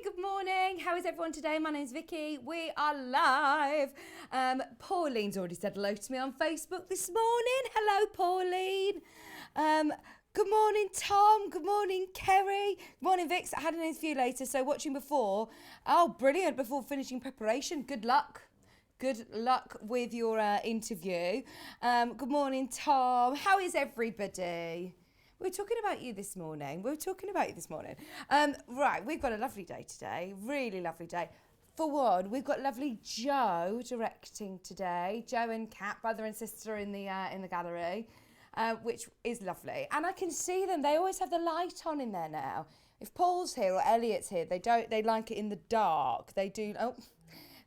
Good morning. How is everyone today? My name's Vicky. We are live. Pauline's already said hello to me on Facebook this morning. Hello, Pauline. Good morning, Tom. Good morning, Kerry. Good morning, Vix. I had an interview later, so watching before. Oh, brilliant. Before finishing preparation. Good luck. Good luck with your interview. Good morning, Tom. How is everybody? We were talking about you this morning. Right, we've got a lovely day today. Really lovely day. For one, we've got lovely Joe directing today. Joe and Kat, brother and sister in the gallery, which is lovely. And I can see them. They always have the light on in there now. If Paul's here or Elliot's here, they like it in the dark. They do. Oh,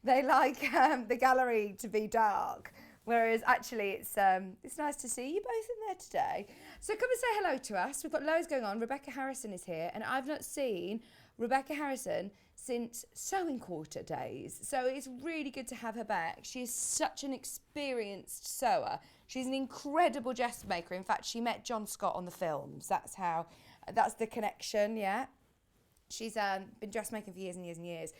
they like the gallery to be dark. Whereas actually it's nice to see you both in there today. So come and say hello to us. We've got loads going on. Rebecca Harrison is here, and I've not seen Rebecca Harrison since sewing quarter days. So it's really good to have her back. She is such an experienced sewer. She's an incredible dressmaker. In fact, she met John Scott on the films. That's the connection, yeah. She's been dressmaking for years and years and years.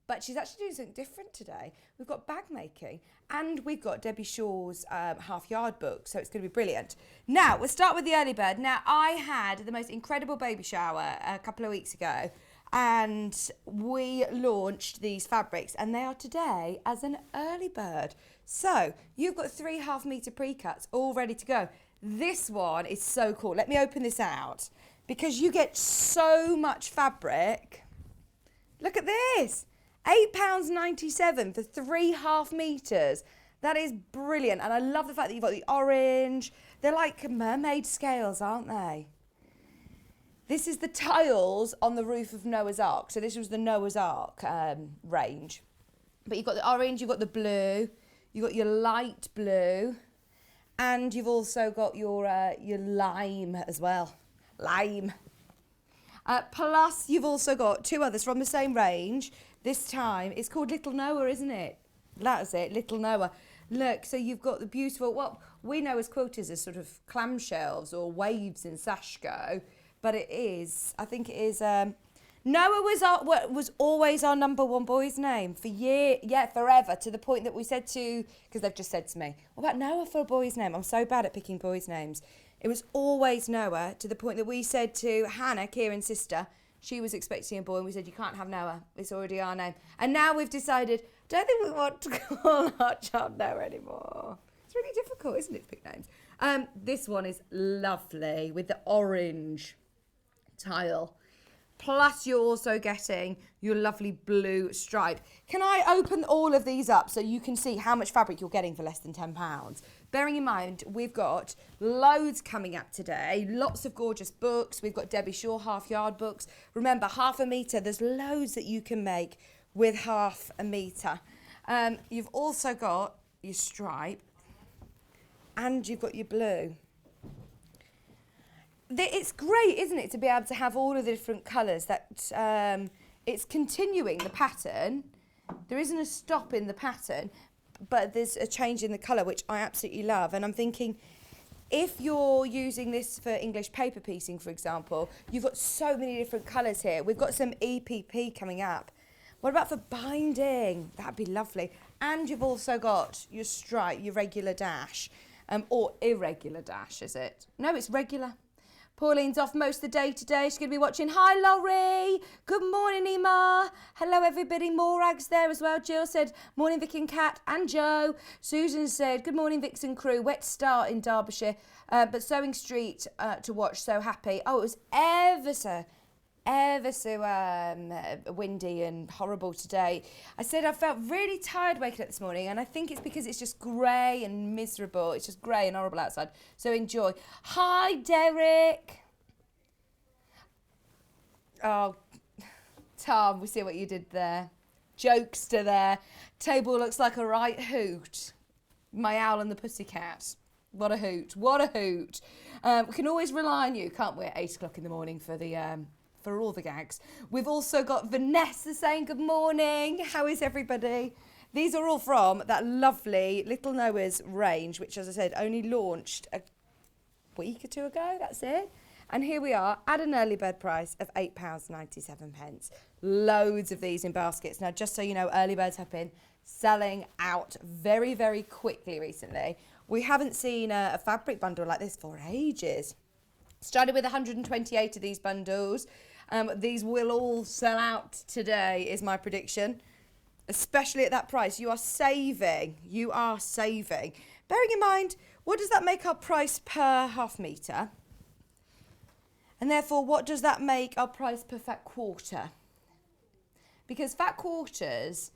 But she's actually doing something different today. We've got bag making and we've got Debbie Shaw's half yard book. So it's going to be brilliant. Now, we'll start with the early bird. Now, I had the most incredible baby shower a couple of weeks ago. And we launched these fabrics and they are today as an early bird. So you've got 3 half-metre pre-cuts all ready to go. This one is so cool. Let me open this out. Because you get so much fabric. Look at this. £8.97 for 3 half-metres. That is brilliant. And I love the fact that you've got the orange. They're like mermaid scales, aren't they? This is the tiles on the roof of Noah's Ark. So this was the Noah's Ark range. But you've got the orange, you've got the blue, you've got your light blue, and you've also got your lime as well. Lime. Plus, you've also got 2 others from the same range. This time, it's called Little Noah, isn't it? That's it, Little Noah. Look, so you've got the beautiful, what we know as quilters as sort of clamshells or waves in Sashko, but it is, I think it is, Noah was always our number 1 boy's name for forever, to the point that we said to, because they've just said to me, what about Noah for a boy's name? I'm so bad at picking boys' names. It was always Noah, to the point that we said to Hannah, Kieran's sister, she was expecting a boy, and we said, you can't have Noah, it's already our name. And now we've decided, don't think we want to call our child Noah anymore. It's really difficult, isn't it, to pick names? This one is lovely, with the orange tile. Plus you're also getting your lovely blue stripe. Can I open all of these up so you can see how much fabric you're getting for less than £10? Bearing in mind, we've got loads coming up today, lots of gorgeous books. We've got Debbie Shaw half-yard books. Remember, half a metre, there's loads that you can make with half a metre. You've also got your stripe and you've got your blue. It's great, isn't it, to be able to have all of the different colours. That it's continuing the pattern. There isn't a stop in the pattern, but there's a change in the colour, which I absolutely love. And I'm thinking, if you're using this for English paper piecing, for example, you've got so many different colours here. We've got some EPP coming up. What about for binding? That'd be lovely. And you've also got your stripe, your regular dash, or irregular dash, is it? No, it's regular. Pauline's off most of the day today. She's going to be watching. Hi, Laurie. Good morning, Emma. Hello, everybody. Morag's there as well. Jill said, morning, Vic and Kat and Joe. Susan said, good morning, Vixen crew. Wet start in Derbyshire, but Sewing Street to watch. So happy. Oh, it was ever so windy and horrible today. I said I felt really tired waking up this morning, and I think it's because it's just grey and miserable. It's just grey and horrible outside. So enjoy. Hi, Derek. Oh, Tom, we see what you did there. Jokester there. Table looks like a right hoot. My owl and the pussycat. What a hoot. What a hoot. We can always rely on you, can't we, at 8 o'clock in the morning for the... for all the gags. We've also got Vanessa saying good morning. How is everybody? These are all from that lovely Little Noah's range, which, as I said, only launched a week or 2 ago. That's it. And here we are at an early bird price of £8.97. Loads of these in baskets. Now, just so you know, early birds have been selling out very, very quickly recently. We haven't seen a fabric bundle like this for ages. Started with 128 of these bundles. These will all sell out today, is my prediction. Especially at that price. You are saving. You are saving. Bearing in mind, what does that make our price per half metre? And therefore, what does that make our price per fat quarter? Because fat quarters,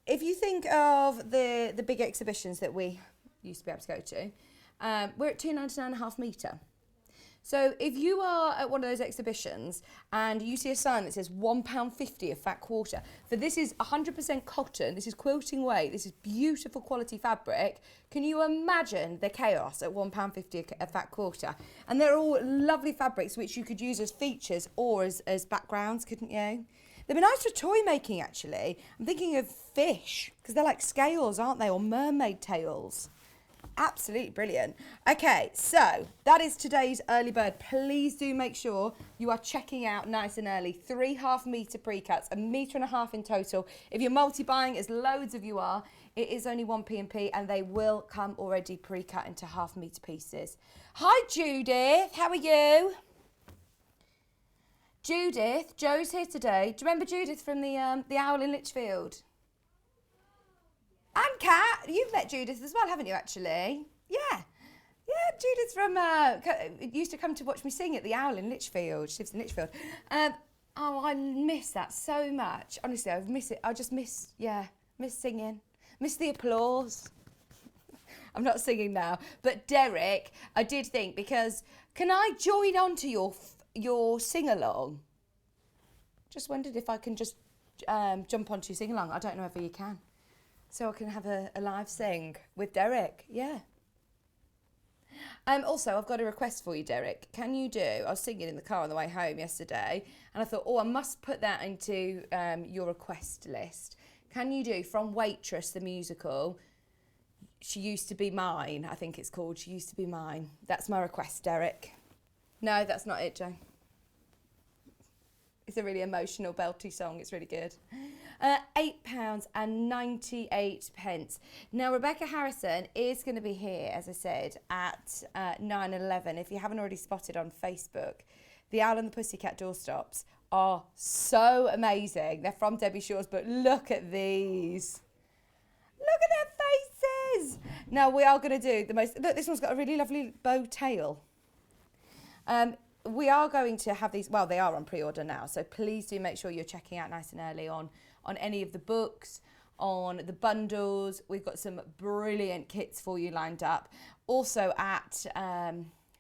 if you think of the big exhibitions that we used to be able to go to, we're at £2.99 a half metre. So if you are at one of those exhibitions and you see a sign that says £1.50 a fat quarter, for this is 100% cotton, this is quilting weight, this is beautiful quality fabric, can you imagine the chaos at £1.50 a fat quarter? And they're all lovely fabrics which you could use as features or as backgrounds, couldn't you? They'd be nice for toy making, actually. I'm thinking of fish, because they're like scales, aren't they, or mermaid tails. Absolutely brilliant. Okay, so that is today's early bird. Please do make sure you are checking out nice and early. 3 half-metre pre-cuts, 1.5 metres in total. If you're multi-buying, as loads of you are, it is only 1 P&P and they will come already pre-cut into half-metre pieces. Hi, Judith. How are you? Judith, Joe's here today. Do you remember Judith from the Owl in Lichfield? And Kat, you've met Judith as well, haven't you, actually? Yeah. Yeah, Judith from, used to come to watch me sing at the Owl in Lichfield. She lives in Lichfield. Oh, I miss that so much. Honestly, I miss it. I just miss singing. Miss the applause. I'm not singing now. But Derek, I did think, because can I join on to your sing-along? Just wondered if I can just jump onto your sing-along. I don't know whether you can. So I can have a live sing with Derek, yeah. Also, I've got a request for you, Derek. Can you do, I was singing in the car on the way home yesterday, and I thought, I must put that into your request list. Can you do, from Waitress, the musical, She Used to Be Mine, I think it's called, She Used to Be Mine. That's my request, Derek. No, that's not it, Joe. It's a really emotional, belty song. It's really good. £8.98. Now, Rebecca Harrison is going to be here, as I said, at 9:11. If you haven't already spotted on Facebook, the Owl and the Pussycat doorstops are so amazing. They're from Debbie Shaw's, but look at these. Look at their faces. Now, we are going to do the most... Look, this one's got a really lovely bow tail. We are going to have these, well, they are on pre-order now, so please do make sure you're checking out nice and early on any of the books, on the bundles. We've got some brilliant kits for you lined up. Also at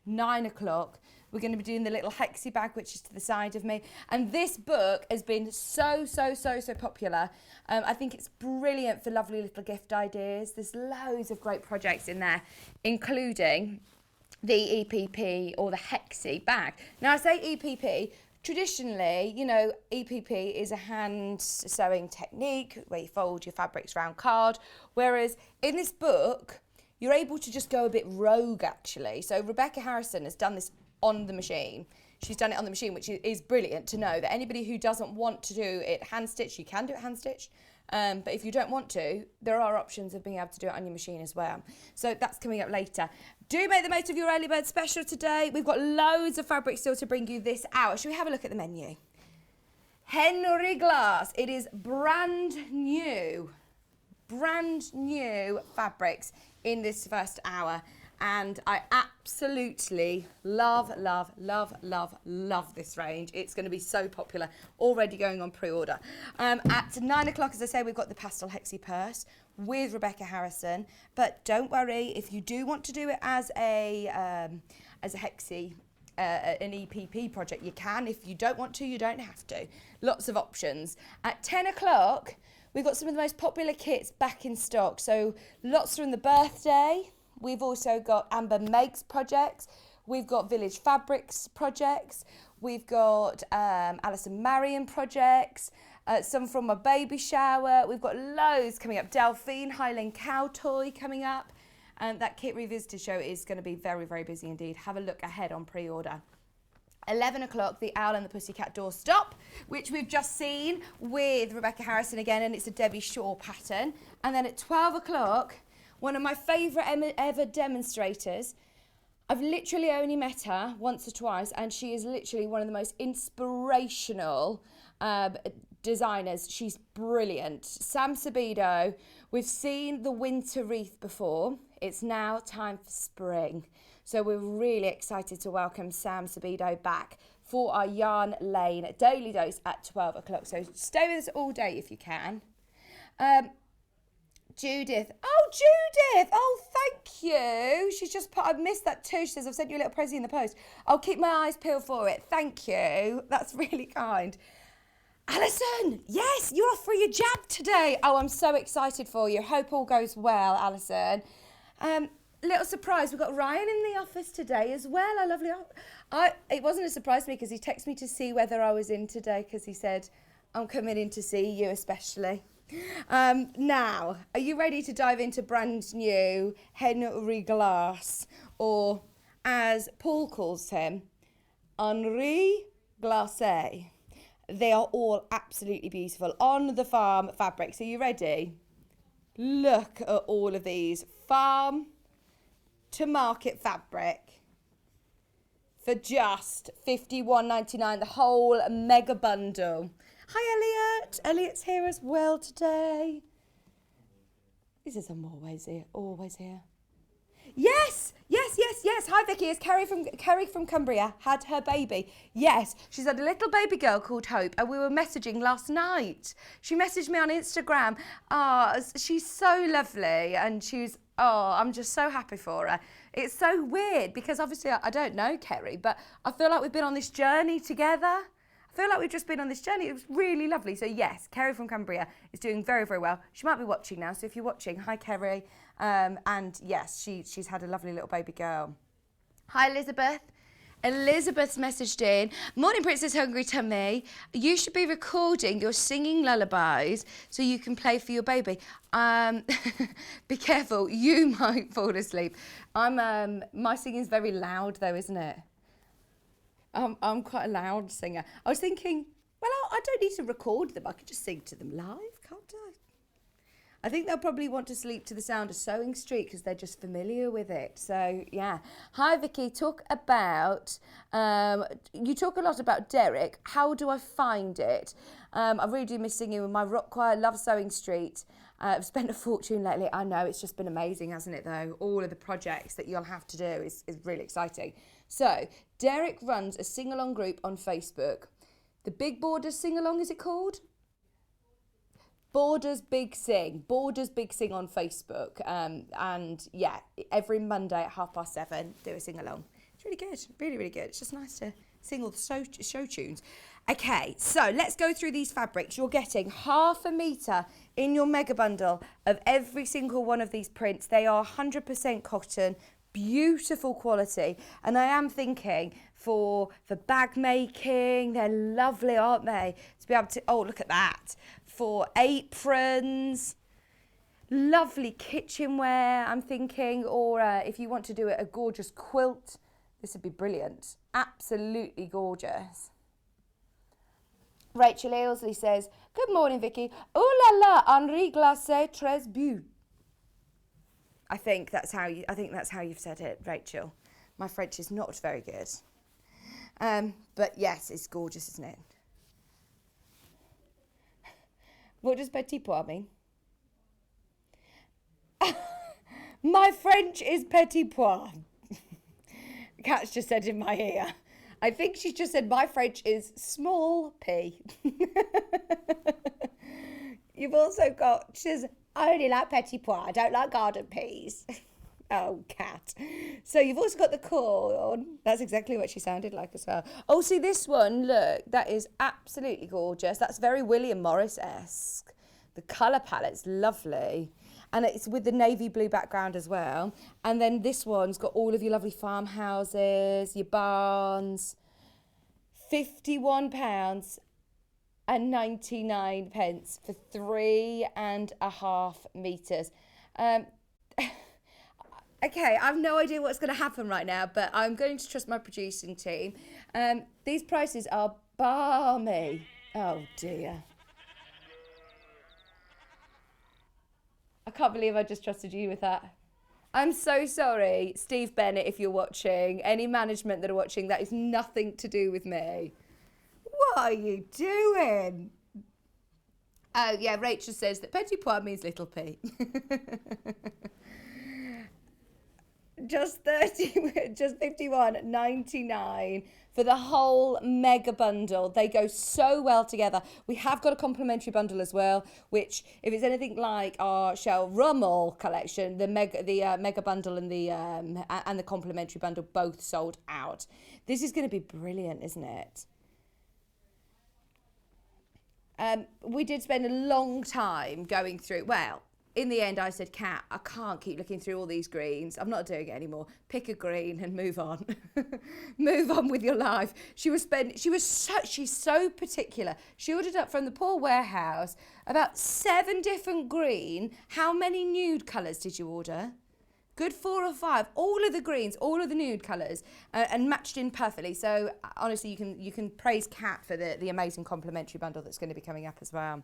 9 o'clock, we're going to be doing the little hexie bag, which is to the side of me. And this book has been so popular. I think it's brilliant for lovely little gift ideas. There's loads of great projects in there, including the EPP or the hexie bag. Now, I say EPP, traditionally, you know, EPP is a hand sewing technique where you fold your fabrics around card, whereas in this book, you're able to just go a bit rogue, actually. So Rebecca Harrison has done this on the machine. She's done it on the machine, which is brilliant to know that anybody who doesn't want to do it hand stitch, you can do it hand stitch. But if you don't want to, there are options of being able to do it on your machine as well. So that's coming up later. Do make the most of your early bird special today. We've got loads of fabric still to bring you this hour. Should we have a look at the menu? Henry Glass. It is brand new fabrics in this first hour. And I absolutely love this range. It's going to be so popular, already going on pre-order. At 9 o'clock, as I say, we've got the Pastel Hexie purse with Rebecca Harrison. But don't worry, if you do want to do it as a hexie, an EPP project, you can. If you don't want to, you don't have to. Lots of options. At 10 o'clock, we've got some of the most popular kits back in stock. So lots from the birthday. We've also got Amber Makes projects. We've got Village Fabrics projects. We've got Alison Marion projects. Some from a baby shower. We've got loads coming up. Delphine Highland Cow Toy coming up. And that Kit Revisited show is going to be very, very busy indeed. Have a look ahead on pre-order. 11 o'clock, The Owl and the Pussycat Doorstop, which we've just seen with Rebecca Harrison again, and it's a Debbie Shaw pattern. And then at 12 o'clock, one of my favourite ever demonstrators. I've literally only met her once or twice, and she is literally one of the most inspirational designers. She's brilliant. Sam Sabido, we've seen the winter wreath before. It's now time for spring. So we're really excited to welcome Sam Sabido back for our Yarn Lane Daily Dose at 12 o'clock. So stay with us all day if you can. Judith. Oh, thank you. She's just put, I've missed that too. She says, I've sent you a little present in the post. I'll keep my eyes peeled for it. Thank you. That's really kind. Alison, yes, you're off for your jab today. Oh, I'm so excited for you. Hope all goes well, Alison. Little surprise, we've got Ryan in the office today as well. Our lovely. It wasn't a surprise to me because he texted me to see whether I was in today because he said, I'm coming in to see you especially. Now, are you ready to dive into brand new Henri Glass, or as Paul calls him, Henri Glacé? They are all absolutely beautiful. On the farm fabrics. Are you ready? Look at all of these farm to market fabric for just £51.99, the whole mega bundle. Hi Elliot. Elliot's here as well today. He says I'm always here. Yes. Hi Vicky, it's Kerry from Cumbria had her baby. Yes, she's had a little baby girl called Hope, and we were messaging last night. She messaged me on Instagram. She's so lovely, and I'm just so happy for her. It's so weird because obviously I don't know Kerry, but I feel like we've been on this journey together. I feel like we've just been on this journey. It was really lovely. So yes, Kerry from Cumbria is doing very, very well. She might be watching now, so if you're watching, hi Kerry. And yes, she's had a lovely little baby girl. Hi Elizabeth. Elizabeth's messaged in, morning Princess Hungry Tummy, you should be recording your singing lullabies so you can play for your baby. Be careful, you might fall asleep. My singing's very loud though, isn't it? I'm quite a loud singer. I was thinking, well, I don't need to record them. I could just sing to them live, can't I? I think they'll probably want to sleep to the sound of Sewing Street because they're just familiar with it. So, yeah. Hi, Vicky. You talk a lot about Derek. How do I find it? I really do miss singing with my rock choir. Love Sewing Street. I've spent a fortune lately. I know, it's just been amazing, hasn't it, though? All of the projects that you'll have to do is really exciting. So, Derek runs a sing-along group on Facebook. The Big Borders Sing-Along, is it called? Borders Big Sing on Facebook. And yeah, every Monday at 7:30, do a sing-along. It's really good, really, really good. It's just nice to sing all the show tunes. Okay, so let's go through these fabrics. You're getting 1/2 metre in your mega bundle of every single one of these prints. They are 100% cotton, beautiful quality. And I am thinking for bag making, they're lovely, aren't they? To be able to, oh, look at that. For aprons, lovely kitchenware, I'm thinking, or if you want to do a gorgeous quilt, this would be brilliant. Absolutely gorgeous. Rachel Ailsley says, good morning, Vicky. Oh la la, Henri Glacé très beau. I think that's how you've said it, Rachel. My French is not very good. But yes, it's gorgeous, isn't it? What does petit pois mean? My French is petit pois. Kat's just said in my ear. I think she's just said my French is small p. You've also got, she says, I only like petit pois. I don't like garden peas. Oh, Kat. So you've also got the corn. That's exactly what she sounded like as well. Oh, see this one, look, that is absolutely gorgeous. That's very William Morris-esque. The colour palette's lovely. And it's with the navy blue background as well. And then this one's got all of your lovely farmhouses, your barns. £51 and 99 pence for 3.5 metres. Okay, I've no idea what's going to happen right now, but I'm going to trust my producing team. These prices are balmy. Oh dear. I can't believe I just trusted you with that. I'm so sorry, Steve Bennett, if you're watching, any management that are watching, that is nothing to do with me. What are you doing? Oh, yeah, Rachel says that petit pois means little p. Just 30, just 51.99 for the whole mega bundle. They go so well together. We have got a complimentary bundle as well, which if it's anything like our Shell Rummel collection, the mega bundle and the complimentary bundle both sold out. This is going to be brilliant, isn't it? We did spend a long time going through, well, in the end I said, Kat, I can't keep looking through all these greens. I'm not doing it anymore. Pick a green and move on. Move on with your life. She's so particular. She ordered up from the poor warehouse about 7 different green. How many nude colours did you order? Good 4 or 5, all of the greens, all of the nude colours, and matched in perfectly. So honestly, you can praise Kat for the amazing complimentary bundle that's going to be coming up as well.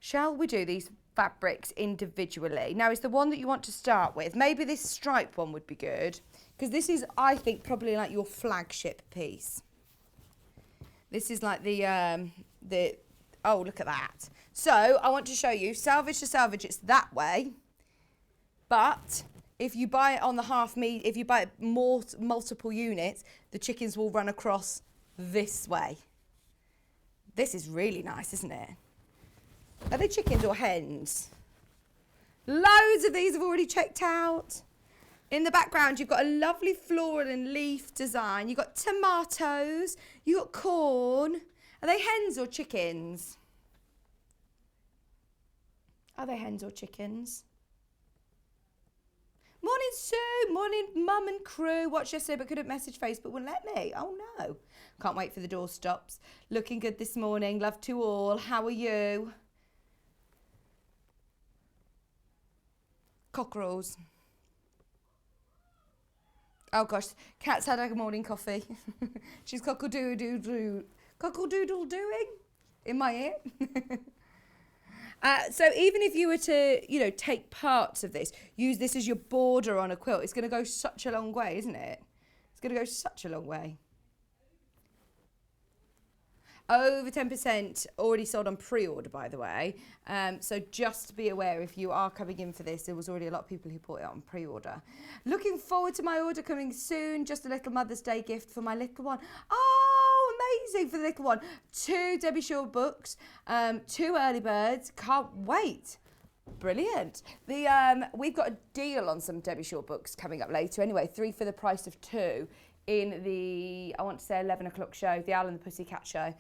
Shall we do these fabrics individually? Now, is the one that you want to start with? Maybe this stripe one would be good, because this is, I think, probably like your flagship piece. This is like oh, look at that. So I want to show you, salvage to salvage, it's that way, but if you buy it on the if you buy it multiple units, the chickens will run across this way. This is really nice, isn't it? Are they chickens or hens? Loads of these have already checked out. In the background, you've got a lovely floral and leaf design. You've got tomatoes. You've got corn. Are they hens or chickens? Are they hens or chickens? Morning, Sue. Morning, Mum and crew. Watched yesterday but couldn't message Facebook. Wouldn't let me. Oh, no. Can't wait for the door stops. Looking good this morning. Love to all. How are you? Cockerels. Oh, gosh. Kat's had her morning coffee. She's cockle-doodle-doing in my ear. So even if you were to, take parts of this, use this as your border on a quilt, it's going to go such a long way, isn't it? It's going to go such a long way. Over 10% already sold on pre-order, by the way. So just be aware, if you are coming in for this, there was already a lot of people who bought it on pre-order. Looking forward to my order coming soon. Just a little Mother's Day gift for my little one. Oh, amazing for the little one. 2 Debbie Shaw books, 2 early birds. Can't wait. Brilliant. We've got a deal on some Debbie Shaw books coming up later. Anyway, 3 for the price of 2. In the, I want to say 11 o'clock show, the Owl and the Pussycat show.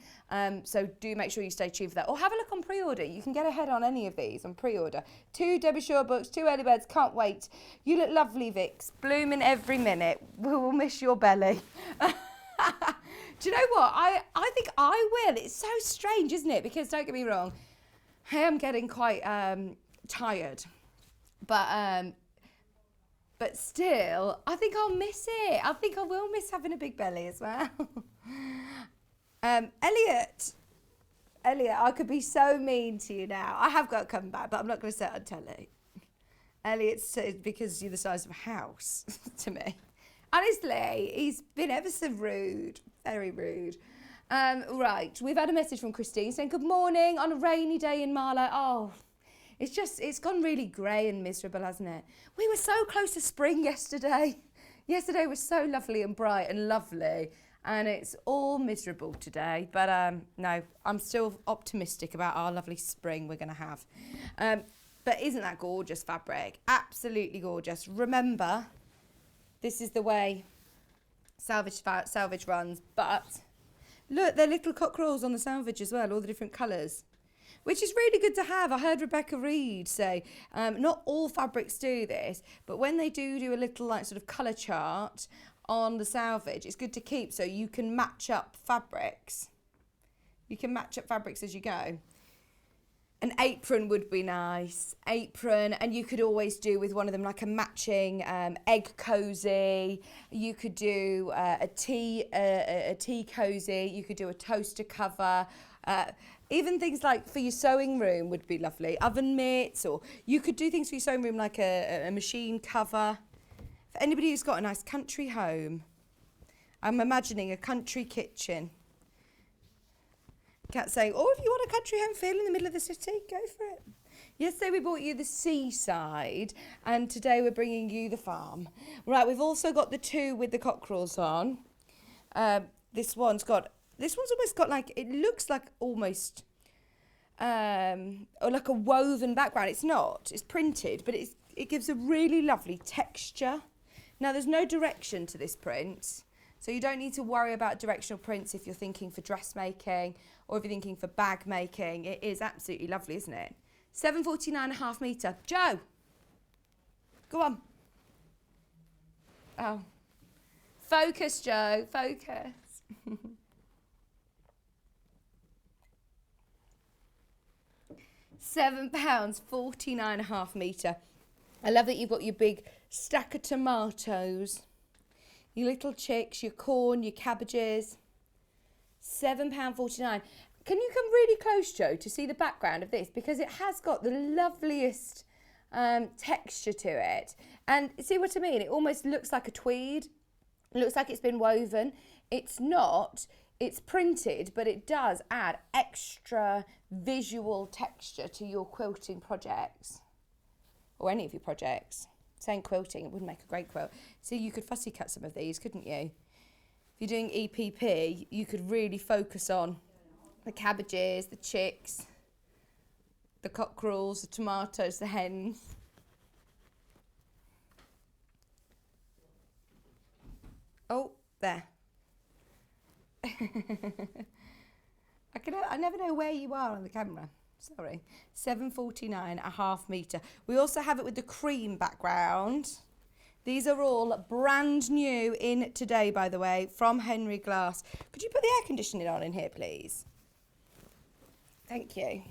So do make sure you stay tuned for that. Or have a look on pre-order. You can get ahead on any of these on pre-order. 2 Debbie Shaw books, 2 early birds, can't wait. You look lovely, Vix. Blooming every minute. We will miss your belly. Do you know what? I think I will. It's so strange, isn't it? Because don't get me wrong, I am getting quite tired. But still, I think I'll miss it. I think I will miss having a big belly as well. Elliot, I could be so mean to you now. I have got to come back, but I'm not going to say it on telly. Elliot said, because you're the size of a house to me. Honestly, he's been ever so rude. Very rude. Right, we've had a message from Christine saying, good morning on a rainy day in Marlow. Oh, it's gone really grey and miserable, hasn't it? We were so close to spring yesterday. Yesterday was so lovely and bright and lovely, and it's all miserable today. But no, I'm still optimistic about our lovely spring we're going to have. But isn't that gorgeous fabric? Absolutely gorgeous. Remember, this is the way salvage runs. But look, they're little cockerels on the salvage as well, all the different colours. Which is really good to have. I heard Rebecca Reed say, not all fabrics do this, but when they do a little like sort of colour chart on the salvage, it's good to keep so you can match up fabrics. You can match up fabrics as you go. An apron would be nice. Apron, and you could always do with one of them like a matching egg cozy. You could do a tea cozy. You could do a toaster cover. Even things like for your sewing room would be lovely. Oven mitts, or you could do things for your sewing room like a machine cover. For anybody who's got a nice country home, I'm imagining a country kitchen. Cat saying, oh, if you want a country home feel in the middle of the city, go for it. Yesterday we brought you the seaside, and today we're bringing you the farm. Right, we've also got the two with the cockerels on. This one's almost got like, it looks like almost, or like a woven background. It's not, it's printed, but it gives a really lovely texture. Now there's no direction to this print, so you don't need to worry about directional prints if you're thinking for dressmaking or if you're thinking for bag making. It is absolutely lovely, isn't it? 749.5 metre. Joe, go on. Oh, focus, Joe, focus. £7, 49.5 metre. I love that you've got your big stack of tomatoes, your little chicks, your corn, your cabbages. £7.49. Can you come really close, Joe, to see the background of this? Because it has got the loveliest texture to it. And see what I mean? It almost looks like a tweed. It looks like it's been woven. It's not. It's printed, but it does add extra visual texture to your quilting projects. Or any of your projects. Saying quilting, it would make a great quilt. So you could fussy cut some of these, couldn't you? If you're doing EPP, you could really focus on the cabbages, the chicks, the cockerels, the tomatoes, the hens. Oh, there. I never know where you are on the camera. Sorry. 749.5 metre. We also have it with the cream background. These are all brand new in today, by the way, from Henry Glass. Could you put the air conditioning on in here, please? Thank you.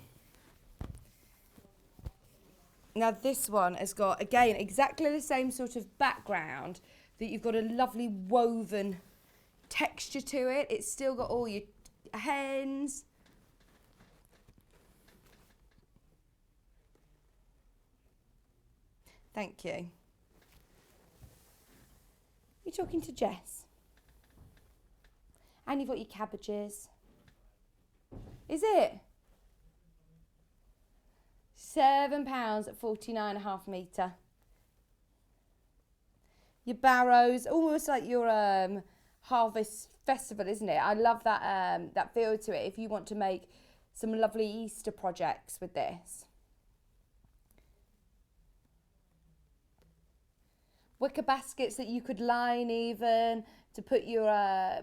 Now this one has got, again, exactly the same sort of background, that you've got a lovely woven texture to it. It's still got all your hens. Thank you. You're talking to Jess. And you've got your cabbages. Is it? £7 at 49.5 metre. Your barrows, almost like your harvest festival, isn't it? I love that that feel to it. If you want to make some lovely Easter projects with this. Wicker baskets that you could line even to put your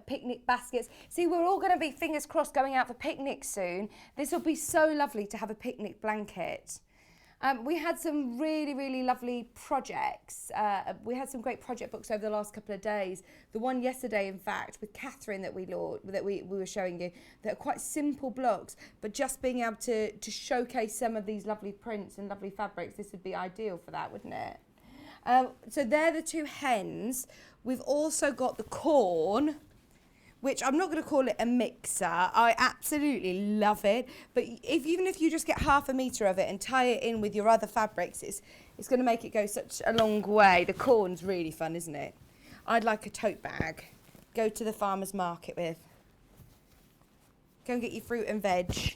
picnic baskets. See, we're all going to be, fingers crossed, going out for picnics soon. This will be so lovely to have a picnic blanket. We had some really, really lovely projects. We had some great project books over the last couple of days. The one yesterday, in fact, with Catherine that we were showing you, that are quite simple blocks, but just being able to showcase some of these lovely prints and lovely fabrics, this would be ideal for that, wouldn't it? So they're the two hens. We've also got the corn, which I'm not going to call it a mixer. I absolutely love it. But even if you just get half a metre of it and tie it in with your other fabrics, it's going to make it go such a long way. The corn's really fun, isn't it? I'd like a tote bag. Go to the farmer's market with. Go and get your fruit and veg.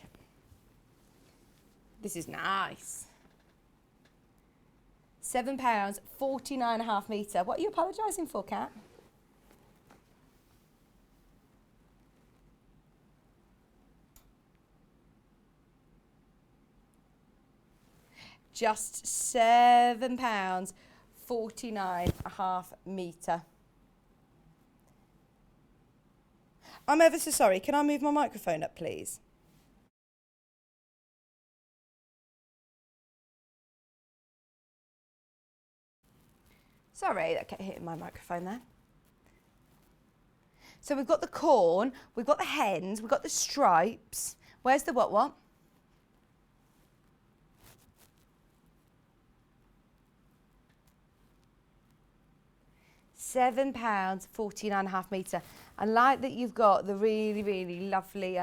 This is nice. £7, 49.5 metre. What are you apologising for, Kat? Just £7, 49.5 metre. I'm ever so sorry. Can I move my microphone up, please? Sorry, that kept hitting my microphone there. So we've got the corn, we've got the hens, we've got the stripes. Where's the what? £7.49.5 metre. I like that you've got the really, really lovely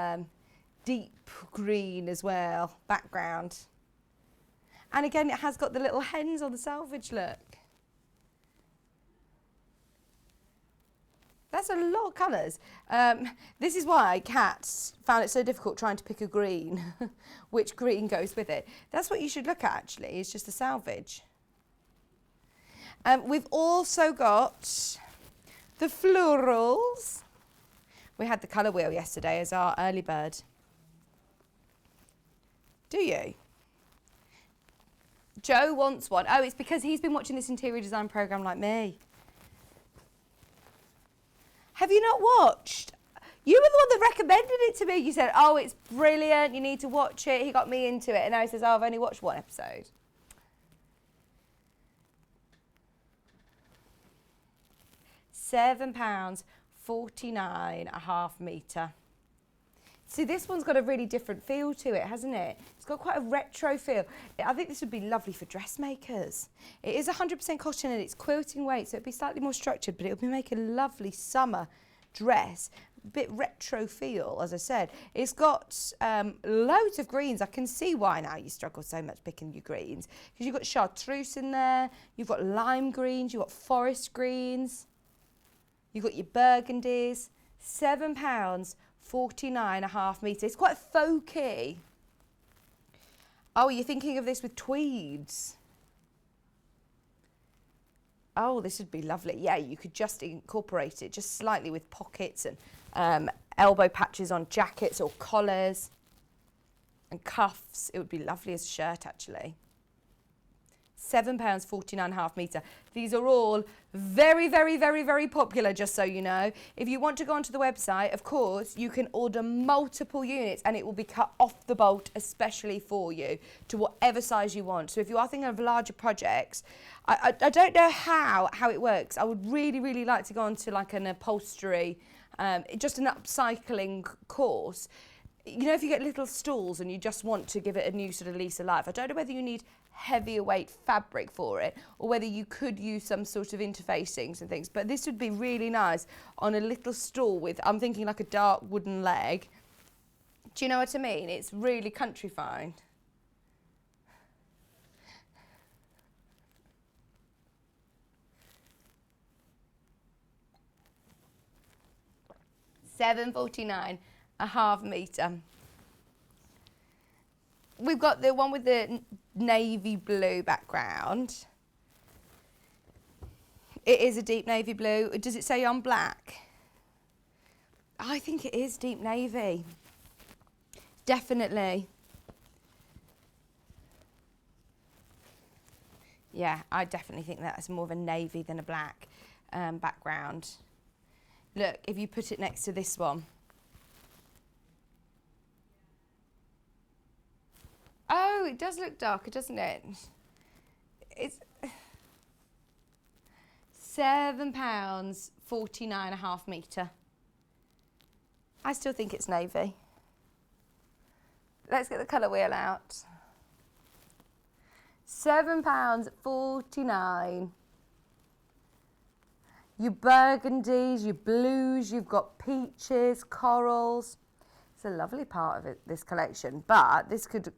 deep green as well, background. And again, it has got the little hens on the selvage, look. That's a lot of colours. This is why Kat found it so difficult trying to pick a green, which green goes with it. That's what you should look at, actually, is just the selvage. We've also got the florals. We had the colour wheel yesterday as our early bird. Do you? Joe wants one. Oh, it's because he's been watching this interior design programme like me. Have you not watched? You were the one that recommended it to me. You said, oh, it's brilliant. You need to watch it. He got me into it. And now he says, oh, I've only watched one episode. £7.49.5 metre. See, this one's got a really different feel to it, hasn't it? It's got quite a retro feel. I think this would be lovely for dressmakers. It is 100% cotton and it's quilting weight, so it'd be slightly more structured, but it would make a lovely summer dress. A bit retro feel, as I said. It's got loads of greens. I can see why now you struggle so much picking your greens. Because you've got chartreuse in there, you've got lime greens, you've got forest greens, you've got your burgundies. £7.49.5 metre. It's quite folky. Oh, you're thinking of this with tweeds. Oh, this would be lovely. Yeah, you could just incorporate it just slightly with pockets and elbow patches on jackets or collars and cuffs. It would be lovely as a shirt, actually. £7.49.5 metre. These are all very, very, very, very popular, just so you know. If you want to go onto the website, of course, you can order multiple units and it will be cut off the bolt especially for you to whatever size you want. So if you are thinking of larger projects, I don't know how it works. I would really, really like to go onto like an upholstery, just an upcycling course. You know, if you get little stools and you just want to give it a new sort of lease of life, I don't know whether you need heavier weight fabric for it or whether you could use some sort of interfacings and things, but this would be really nice on a little stool with, I'm thinking like a dark wooden leg. Do you know what I mean? It's really countrified. £7.49.5 metre. We've got the one with the navy blue background. It is a deep navy blue. Does it say on black? I think it is deep navy. Definitely. Yeah, I definitely think that's more of a navy than a black background. Look, if you put it next to this one. Oh, it does look darker, doesn't it? It's £7.49.5 metre. I still think it's navy. Let's get the colour wheel out. £7.49. Your burgundies, your blues, you've got peaches, corals. It's a lovely part of it, this collection, but this could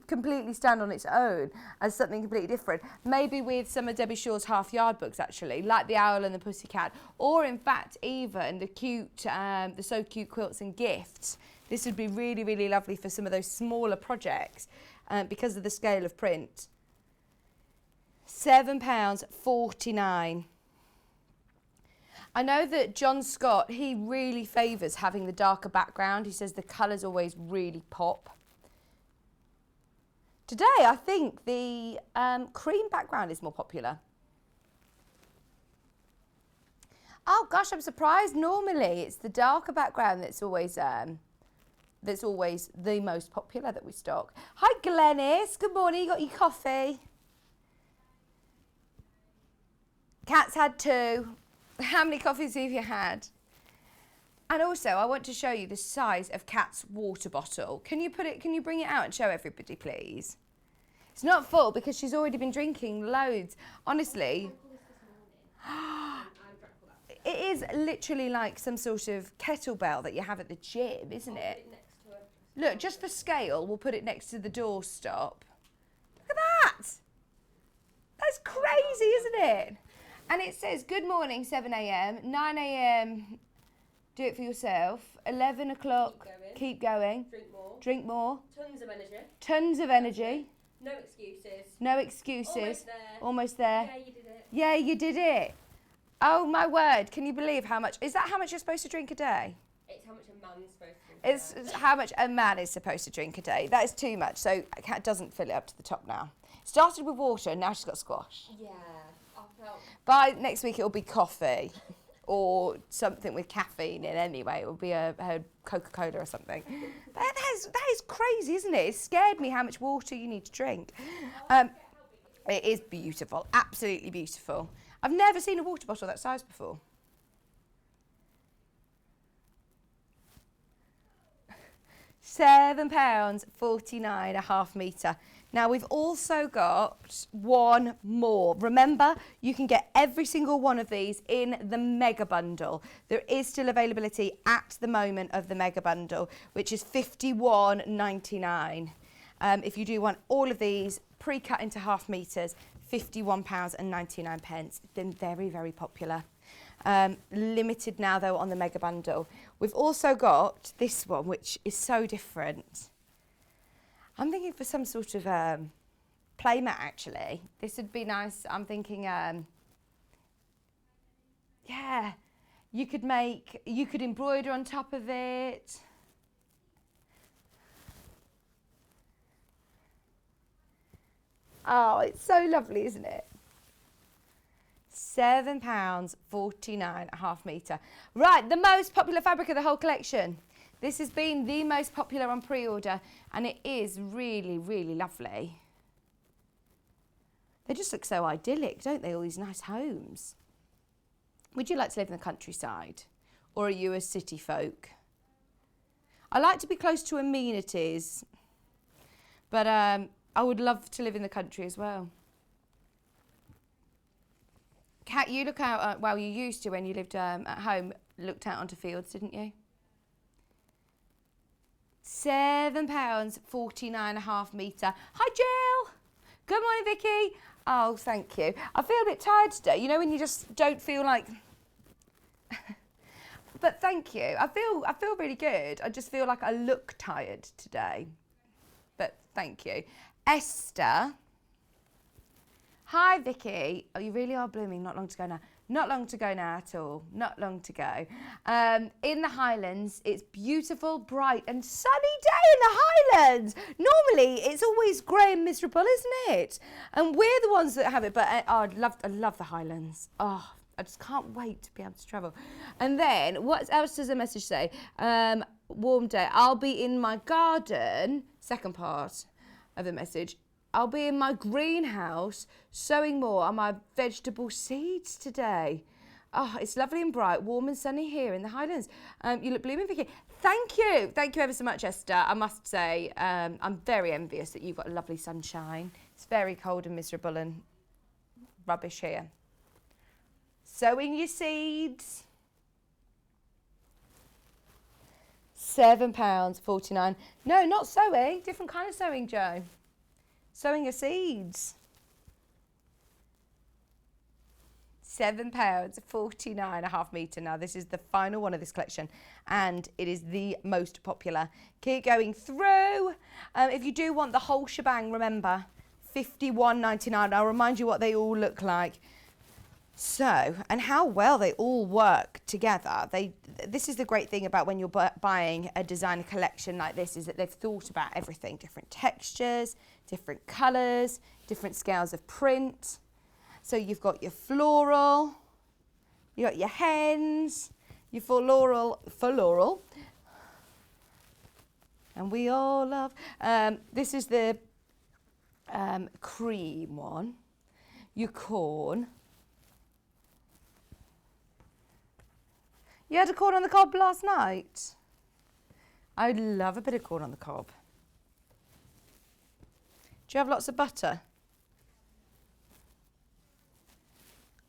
completely stand on its own as something completely different. Maybe with some of Debbie Shaw's half-yard books, actually, like The Owl and the Pussycat, or in fact, even the cute, the So Cute Quilts and Gifts. This would be really, really lovely for some of those smaller projects because of the scale of print. £7.49. I know that John Scott, he really favours having the darker background. He says the colours always really pop. Today, I think the cream background is more popular. Oh gosh, I'm surprised. Normally, it's the darker background that's always the most popular that we stock. Hi, Glenys. Good morning. You got your coffee? Kat's had 2. How many coffees have you had? And also, I want to show you the size of Kat's water bottle. Can you bring it out and show everybody, please? It's not full because she's already been drinking loads. Honestly. is literally like some sort of kettlebell that you have at the gym, isn't it? Put it next to it. Look, just for scale, we'll put it next to the doorstop. Look at that! That's crazy, isn't it? And it says, good morning, 7 a.m, 9 a.m, do it for yourself, 11 o'clock, keep going. Drink more. Drink more. Tons of energy. Tons of energy. No excuses. No excuses. Almost there. Almost there. Yeah, you did it. Yeah, you did it. Oh my word, can you believe how much, is that how much you're supposed to drink a day? It's how much a man's supposed to drink. It's how much a man is supposed to drink a day. That is too much, so Kat doesn't fill it up to the top now. Started with water, now she's got squash. Yeah, I felt. By next week it'll be coffee or something with caffeine in anyway. It will be a Coca-Cola or something. But that is crazy, isn't it? It scared me how much water you need to drink. It is beautiful, absolutely beautiful. I've never seen a water bottle that size before. £7.49.5 metre. Now we've also got one more. Remember, you can get every single one of these in the mega bundle. There is still availability at the moment of the mega bundle, which is £51.99. If you do want all of these pre-cut into half metres, £51.99. It's been very, very popular. Limited now though on the mega bundle. We've also got this one, which is so different. I'm thinking for some sort of playmat actually. This would be nice. I'm thinking, yeah, you could embroider on top of it. Oh, it's so lovely, isn't it? £7.49.5 metre. Right, the most popular fabric of the whole collection. This has been the most popular on pre-order and it is really, really lovely. They just look so idyllic, don't they, all these nice homes. Would you like to live in the countryside or are you a city folk? I like to be close to amenities, but I would love to live in the country as well. Kat, you look out, well, you used to when you lived at home, looked out onto fields, didn't you? £7.49.5 metre. Hi, Jill. Good morning, Vicky. Oh, thank you. I feel a bit tired today. You know when you just don't feel like... But thank you. I feel really good. I just feel like I look tired today. But thank you. Esther. Hi, Vicky. Oh, you really are blooming. Not long to go now. Not long to go now at all. Not long to go. In the Highlands, it's beautiful, bright and sunny day in the Highlands. Normally, it's always grey and miserable, isn't it? And we're the ones that have it. But I love the Highlands. Oh, I just can't wait to be able to travel. And then, what else does the message say? Warm day. I'll be in my garden. Second part of the message. I'll be in my greenhouse sowing more on my vegetable seeds today. Oh, it's lovely and bright, warm and sunny here in the Highlands. You look blooming, Vicky. Thank you. Thank you ever so much, Esther. I must say, I'm very envious that you've got lovely sunshine. It's very cold and miserable and rubbish here. Sowing your seeds. £7.49. No, not sowing. Different kind of sowing, Joe. Sowing your seeds. £7.49.5 metre. Now, this is the final one of this collection, and it is the most popular. Keep going through. If you do want the whole shebang, remember, £51.99. I'll remind you what they all look like. So, and how well they all work together. This is the great thing about when you're buying a designer collection like this, is that they've thought about everything. Different textures, different colours, different scales of print. So you've got your floral, you've got your hens, your floral, and we all love. This is the cream one, your corn. You had a corn on the cob last night? I love a bit of corn on the cob. Do you have lots of butter?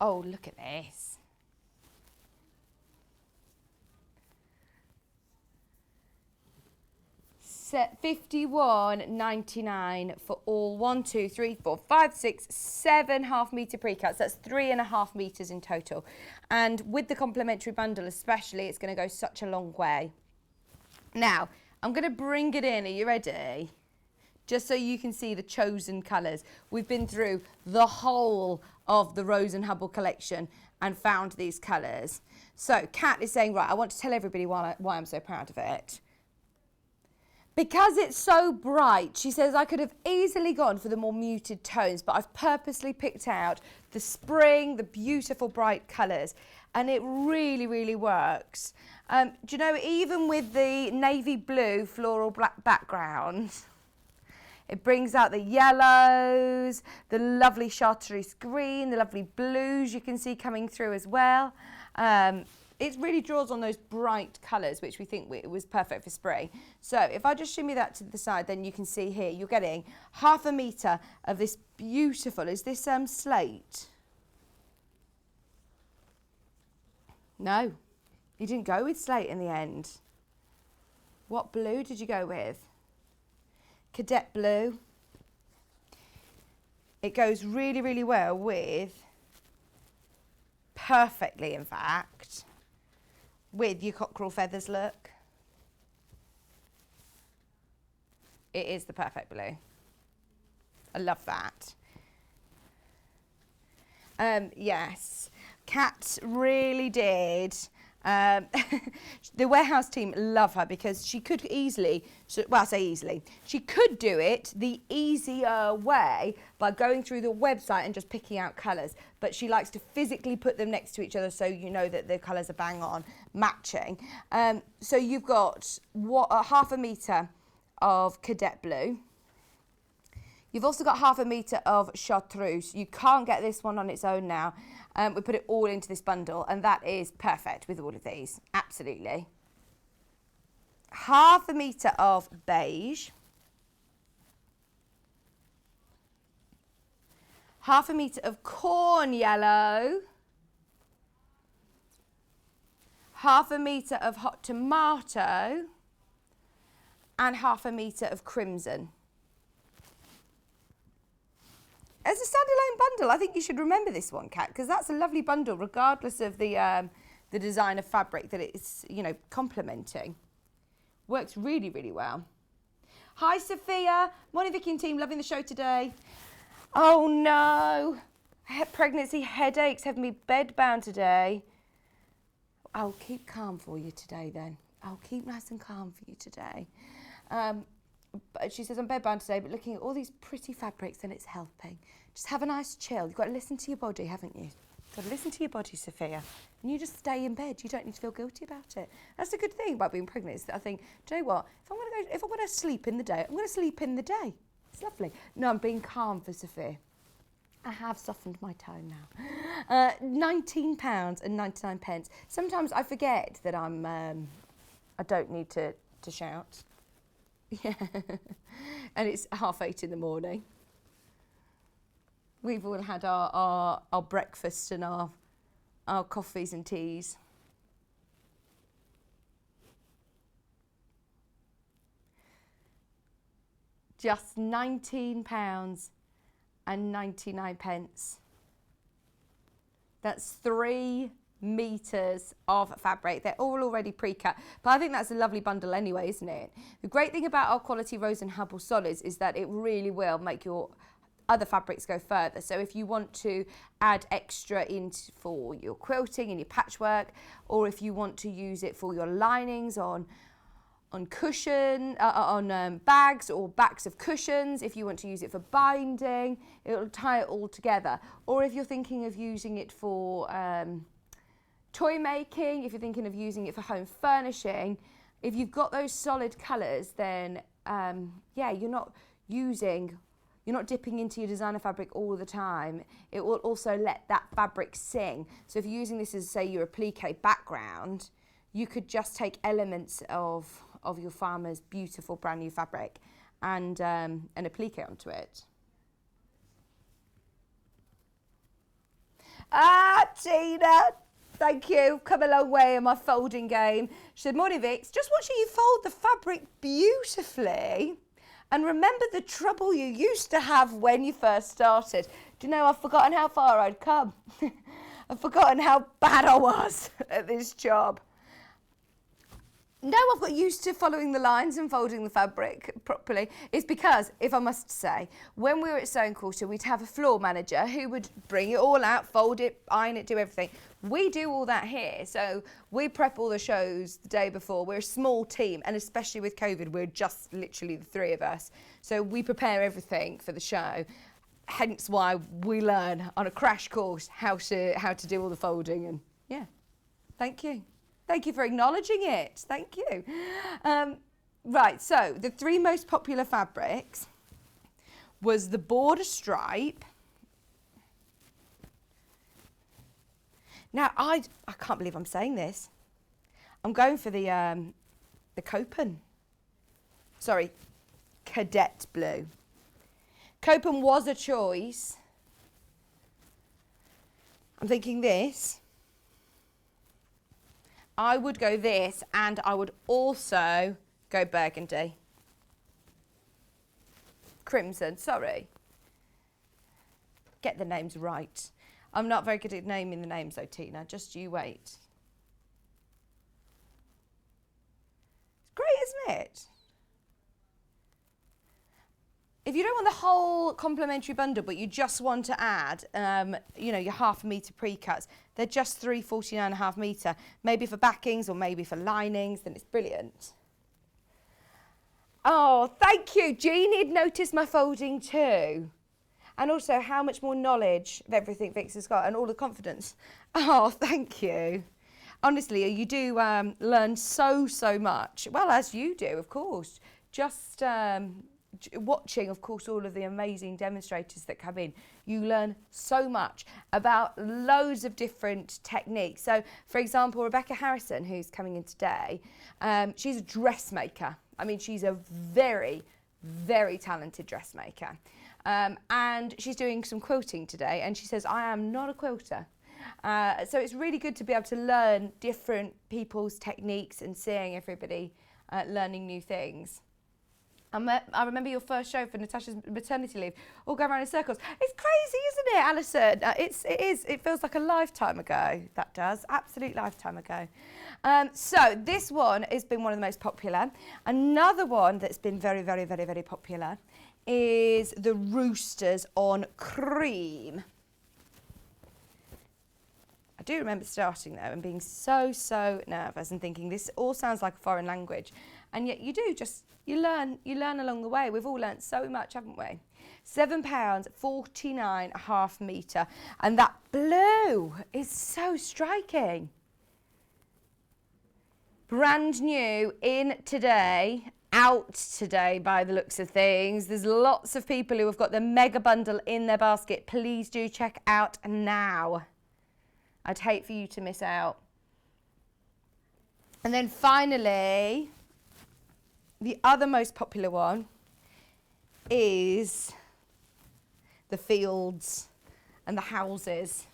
Oh, look at this. 51.99 for all 1, 2, 3, 4, 5, 6, 7 half-metre pre-cuts. That's 3.5 metres in total. And with the complimentary bundle especially, it's going to go such a long way. Now, I'm going to bring it in. Are you ready? Just so you can see the chosen colours. We've been through the whole of the Rose and Hubble collection and found these colours. So Kat is saying, right, I want to tell everybody why I'm so proud of it. Because it's so bright, she says, I could have easily gone for the more muted tones, but I've purposely picked out the spring, the beautiful bright colours, and it really, really works. Do you know, even with the navy blue floral black background, it brings out the yellows, the lovely chartreuse green, the lovely blues you can see coming through as well. It really draws on those bright colours, which we think it was perfect for spring. So if I just shimmy that to the side, then you can see here, you're getting 1/2 metre of this beautiful, is this slate? No, you didn't go with slate in the end. What blue did you go with? Cadet blue. It goes really, really well with, perfectly in fact, with your cockerel feathers look. It is the perfect blue. I love that. Yes, Kat really did. The warehouse team love her because she could easily, well, I say easily, she could do it the easier way by going through the website and just picking out colours, but she likes to physically put them next to each other so you know that the colours are bang on matching. So you've got 1/2 metre of cadet blue. You've also got 1/2 metre of chartreuse. You can't get this one on its own now. We put it all into this bundle, and that is perfect with all of these. Absolutely. 1/2 metre of beige. 1/2 metre of corn yellow. 1/2 metre of hot tomato. And 1/2 metre of crimson. As a standalone bundle, I think you should remember this one, Kat, because that's a lovely bundle, regardless of the design of fabric that it's, you know, complementing. Works really, really well. Hi, Sophia. Morning, Vicky and team. Loving the show today. Oh, no. Pregnancy headaches have me bedbound today. I'll keep calm for you today, then. I'll keep nice and calm for you today. But she says, I'm bedbound today, but looking at all these pretty fabrics and it's helping. Just have a nice chill. You've got to listen to your body, haven't you? You've got to listen to your body, Sophia. And you just stay in bed. You don't need to feel guilty about it. That's the good thing about being pregnant is that I think, do you know what? If I'm going to sleep in the day, I'm going to sleep in the day. It's lovely. No, I'm being calm for Sophia. I have softened my tone now. £19.99. Sometimes I forget that I don't need to shout. Yeah, and it's 8:30 in the morning. We've all had our breakfast and our coffees and teas. Just £19.99. That's 3 metres of fabric. They're all already pre-cut, but I think that's a lovely bundle anyway, isn't it? The great thing about our quality Rose and Hubble solids is that it really will make your other fabrics go further. So if you want to add extra in for your quilting and your patchwork, or if you want to use it for your linings on bags or backs of cushions, if you want to use it for binding, it'll tie it all together. Or if you're thinking of using it for toy making, if you're thinking of using it for home furnishing, if you've got those solid colours, then yeah, you're not dipping into your designer fabric all the time. It will also let that fabric sing. So if you're using this as, say, your applique background, you could just take elements of your farmer's beautiful brand new fabric and applique onto it. Ah, Tina! Thank you. Come a long way in my folding game. She said, morning Vix, just watching you fold the fabric beautifully. And remember the trouble you used to have when you first started. Do you know, I've forgotten how far I'd come. I've forgotten how bad I was at this job. No, I've got used to following the lines and folding the fabric properly. It's because, if I must say, when we were at Sewing Quarter, we'd have a floor manager who would bring it all out, fold it, iron it, do everything. We do all that here. So we prep all the shows the day before. We're a small team, and especially with COVID, we're just literally the three of us. So we prepare everything for the show. Hence why we learn on a crash course how to do all the folding. And yeah, thank you. Thank you for acknowledging it. Thank you. Right, so the three most popular fabrics was the border stripe. Now, I can't believe I'm saying this. I'm going for the Copen. Sorry, Cadet Blue. Copen was a choice. I'm thinking this. I would go this, and I would also go burgundy. Crimson, sorry. Get the names right. I'm not very good at naming the names though, Tina. Just you wait. It's great, isn't it? If you don't want the whole complimentary bundle, but you just want to add, you know, your ½ metre pre-cuts, they're just £3.49 a ½ metre. Maybe for backings or maybe for linings, then it's brilliant. Oh, thank you. Jean had noticed my folding too. And also how much more knowledge of everything Vix has got and all the confidence. Oh, thank you. Honestly, you do learn so much. Well, as you do, of course. Just watching, of course, all of the amazing demonstrators that come in, you learn so much about loads of different techniques. So, for example, Rebecca Harrison, who's coming in today, she's a dressmaker. I mean, she's a very talented dressmaker. And she's doing some quilting today, and she says, I am not a quilter. So it's really good to be able to learn different people's techniques and seeing everybody learning new things. I remember your first show for Natasha's maternity leave, all going around in circles. It's crazy, isn't it, Alison? It is. It feels like a lifetime ago. That does. Absolute lifetime ago. So this one has been one of the most popular. Another one that's been very popular is the Roosters on cream. I do remember starting though and being so nervous and thinking this all sounds like a foreign language, and yet you do you learn along the way. We've all learnt so much, haven't we? £7.49 a ½ metre, and that blue is so striking. Brand new in today, out today by the looks of things. There's lots of people who have got the mega bundle in their basket. Please do check out now. I'd hate for you to miss out. And then finally, the other most popular one is the fields and the houses.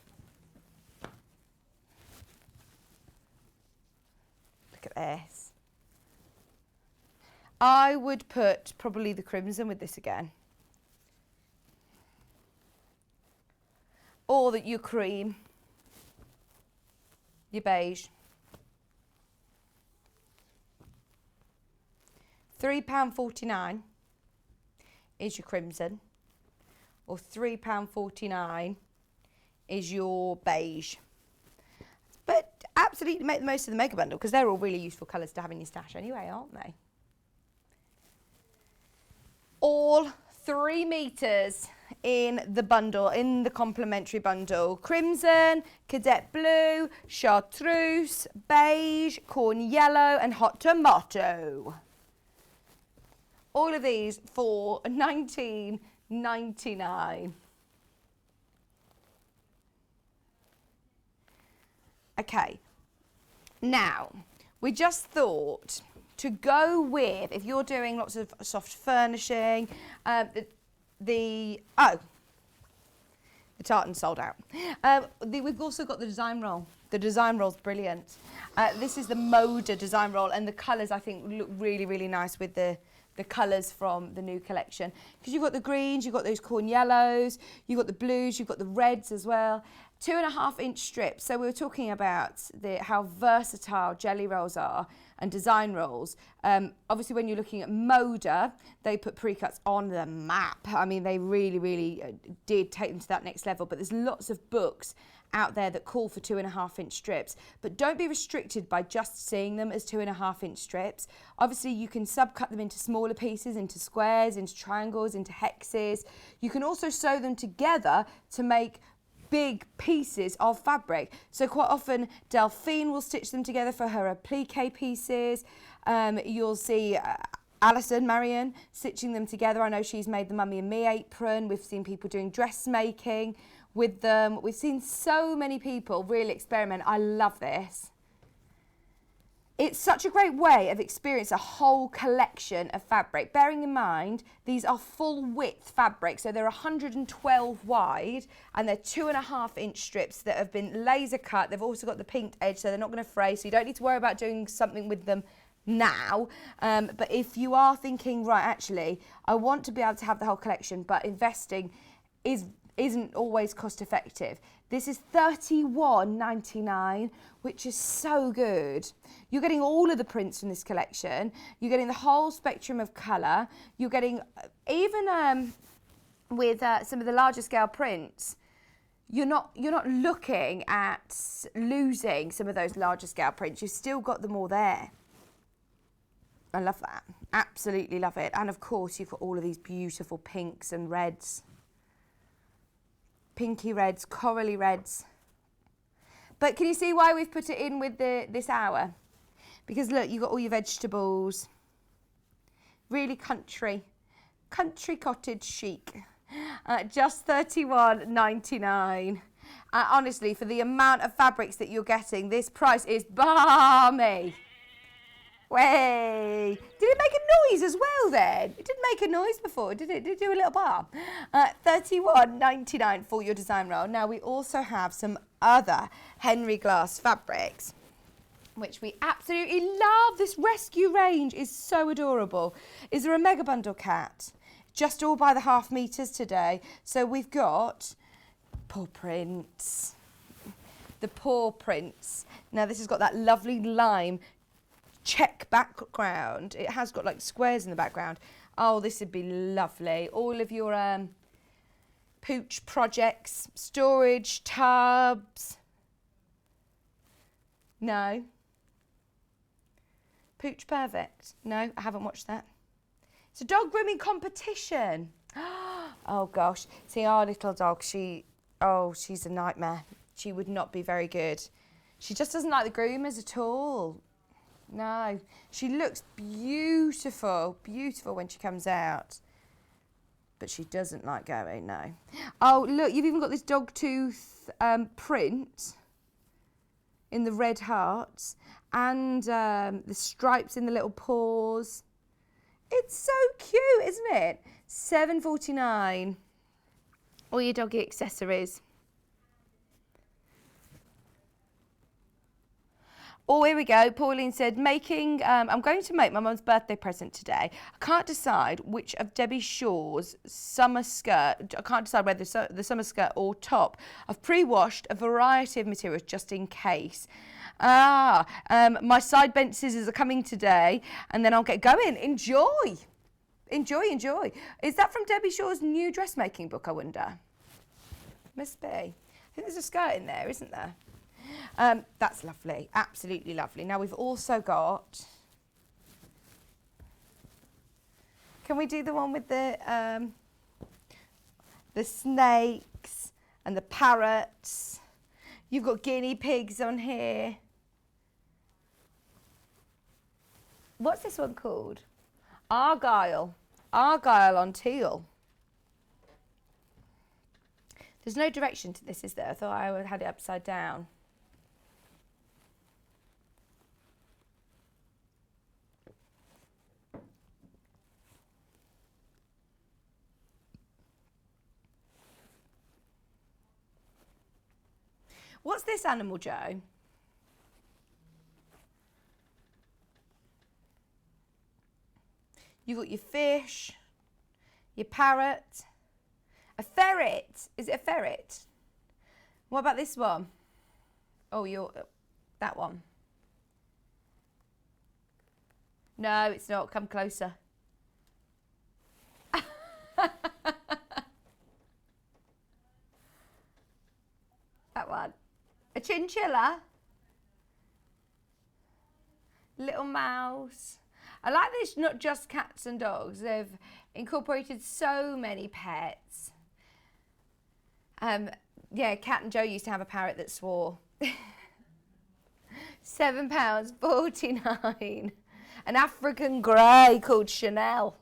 Look at this. I would put probably the crimson with this again. Or that your cream, your beige. £3.49 is your crimson, or £3.49 is your beige. But absolutely make the most of the mega bundle because they're all really useful colours to have in your stash anyway, aren't they? All 3 metres in the bundle, in the complimentary bundle. Crimson, cadet blue, chartreuse, beige, corn yellow and hot tomato. All of these for £19.99. Okay, now we just thought to go with, if you're doing lots of soft furnishing, the tartan sold out. We've also got the design roll The design roll's brilliant. This is the Moda design roll, and the colours I think look really, really nice with the colours from the new collection. Because you've got the greens, you've got those corn yellows, you've got the blues, you've got the reds as well. 2.5 inch strips. So we were talking about how versatile jelly rolls are and design rolls. Obviously when you're looking at Moda, they put pre-cuts on the map. I mean, they really, really did take them to that next level, but there's lots of books out there that call for 2.5 inch strips, but don't be restricted by just seeing them as 2.5 inch strips. Obviously you can subcut them into smaller pieces, into squares, into triangles, into hexes. You can also sew them together to make big pieces of fabric. So quite often Delphine will stitch them together for her applique pieces. You'll see Marion stitching them together. I know she's made the Mummy and Me apron. We've seen people doing dressmaking with them. We've seen so many people really experiment. I love this. It's such a great way of experiencing a whole collection of fabric. Bearing in mind, these are full width fabric, so they're 112 wide and they're 2.5 inch strips that have been laser cut. They've also got the pinked edge, so they're not going to fray, so you don't need to worry about doing something with them now. But if you are thinking, right, actually, I want to be able to have the whole collection, but investing isn't always cost effective. This is $31.99, which is so good. You're getting all of the prints from this collection. You're getting the whole spectrum of colour. You're getting, even with some of the larger scale prints, you're not looking at losing some of those larger scale prints. You've still got them all there. I love that. Absolutely love it. And of course, you've got all of these beautiful pinks and reds. Pinky reds, corally reds. But can you see why we've put it in with this hour? Because look, you've got all your vegetables. Really country cottage chic. Just $31.99. Honestly, for the amount of fabrics that you're getting, this price is balmy. Way! Did it make a noise as well then? It didn't make a noise before, did it? Did it do a little bar? $31.99 for your design roll. Now we also have some other Henry Glass fabrics, which we absolutely love. This rescue range is so adorable. Is there a mega bundle, Cat? Just all by the half meters today. So we've got paw prints. The paw prints. Now this has got that lovely lime check background. It has got like squares in the background. Oh, this would be lovely. All of your pooch projects, storage tubs. No. Pooch Perfect. No, I haven't watched that. It's a dog grooming competition. Oh gosh. See, our little dog, she's a nightmare. She would not be very good. She just doesn't like the groomers at all. No, she looks beautiful when she comes out, but she doesn't like going, no. Oh, look, you've even got this dog tooth print in the red hearts and the stripes in the little paws. It's so cute, isn't it? $7.49. All your doggy accessories. Oh, here we go. Pauline said, I'm going to make my mum's birthday present today. I can't decide which of Debbie Shaw's summer skirt, I can't decide whether the summer skirt or top. I've pre-washed a variety of materials just in case. My side bent scissors are coming today and then I'll get going. Enjoy. Enjoy. Is that from Debbie Shaw's new dressmaking book, I wonder? Must be. I think there's a skirt in there, isn't there? That's lovely, absolutely lovely. Now we've also got, can we do the one with the snakes and the parrots? You've got guinea pigs on here. What's this one called? Argyle on teal. There's no direction to this, is there? I thought I would have had it upside down. What's this animal, Joe? You've got your fish, your parrot, a ferret. Is it a ferret? What about this one? Oh, that one. No, it's not. Come closer. That one. A chinchilla. Little mouse. I like this, not just cats and dogs. They've incorporated so many pets. Yeah, Cat and Joe used to have a parrot that swore. £7.49. An African grey called Chanel.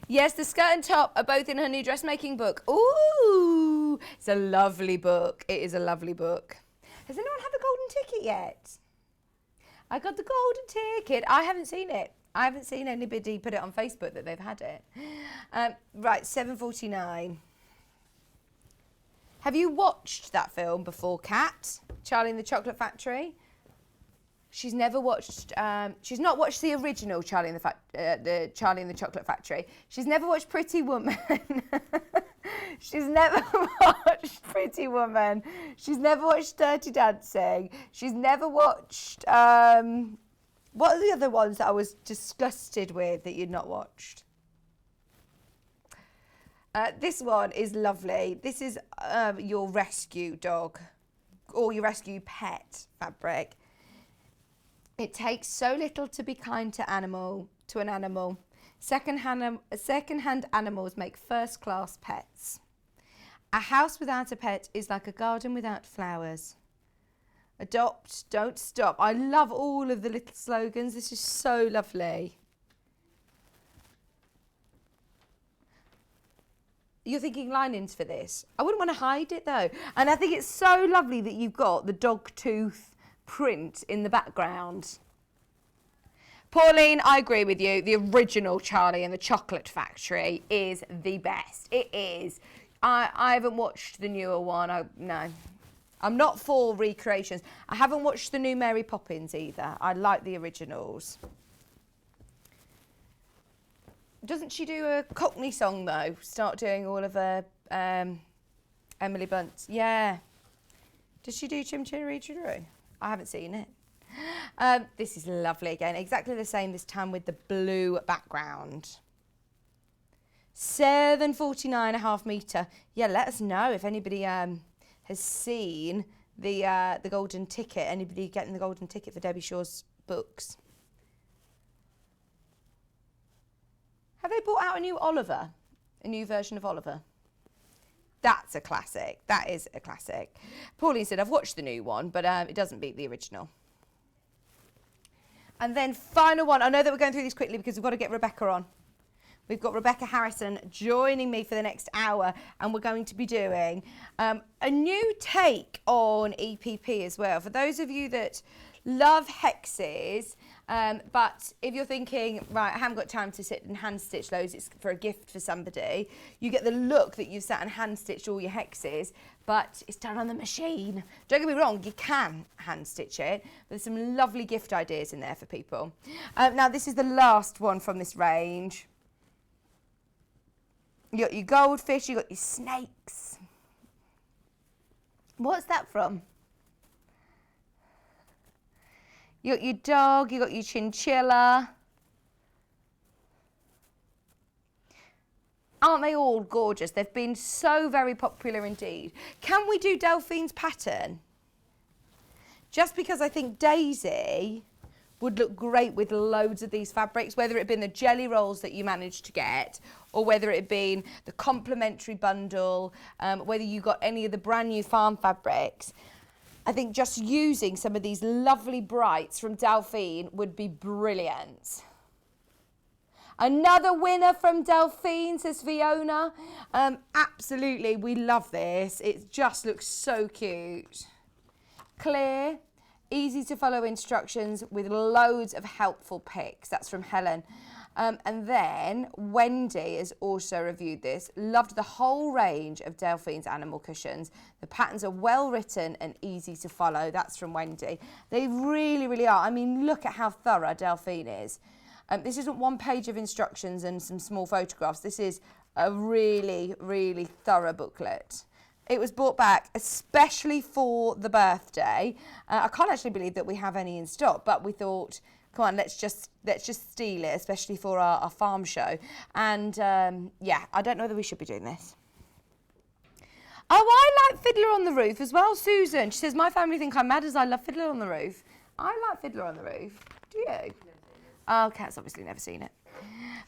Yes, the skirt and top are both in her new dressmaking book. Ooh, it's a lovely book. It is a lovely book. Has anyone had the golden ticket yet? I got the golden ticket. I haven't seen it. I haven't seen anybody put it on Facebook that they've had it. Right, £7.49. Have you watched that film before, Kat? Charlie and the Chocolate Factory? She's never watched. She's not watched the original Charlie and the Charlie and the Chocolate Factory. She's never watched Pretty Woman. She's never watched Pretty Woman. She's never watched Dirty Dancing. She's never watched. What are the other ones that I was disgusted with that you'd not watched? This one is lovely. This is your rescue dog or your rescue pet fabric. It takes so little to be kind to an animal. Second-hand animals make first-class pets. A house without a pet is like a garden without flowers. Adopt, don't stop. I love all of the little slogans. This is so lovely. You're thinking linings for this. I wouldn't want to hide it though. And I think it's so lovely that you've got the dog tooth print in the background. Pauline, I agree with you. The original Charlie and the Chocolate Factory is the best. It is. I haven't watched the newer one. No. I'm not for recreations. I haven't watched the new Mary Poppins either. I like the originals. Doesn't she do a Cockney song though? Start doing all of her Emily Blunt. Yeah. Does she do Chim Chiroo Chiroo? I haven't seen it. This is lovely again. Exactly the same this time with the blue background. £7.49 a half metre. Yeah, let us know if anybody has seen the golden ticket. Anybody getting the golden ticket for Debbie Shaw's books? Have they brought out a new Oliver? A new version of Oliver? That's a classic. That is a classic. Pauline said, I've watched the new one, but it doesn't beat the original. And then final one. I know that we're going through these quickly because we've got to get Rebecca on. We've got Rebecca Harrison joining me for the next hour, and we're going to be doing a new take on EPP as well. For those of you that love hexes, but if you're thinking, right, I haven't got time to sit and hand stitch those, it's for a gift for somebody, you get the look that you've sat and hand stitched all your hexes, but it's done on the machine. Don't get me wrong, you can hand stitch it, but there's some lovely gift ideas in there for people. Now this is the last one from this range. You got your goldfish, you got your snakes. What's that from? You got your dog, you got your chinchilla. Aren't they all gorgeous? They've been so very popular indeed. Can we do Delphine's pattern? Just because I think Daisy would look great with loads of these fabrics, whether it been the jelly rolls that you managed to get, or whether it been the complimentary bundle, whether you got any of the brand new farm fabrics. I think just using some of these lovely brights from Delphine would be brilliant. Another winner from Delphine, says Fiona. Absolutely, we love this. It just looks so cute. Clear, easy to follow instructions with loads of helpful pics. That's from Helen. And then Wendy has also reviewed this, loved the whole range of Delphine's animal cushions. The patterns are well written and easy to follow. That's from Wendy. They really, really are. I mean, look at how thorough Delphine is. This isn't one page of instructions and some small photographs. This is a really, really thorough booklet. It was brought back especially for the birthday. I can't actually believe that we have any in stock, but we thought, come on, let's just steal it, especially for our farm show. And yeah, I don't know whether we should be doing this. Oh, I like Fiddler on the Roof as well, Susan. She says, my family think I'm mad as I love Fiddler on the Roof. I like Fiddler on the Roof. Do you? Oh, Kat's obviously never seen it.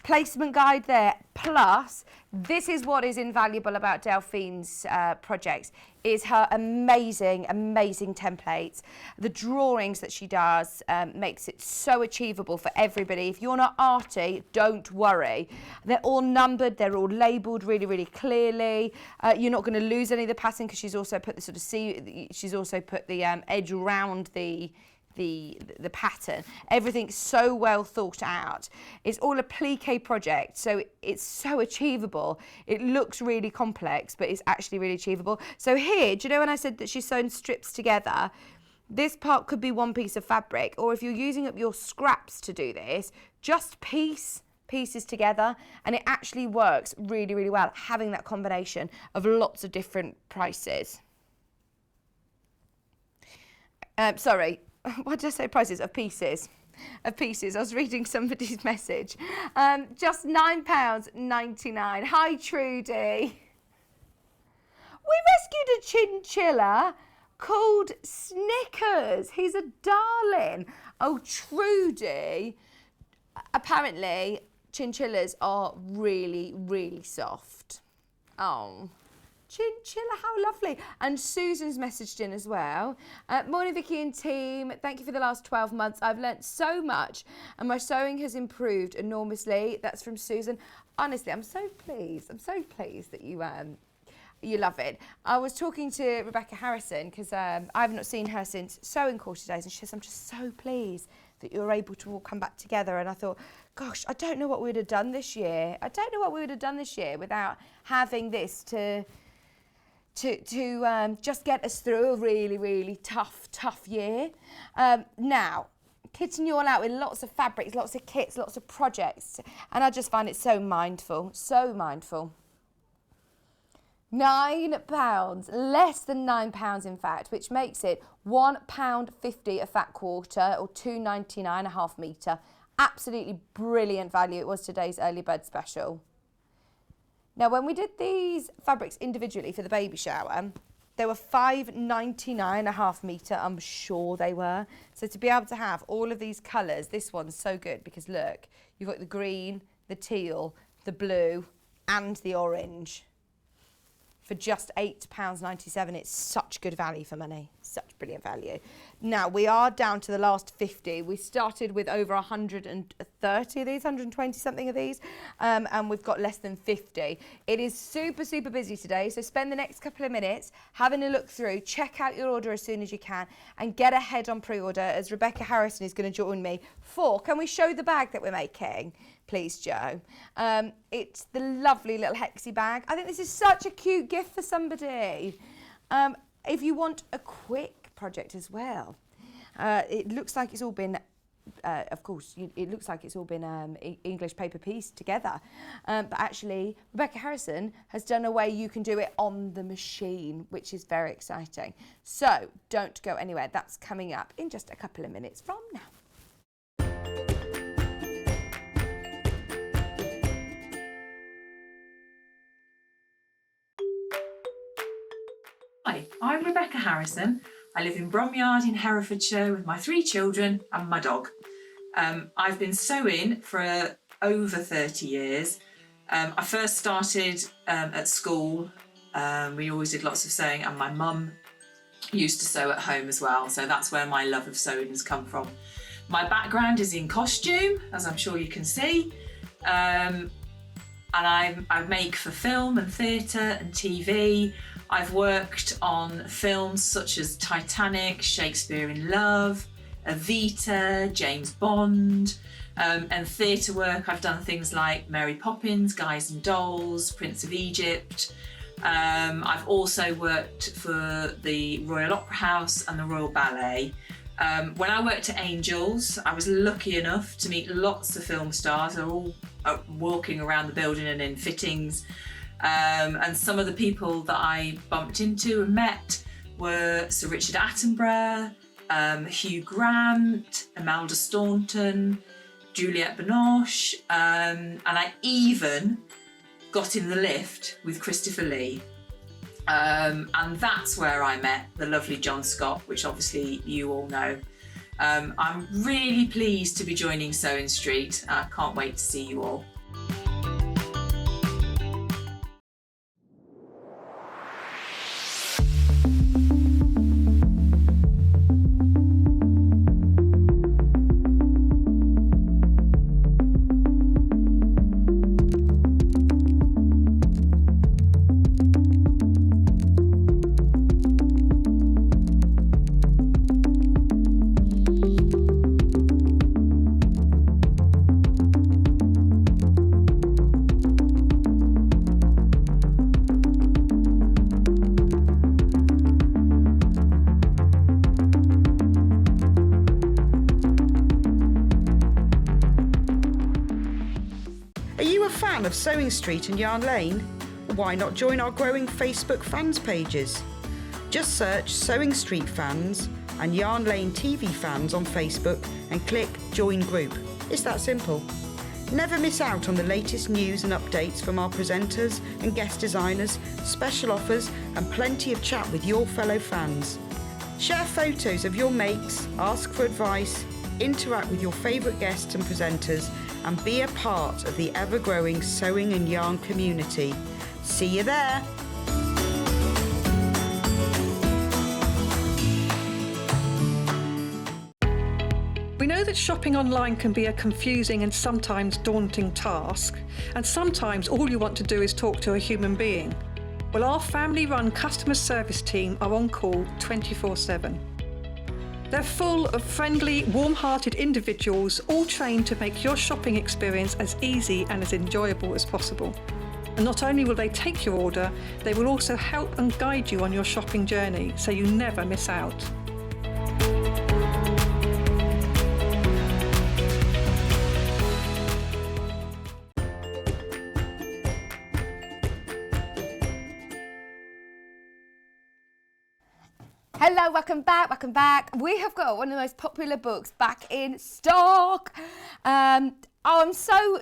Placement guide there. Plus, this is what is invaluable about Delphine's projects, is her amazing templates. The drawings that she does makes it so achievable for everybody. If you're not arty, don't worry. They're all numbered, they're all labelled really, really clearly. You're not going to lose any of the pattern because she's also put the sort of she's also put the edge around the pattern. Everything's so well thought out. It's all a plique project, so it's so achievable. It looks really complex, but it's actually really achievable. So here, do you know when I said that she's sewn strips together? This part could be one piece of fabric, or if you're using up your scraps to do this, just pieces together, and it actually works really, really well, having that combination of lots of different prices. Sorry. What did I say? Prices of pieces. Of pieces. I was reading somebody's message. Just £9.99. Hi, Trudy. We rescued a chinchilla called Snickers. He's a darling. Oh, Trudy. Apparently, chinchillas are really, really soft. Oh. Chinchilla, how lovely. And Susan's messaged in as well. Morning, Vicky and team. Thank you for the last 12 months. I've learnt so much and my sewing has improved enormously. That's from Susan. Honestly, I'm so pleased. I'm so pleased that you love it. I was talking to Rebecca Harrison because I've not seen her since sewing quarter days, and she says, I'm just so pleased that you're able to all come back together. And I thought, gosh, I don't know what we would have done this year. I don't know what we would have done this year without having this to just get us through a really, really tough year. Now, kitting you all out with lots of fabrics, lots of kits, lots of projects, and I just find it so mindful, so mindful. £9, less than £9 in fact, which makes it £1.50 a fat quarter, or £2.99 a half metre. Absolutely brilliant value. It was today's early bird special. Now, when we did these fabrics individually for the baby shower, they were £5.99 a half metre, I'm sure they were. So to be able to have all of these colours, this one's so good because look, you've got the green, the teal, the blue and the orange for just £8.97. It's such good value for money, such brilliant value. Now, we are down to the last 50. We started with over 130 of these, 120 something of these, and we've got less than 50. It is super, super busy today, so spend the next couple of minutes having a look through, check out your order as soon as you can, and get ahead on pre-order as Rebecca Harrison is going to join me for, can we show the bag that we're making? Please, Joe. It's the lovely little hexy bag. I think this is such a cute gift for somebody. If you want a quick project as well, it looks like it's all been, of course, it looks like it's all been English paper pieced together. But actually, Rebecca Harrison has done a way you can do it on the machine, which is very exciting. So don't go anywhere. That's coming up in just a couple of minutes from now. Hi, I'm Rebecca Harrison. I live in Bromyard in Herefordshire with my 3 children and my dog. I've been sewing for over 30 years. I first started at school. We always did lots of sewing, and my mum used to sew at home as well, so that's where my love of sewing has come from. My background is in costume, as I'm sure you can see, and I make for film and theatre and TV. I've worked on films such as Titanic, Shakespeare in Love, Evita, James Bond, and theatre work. I've done things like Mary Poppins, Guys and Dolls, Prince of Egypt. I've also worked for the Royal Opera House and the Royal Ballet. When I worked at Angels, I was lucky enough to meet lots of film stars. They're all walking around the building and in fittings. And some of the people that I bumped into and met were Sir Richard Attenborough, Hugh Grant, Imelda Staunton, Juliette Binoche, and I even got in the lift with Christopher Lee. And that's where I met the lovely John Scott, which obviously you all know. I'm really pleased to be joining Sewing Street. I can't wait to see you all. Of Sewing Street and Yarn Lane? Why not join our growing Facebook fans pages? Just search Sewing Street Fans and Yarn Lane TV Fans on Facebook and click Join Group. It's that simple. Never miss out on the latest news and updates from our presenters and guest designers, special offers and plenty of chat with your fellow fans. Share photos of your makes, ask for advice, interact with your favourite guests and presenters, and be a part of the ever-growing sewing and yarn community. See you there! We know that shopping online can be a confusing and sometimes daunting task, and sometimes all you want to do is talk to a human being. Well, our family-run customer service team are on call 24/7. They're full of friendly, warm-hearted individuals, all trained to make your shopping experience as easy and as enjoyable as possible. And not only will they take your order, they will also help and guide you on your shopping journey, so you never miss out. Hello, welcome back. We have got one of the most popular books back in stock. I'm so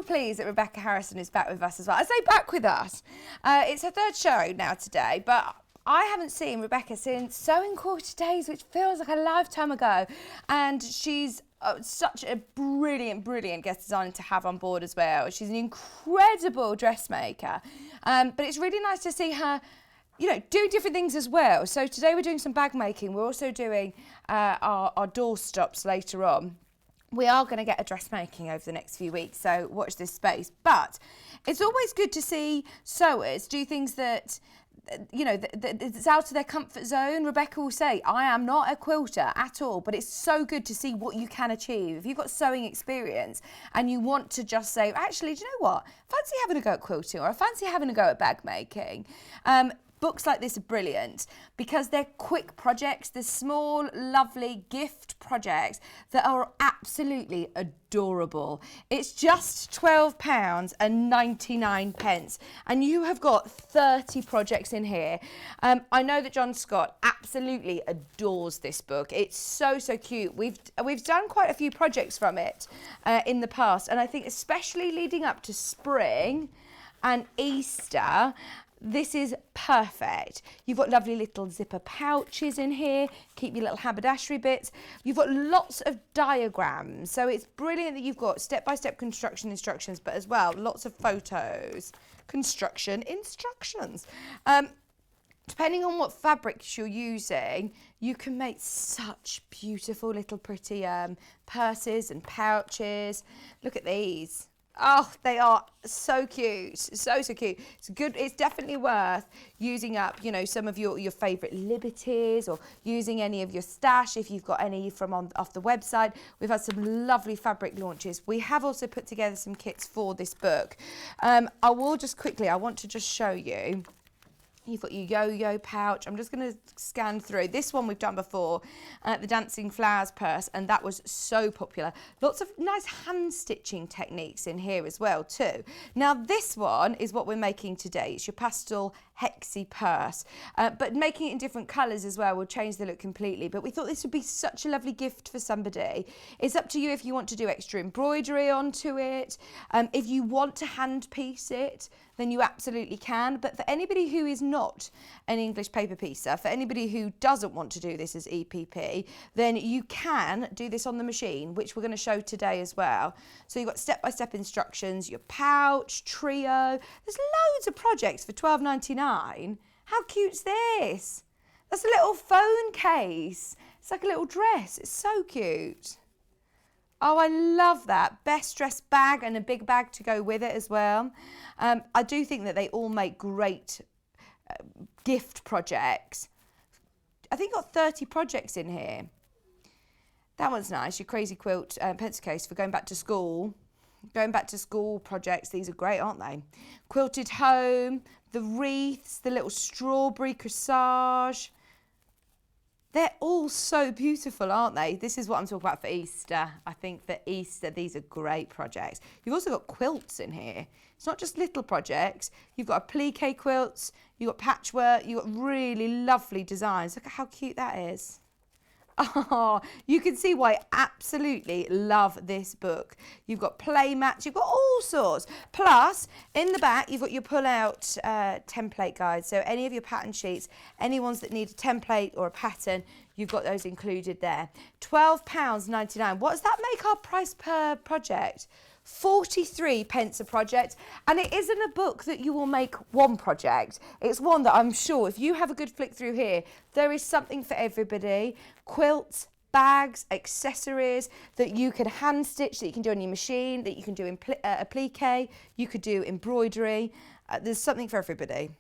pleased that Rebecca Harrison is back with us as well. I say back with us. It's her third show now today, but I haven't seen Rebecca since Sewing Quarter Days, which feels like a lifetime ago. And she's such a brilliant guest designer to have on board as well. She's an incredible dressmaker. But it's really nice to see her do different things as well. So today we're doing some bag making. We're also doing our door stops later on. We are going to get a dressmaking over the next few weeks, so watch this space. But it's always good to see sewers do things that, it's out of their comfort zone. Rebecca will say, I am not a quilter at all, but it's so good to see what you can achieve. If you've got sewing experience and you want to just say, actually, do you know what? Fancy having a go at quilting, or I fancy having a go at bag making. Books like this are brilliant because they're quick projects. They're small, lovely gift projects that are absolutely adorable. It's just £12.99 and you have got 30 projects in here. I know that John Scott absolutely adores this book. It's so cute. We've done quite a few projects from it in the past, and I think especially leading up to spring and Easter, this is perfect. You've got lovely little zipper pouches in here, keep your little haberdashery bits. You've got lots of diagrams, so it's brilliant that you've got step-by-step construction instructions, but as well, lots of photos, construction instructions. Depending on what fabrics you're using, you can make such beautiful little pretty purses and pouches. Look at these. Oh, they are so cute. So cute. It's good. It's definitely worth using up, you know, some of your favourite liberties, or using any of your stash if you've got any from off the website. We've had some lovely fabric launches. We have also put together some kits for this book. I will just quickly, I want to just show you. You've got your yo-yo pouch. I'm just going to scan through. This one we've done before, the Dancing Flowers purse, and that was so popular. Lots of nice hand stitching techniques in here as well too. Now this one is what we're making today. It's your Pastel Hexagon purse, but making it in different colours as well will change the look completely. But we thought this would be such a lovely gift for somebody. It's up to you if you want to do extra embroidery onto it. If you want to hand piece it, then you absolutely can. But for anybody who is not an English paper piecer, for anybody who doesn't want to do this as EPP, then you can do this on the machine, which we're going to show today as well. So you've got step-by-step instructions, your pouch, trio. There's loads of projects for £12.99. How cute's this? That's a little phone case. It's like a little dress. It's so cute. Oh, I love that. Best dressed bag, and a big bag to go with it as well. I do think that they all make great gift projects. I think got 30 projects in here. That one's nice. Your crazy quilt pencil case for going back to school. Going back to school projects. These are great, aren't they? Quilted home, the wreaths, the little strawberry corsage. They're all so beautiful, aren't they? This is what I'm talking about for Easter. I think for Easter, these are great projects. You've also got quilts in here. It's not just little projects. You've got applique quilts, you've got patchwork, you've got really lovely designs. Look at how cute that is. Oh, you can see why I absolutely love this book. You've got play mats, you've got all sorts. Plus, in the back, you've got your pull-out template guide. So any of your pattern sheets, any ones that need a template or a pattern, you've got those included there. £12.99. What does that make our price per project? 43 pence a project, and it isn't a book that you will make one project. It's one that I'm sure if you have a good flick through here, there is something for everybody. Quilts, bags, accessories that you can hand stitch, that you can do on your machine, that you can do in applique, you could do embroidery. There's something for everybody.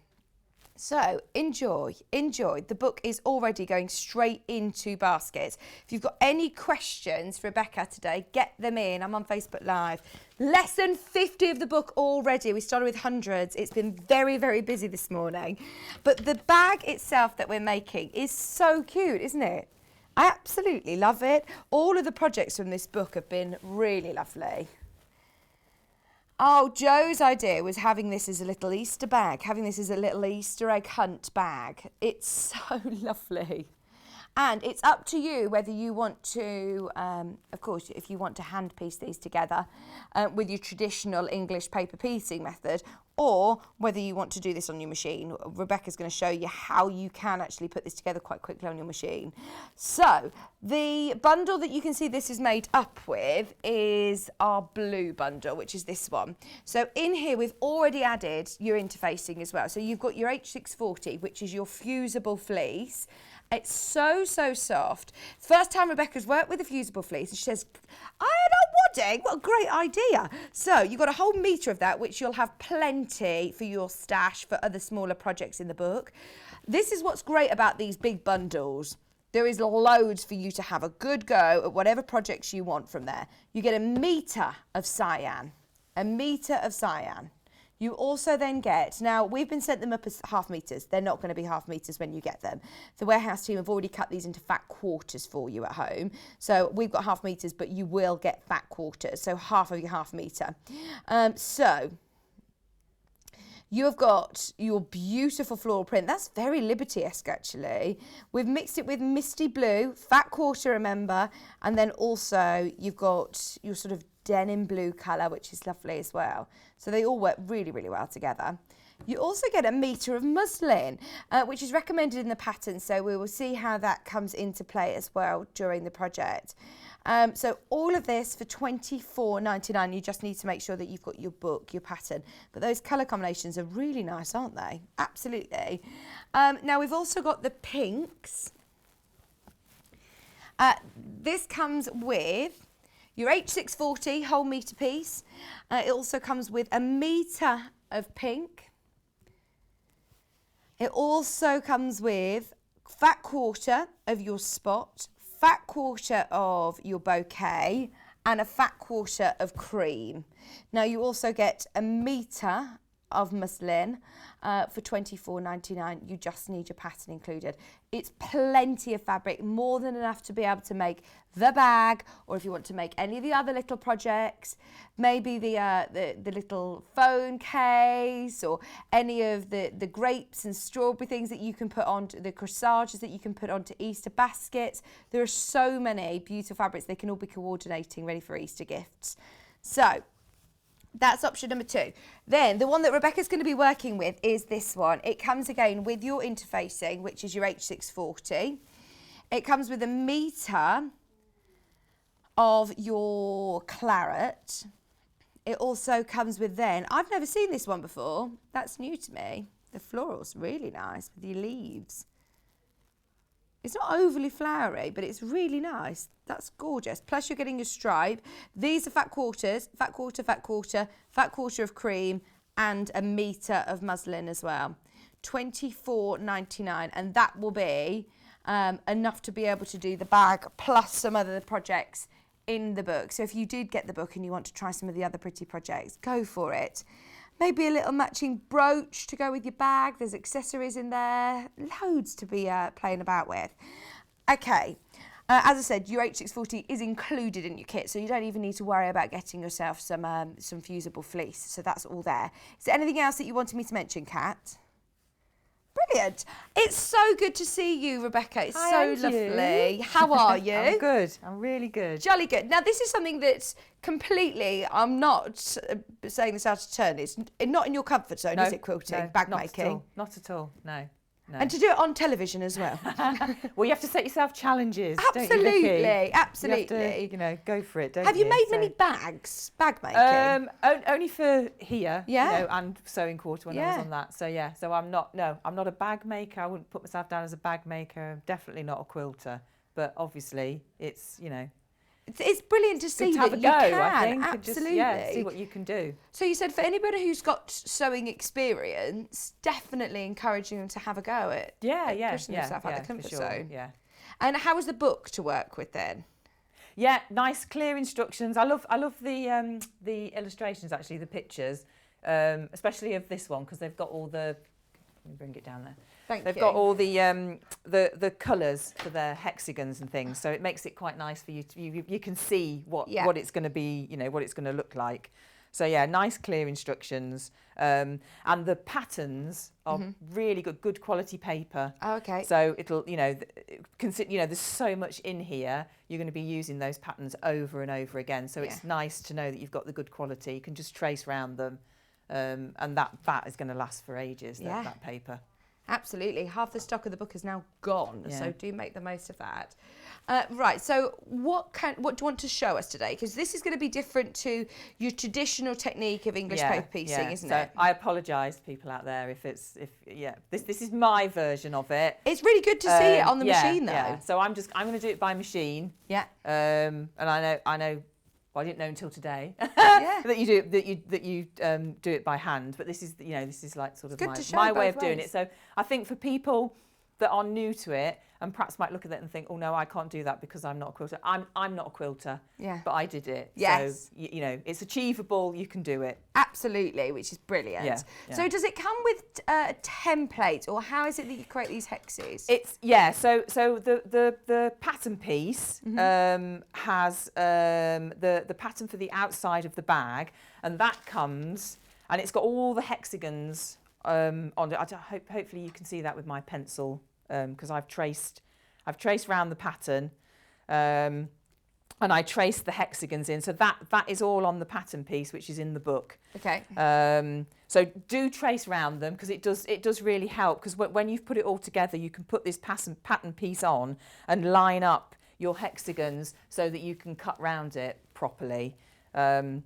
So enjoy. The book is already going straight into baskets. If you've got any questions for Rebecca today, get them in. I'm on Facebook Live. Less than 50 of the book already. We started with hundreds. It's been very, very busy this morning. But the bag itself that we're making is so cute, isn't it? I absolutely love it. All of the projects from this book have been really lovely. Oh, Joe's idea was having this as a little Easter bag, having this as a little Easter egg hunt bag. It's so lovely. And it's up to you whether you want to, of course, if you want to hand piece these together with your traditional English paper piecing method, or whether you want to do this on your machine. Rebecca's going to show you how you can actually put this together quite quickly on your machine. So the bundle that you can see this is made up with is our blue bundle, which is this one. So in here we've already added your interfacing as well. So you've got your H640, which is your fusible fleece. It's so soft. First time Rebecca's worked with a fusible fleece, and she says, I know wadding, what a great idea. So you've got a whole metre of that, which you'll have plenty for your stash for other smaller projects in the book. This is what's great about these big bundles. There is loads for you to have a good go at whatever projects you want from there. You get a metre of cyan, You also then get, now we've been sent them up as half metres. They're not going to be half metres when you get them. The warehouse team have already cut these into fat quarters for you at home. So we've got half metres, but you will get fat quarters. So half of your half metre. So you have got your beautiful floral print. That's very Liberty-esque actually. We've mixed it with misty blue, fat quarter, remember. And then also you've got your sort of denim blue colour, which is lovely as well. So they all work really, really well together. You also get a metre of muslin, which is recommended in the pattern. So we will see how that comes into play as well during the project. So all of this for £24.99. You just need to make sure that you've got your book, your pattern. But those colour combinations are really nice, aren't they? Absolutely. Now we've also got the pinks. This comes with your H640 whole metre piece. It also comes with a metre of pink. It also comes with fat quarter of your spot, fat quarter of your bouquet, and a fat quarter of cream. Now you also get a metre of muslin for $24.99. You just need your pattern included. It's plenty of fabric, more than enough to be able to make the bag, or if you want to make any of the other little projects, maybe the little phone case, or any of the grapes and strawberry things that you can put onto the corsages that you can put onto Easter baskets. There are so many beautiful fabrics. They can all be coordinating, ready for Easter gifts. So that's option number 2. Then the one that Rebecca's going to be working with is this one. It comes again with your interfacing, which is your H640. It comes with a metre of your claret. It also comes with then, I've never seen this one before. That's new to me. The floral's really nice with your leaves. It's not overly flowery, but it's really nice. That's gorgeous. Plus you're getting your stripe. These are fat quarters, fat quarter, fat quarter, fat quarter of cream, and a metre of muslin as well. $24.99, and that will be enough to be able to do the bag plus some other projects in the book. So if you did get the book and you want to try some of the other pretty projects, go for it. Maybe a little matching brooch to go with your bag. There's accessories in there, loads to be playing about with. Okay, as I said, your H640 is included in your kit, so you don't even need to worry about getting yourself some fusible fleece. So that's all there. Is there anything else that you wanted me to mention, Kat? Brilliant. It's so good to see you, Rebecca. It's Hi, so and lovely. you? How are you? I'm good. I'm really good. Jolly good. Now, this is something that's completely, I'm not saying this out of turn, it's not in your comfort zone, is it, quilting, bag not making? At all. Not at all, no. And to do it on television as well. Well, you have to set yourself challenges, Absolutely, don't you, Vicky? absolutely. You have to, go for it, don't you? Have you made many bags, bag making? Only for here, Yeah. and sewing quarter when I was on that. So yeah, so I'm not a bag maker. I wouldn't put myself down as a bag maker. I'm definitely not a quilter, but obviously it's, It's brilliant to see good to have that a you go, can. I think. Absolutely. And just, see what you can do. So you said for anybody who's got sewing experience, definitely encouraging them to have a go at pushing themselves out of the comfort zone. Yeah. And how was the book to work with then? Yeah, nice, clear instructions. I love the illustrations, actually, the pictures, especially of this one, because they've got all the. Let me bring it down there. They've got all the colours for their hexagons and things, so it makes it quite nice for you. You can see what it's going to be, what it's going to look like. So yeah, nice, clear instructions, and the patterns are really good quality paper. Oh, okay. So it'll, there's so much in here. You're going to be using those patterns over and over again. So it's nice to know that you've got the good quality. You can just trace around them, and that is going to last for ages. That paper. Absolutely. Half the stock of the book is now gone, so do make the most of that. Right, so what do you want to show us today? Because this is going to be different to your traditional technique of English paper piecing, isn't it? I apologise to people out there if this is my version of it. It's really good to see it on the machine though. Yeah. So I'm going to do it by machine. Yeah. And I know. Well, I didn't know until today that you do it by hand. But this is like sort of my way of doing it. So I think for people that are new to it and perhaps might look at it and think, oh no, I can't do that because I'm not a quilter. I'm not a quilter. Yeah. But I did it. Yes. So it's achievable. You can do it. Absolutely, which is brilliant. Yeah. So does it come with a template, or how is it that you create these hexes? So the pattern piece has the pattern for the outside of the bag, and that comes, and it's got all the hexagons on it. Hopefully you can see that with my pencil, because I've traced round the pattern, and I traced the hexagons in. So that is all on the pattern piece, which is in the book. Okay. So do trace round them, because it does really help, because when you've put it all together, you can put this pattern piece on and line up your hexagons so that you can cut round it properly. So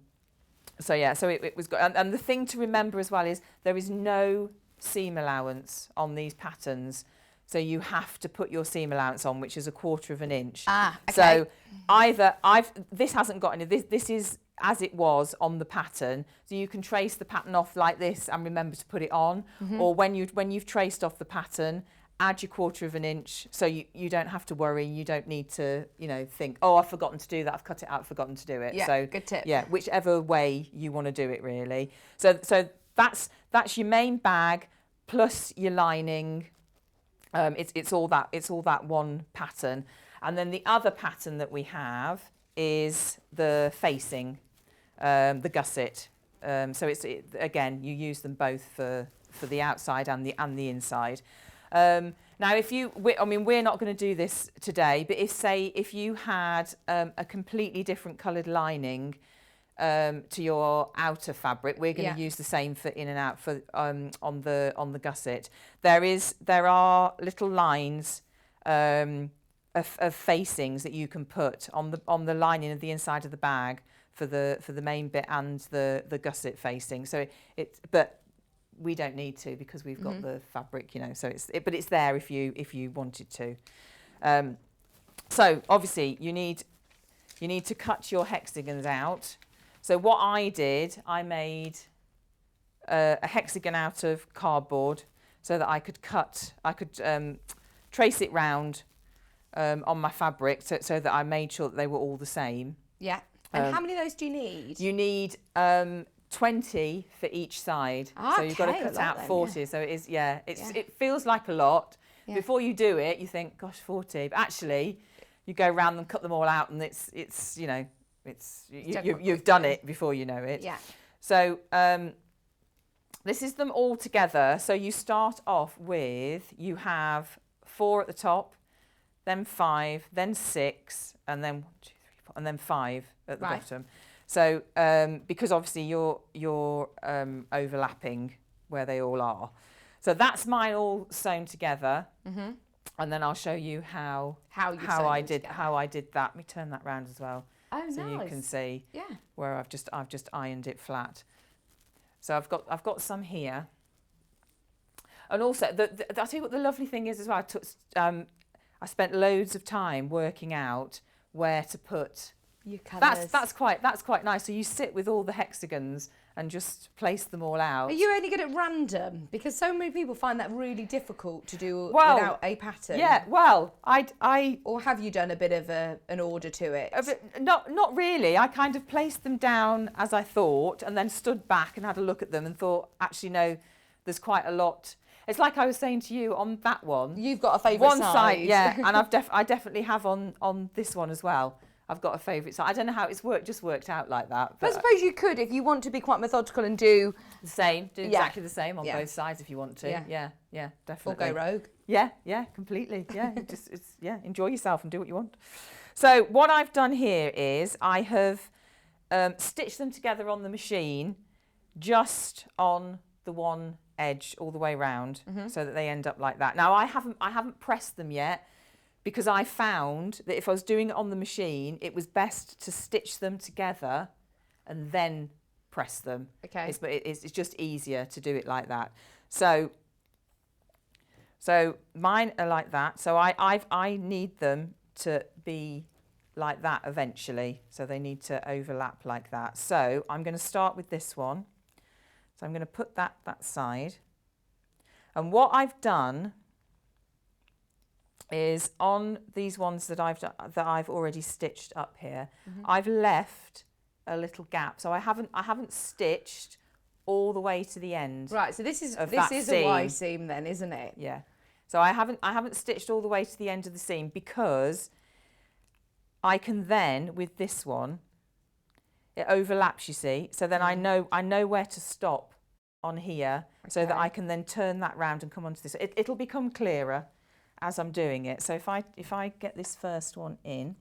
it was good. And the thing to remember as well is there is no seam allowance on these patterns. So you have to put your seam allowance on, which is 1/4 of an inch. Ah, okay. So this hasn't got any, this is as it was on the pattern. So you can trace the pattern off like this and remember to put it on. Or when you've traced off the pattern, add your 1/4 of an inch, so you don't have to worry. You don't need to, think, oh, I've forgotten to do that. I've cut it out, I've forgotten to do it. Yeah, so good tip. Yeah, whichever way you want to do it, really. So that's your main bag plus your lining. It's all that one pattern, and then the other pattern that we have is the facing, the gusset. So again, you use them both for the outside and the inside. Now, we're not going to do this today, but if you had a completely different coloured lining to your outer fabric, we're going to use the same for in and out for on the gusset. There are little lines of facings that you can put on the lining of the inside of the bag for the main bit and the gusset facing. So but we don't need to because we've got the fabric, So but it's there if you wanted to. So obviously you need to cut your hexagons out. So what I did, I made a hexagon out of cardboard so that I could trace it round on my fabric so that I made sure that they were all the same. Yeah. And how many of those do you need? You need 20 for each side. So you've got to cut out 40. Yeah. So it feels like a lot. Yeah. Before you do it, you think, gosh, 40. But actually, you go around and cut them all out, and you've done it before you know it. Yeah. So this is them all together. So you start off with, you have 4 at the top, then 5, then 6, and then 1, 2, 3, 4, and then 5 at the bottom. So because obviously you're overlapping where they all are. So that's mine all sewn together. And then I'll show you how I did that. Let me turn that round as well. Oh, so nice. You can see where I've just ironed it flat. So I've got some here, and also I'll tell you what the lovely thing is as well. I spent loads of time working out where to put your colours. That's quite nice. So you sit with all the hexagons and just place them all out. Are you only good at random? Because so many people find that really difficult to do without a pattern. Yeah, well, Or have you done a bit of an order to it? Not really. I kind of placed them down as I thought, and then stood back and had a look at them and thought, actually, no, there's quite a lot. It's like I was saying to you on that one. You've got a favourite side. Yeah, and I definitely have on this one as well. I've got a favourite side. I don't know how it's worked out like that. But I suppose you could, if you want to be quite methodical and do the same, exactly the same on both sides if you want to. Yeah, Definitely. Or go rogue. Yeah, completely. Yeah, enjoy yourself and do what you want. So what I've done here is I have stitched them together on the machine, just on the one edge all the way round, so that they end up like that. Now I haven't pressed them yet, because I found that if I was doing it on the machine, it was best to stitch them together and then press them. Okay. It's just easier to do it like that. So mine are like that. So I need them to be like that eventually. So they need to overlap like that. So I'm going to start with this one. So I'm going to put that side. And what I've done is on these ones that I've already stitched up here, I've left a little gap. So I haven't stitched all the way to the end. Right. So this is a Y seam then, isn't it? Yeah. So I haven't stitched all the way to the end of the seam, because I can then, with this one, it overlaps, you see. So then I know where to stop on here, so that I can then turn that round and come onto this. It'll become clearer as I'm doing it. So if I get this first one in.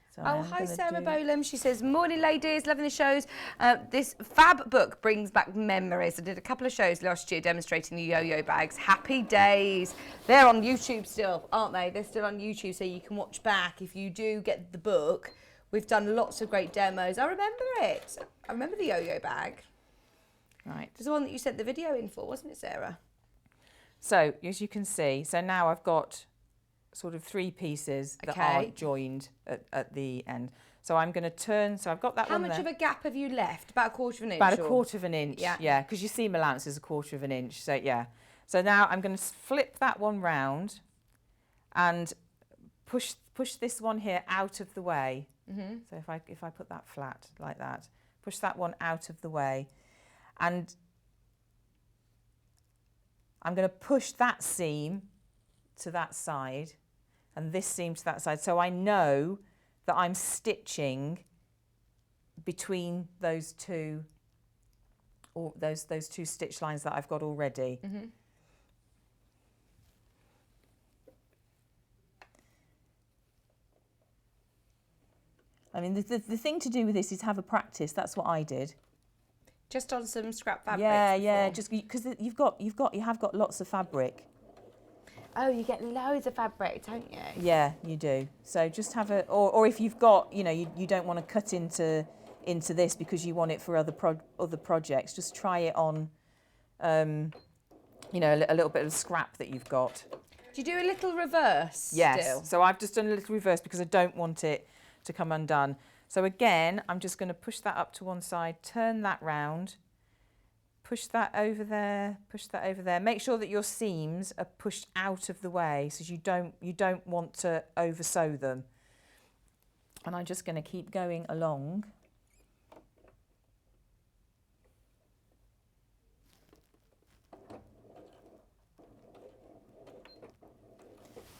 So hi Sarah Bolam. She says, morning ladies, loving the shows. This fab book brings back memories. I did a couple of shows last year demonstrating the yo-yo bags. Happy days. They're on YouTube still, aren't they? They're still on YouTube, so you can watch back if you do get the book. We've done lots of great demos. I remember it. I remember the yo-yo bag. Right. It was the one that you sent the video in for, wasn't it, Sarah? So as you can see, so now I've got sort of 3 pieces that aren't joined at the end. So I'm going to turn, so I've got that How one much there. of a gap have you left? About a quarter of an inch? About a or- quarter of an inch, yeah, because your seam allowance is a quarter of an inch, so yeah. So now I'm going to flip that one round and push this one here out of the way. So if I put that flat like that, push that one out of the way, and I'm going to push that seam to that side and this seam to that side, so I know that I'm stitching between those two, or those 2 stitch lines that I've got already. I mean, the thing to do with this is have a practice. That's what I did. Just on some scrap fabric. Yeah, just because you have got lots of fabric. Oh, you get loads of fabric, don't you? Yeah, you do. So just have a, or if you've got, you don't want to cut into this because you want it for other projects. Just try it on, a little bit of scrap that you've got. Do you do a little reverse? Yes. Still? So I've just done a little reverse because I don't want it to come undone. So again, I'm just going to push that up to one side, turn that round, push that over there, push that over there. Make sure that your seams are pushed out of the way, so you don't want to over sew them. And I'm just going to keep going along.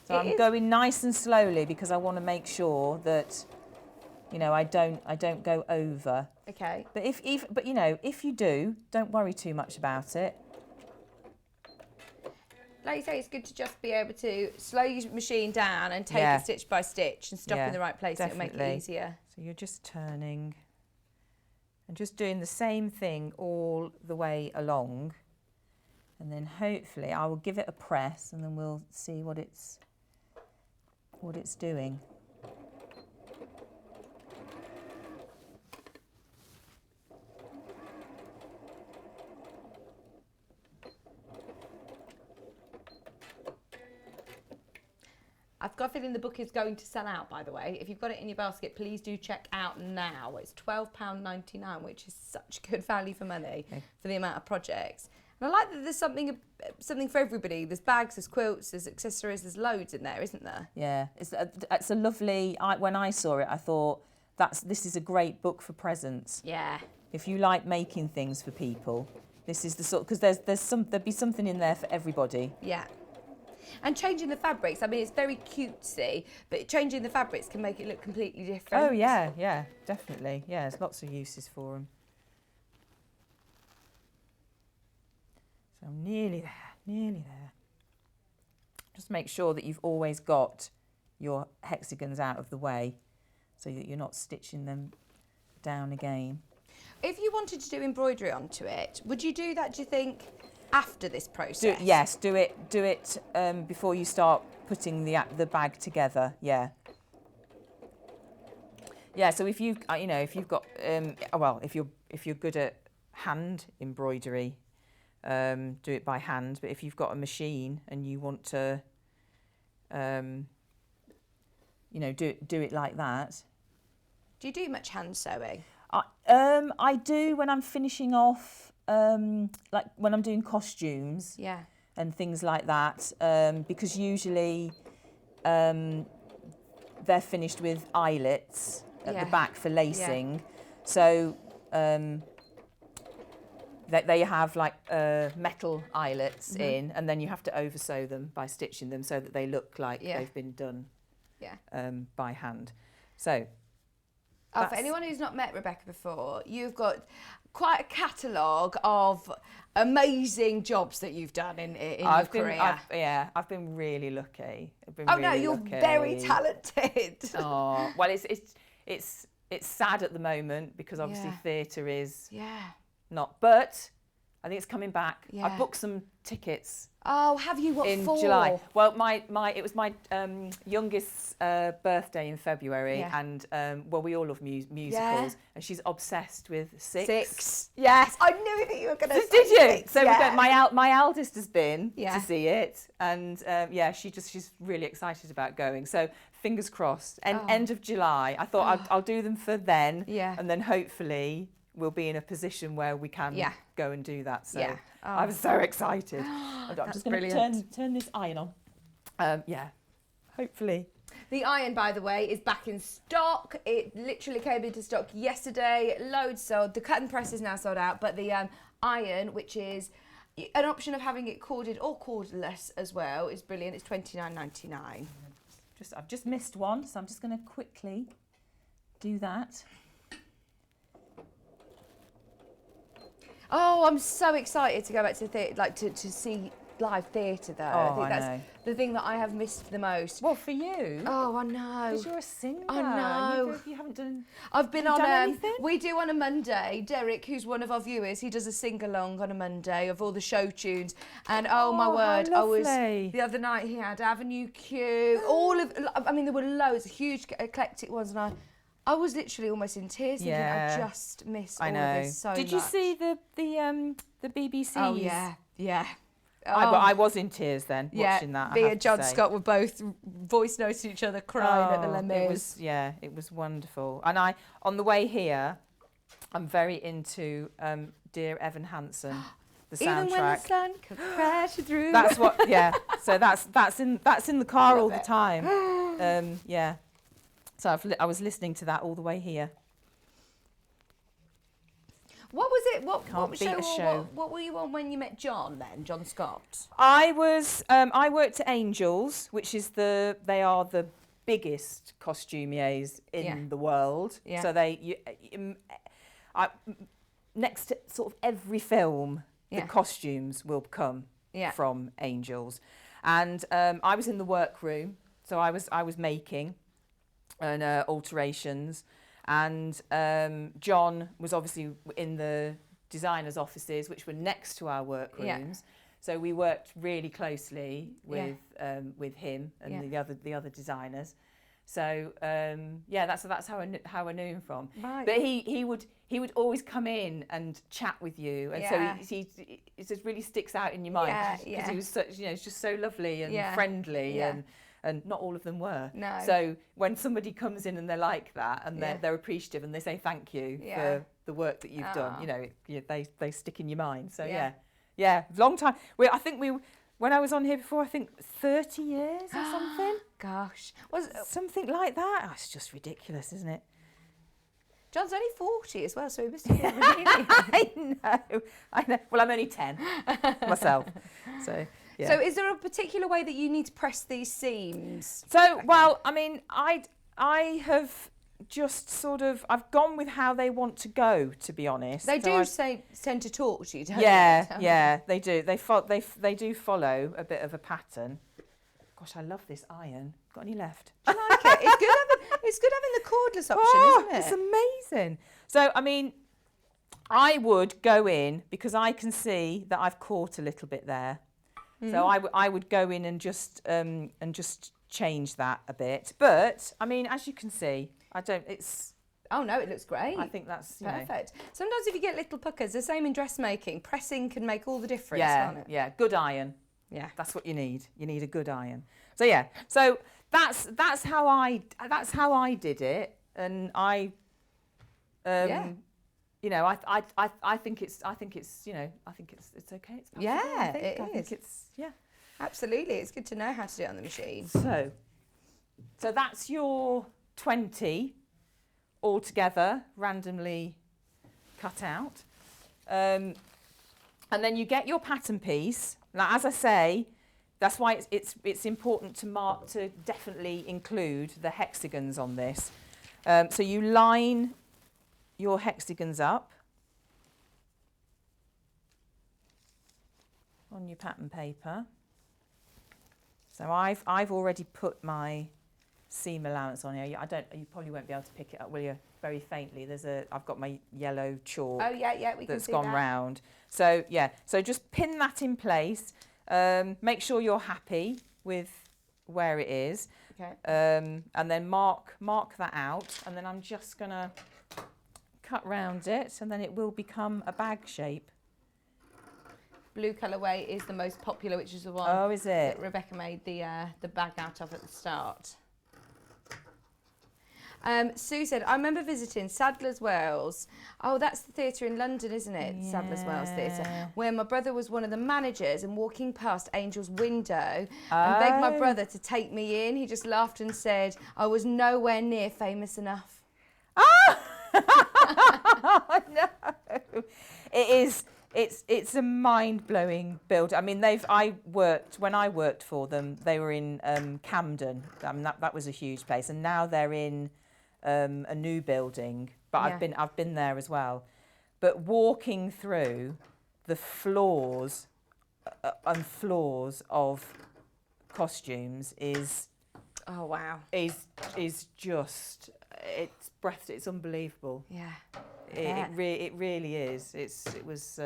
So I'm going nice and slowly because I want to make sure that, I don't go over. Okay. But if you do, don't worry too much about it. Like you say, it's good to just be able to slow your machine down and take it stitch by stitch and stop in the right place. Definitely. It'll make it easier. So you're just turning and just doing the same thing all the way along. And then hopefully I will give it a press and then we'll see what it's doing. I've got a feeling the book is going to sell out, by the way. If you've got it in your basket, please do check out now. It's £12.99, which is such good value for money for the amount of projects. And I like that there's something for everybody. There's bags, there's quilts, there's accessories, there's loads in there, isn't there? Yeah, it's a lovely. when I saw it, I thought this is a great book for presents. Yeah. If you like making things for people, this is the sort, because there'd be something in there for everybody. Yeah. And changing the fabrics, I mean, it's very cutesy, but changing the fabrics can make it look completely different. Oh yeah, definitely. Yeah, there's lots of uses for them. So I'm nearly there. Just make sure that you've always got your hexagons out of the way so that you're not stitching them down again. If you wanted to do embroidery onto it, would you do that, do you think, after this process? Yes, do it before you start putting the bag together. Yeah. Yeah. So if you've got if you're good at hand embroidery, do it by hand. But if you've got a machine and you want to, do it like that. Do you do much hand sewing? I do when I'm finishing off. Like when I'm doing costumes and things like that, because usually they're finished with eyelets at the back for lacing. So they have like metal eyelets in, and then you have to oversew them by stitching them so that they look like they've been done by hand. So for anyone who's not met Rebecca before, you've got quite a catalogue of amazing jobs that you've done in your career. I've been really lucky. You're very talented. Oh, well, it's sad at the moment because obviously theatre is not. But I think it's coming back. Yeah. I've booked some tickets Oh, have you? What in for? July. Well, it was my youngest's birthday in February, Yeah. and well, we all love musicals, Yeah. and she's obsessed with Six. Six. Yes, I knew that you were going to say Did you? Six. So yeah. my eldest has been Yeah. to see it, and yeah, she's really excited about going. So fingers crossed. End of July. I thought I'll do them for then, Yeah. and then hopefully we'll be in a position where we can Yeah. go and do that. So Yeah. Oh. I'm so excited. I'm just going to brilliant. turn this iron on. Yeah, hopefully. The iron, by the way, is back in stock. It literally came into stock yesterday. Loads sold. The cut and press is now sold out, but the iron, which is an option of having it corded or cordless as well, is brilliant. It's $29.99. I've just missed one, so I'm just going to quickly do that. Oh, I'm so excited to go back to the theatre, like to see live theatre though. I Oh, think I that's know. the thing that I have missed the most. Well, for you, Oh, I know. because you're a singer. I know. You haven't done. I've been Have on. you done anything? We do on a Monday. Derek, who's one of our viewers, he does a sing along on a Monday of all the show tunes. And oh my Oh, how word, I was lovely. the other night. He had Avenue Q, all of. I mean, there were loads, huge eclectic ones, and I was literally almost in tears. Thinking, I Yeah. just miss I all know. of this so Did you much. see the BBC? Oh yeah, yeah. I was in tears then watching that. I Me have and to John say. Scott were both voice noting each other, crying at the Les Mis. It was wonderful. And on the way here, I'm very into Dear Evan Hansen, the soundtrack. Even when the sun comes crashing through. That's what. Yeah. So that's in the car all Love the it. time. Yeah. So I was listening to that all the way here. What was it? What Can't what beat a show? show. What were you on when you met John then? John Scott. I worked at Angels, which is they are the biggest costumiers in Yeah. the world. Yeah. So next to sort of every film, Yeah. the costumes will come Yeah. from Angels, and I was in the workroom, so I was making and alterations. And John was obviously in the designers' offices, which were next to our workrooms. Yeah. So we worked really closely with him and Yeah. the other designers. So that's how I knew him from. Right. But he would always come in and chat with you, and Yeah. so it just really sticks out in your mind Yeah, because yeah. he was such he's just so lovely and Yeah. friendly Yeah. and not all of them were. No. So when somebody comes in and they're like that and Yeah. they're appreciative and they say thank you Yeah. for the work that you've done, Aw. they stick in your mind. So Yeah. yeah, long time. When I was on here before, I think 30 years or something, Gosh, something like that. Oh, it's just ridiculous, isn't it? John's only 40 as well, so he must have been really. I know. Well, I'm only 10 myself, so. Yeah. So, is there a particular way that you need to press these seams? So, well, I mean, I have just sort of I've gone with how they want to go, to be honest. They So do tend to talk to you, don't yeah, they? yeah, they do. They do follow a bit of a pattern. Gosh, I love this iron. Got any left? I like it. It's good having the cordless option, isn't it? It's amazing. So, I mean, I would go in because I can see that I've caught a little bit there. So I would go in and just change that a bit. But I mean, as you can see, it's. Oh no, it looks great. I think that's perfect. Sometimes if you get little puckers, the same in dressmaking, pressing can make all the difference, Yeah, can't it? yeah. Good iron. Yeah. That's what you need. You need a good iron. So yeah. So that's how I did it, and I. Yeah. You know, I think it's it's okay. It's possible, Yeah, I think. it I think is. it's Absolutely. It's good to know how to do it on the machine. So that's your 20 altogether, randomly cut out. And then you get your pattern piece. Now, as I say, that's why it's important to definitely include the hexagons on this. So you line your hexagons up on your pattern paper. So I've already put my seam allowance on here. You probably won't be able to pick it up, will you? Very faintly. I've got my yellow chalk. Oh yeah, we can that's see gone that. round. So yeah, so just pin that in place. Make sure you're happy with where it is. Okay. And then mark that out, and then I'm just gonna cut round it, and then it will become a bag shape. Blue colourway is the most popular, which is the one Oh, is it? that Rebecca made the bag out of at the start. Sue said, I remember visiting Sadler's Wells. Oh, that's the theatre in London, isn't it? Yeah. Sadler's Wells Theatre. Where my brother was one of the managers, and walking past Angel's window and begged my brother to take me in. He just laughed and said, I was nowhere near famous enough. Oh! No. It is. It's a mind-blowing build. I mean, when I worked for them, they were in Camden. I mean, that was a huge place, and now they're in a new building. But Yeah. I've been there as well. But walking through the floors and floors of costumes is Oh, wow. is just it's unbelievable. Yeah. It really is. It was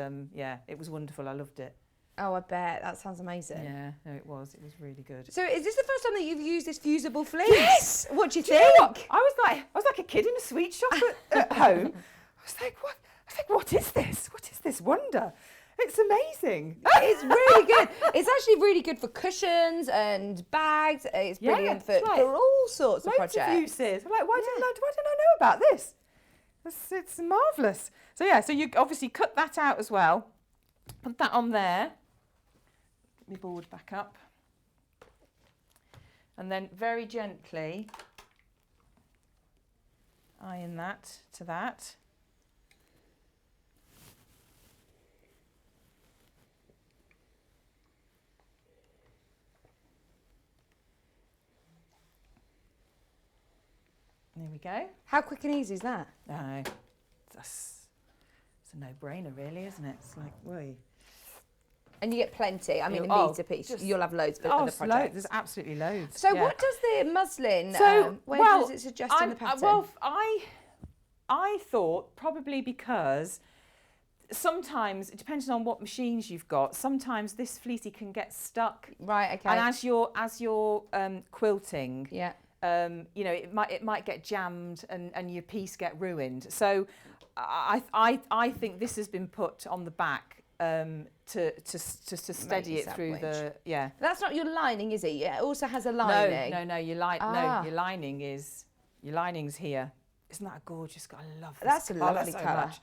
wonderful. I loved it. Oh, I bet. That sounds amazing. Yeah, no, it was really good. So is this the first time that you've used this fusible fleece? Yes! What do you Do you think? know what? I was like a kid in a sweet shop at home. I was like, what is this? What is this wonder? It's amazing. It's really good. It's actually really good for cushions and bags. It's Yeah, brilliant that's right. for all sorts of Loads projects. of uses. I'm like, why didn't I know about this? It's marvellous. So yeah, so you obviously cut that out as well. Put that on there. Put my board back up. And then very gently iron that to that. There we go. How quick and easy is that? No, it's a no-brainer, really, isn't it? It's like, whey. And you get plenty. I mean, You- a metre piece. just- You'll have loads for Oh, other there's projects. there's absolutely loads. So yeah. what does the muslin, So, where well, does it suggest in the pattern? Well, I thought probably because sometimes, depending on what machines you've got, sometimes this fleecy can get stuck. Right, okay. And as you're quilting, yeah. you know, it might get jammed and your piece get ruined. So I think this has been put on the back to steady it through the That's not your lining, is it? Yeah, it also has a lining. No, your lining's here. Isn't that gorgeous? I love this. That's a colour lovely so colour. much.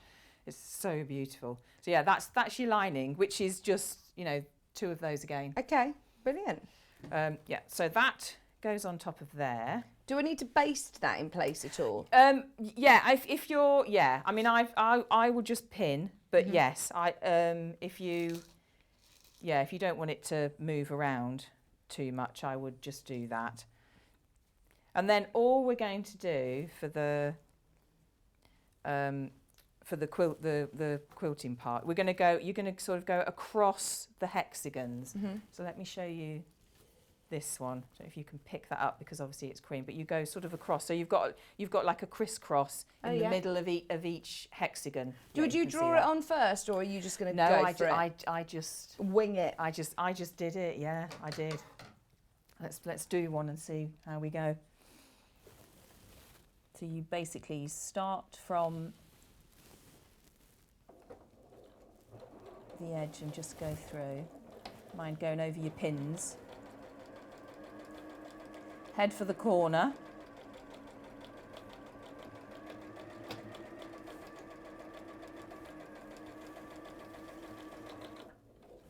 It's so beautiful. So yeah, that's your lining, which is just, you know, 2 of those again. Okay, brilliant. Yeah, so that goes on top of there. Do I need to baste that in place at all? Yeah, if you're, yeah, I mean, I would just pin, but yes, if you don't want it to move around too much, I would just do that. And then all we're going to do for the quilting part, you're going to sort of go across the hexagons. So let me show you this one. So if you can pick that up, because obviously it's cream, but you go sort of across. So you've got like a crisscross in the middle of each hexagon. Would you draw it on first, or are you just going to go for it? I just Wing it. I just did it. Yeah, I did. Let's do one and see how we go. So you basically start from the edge and just go through. Mind going over your pins. Head for the corner.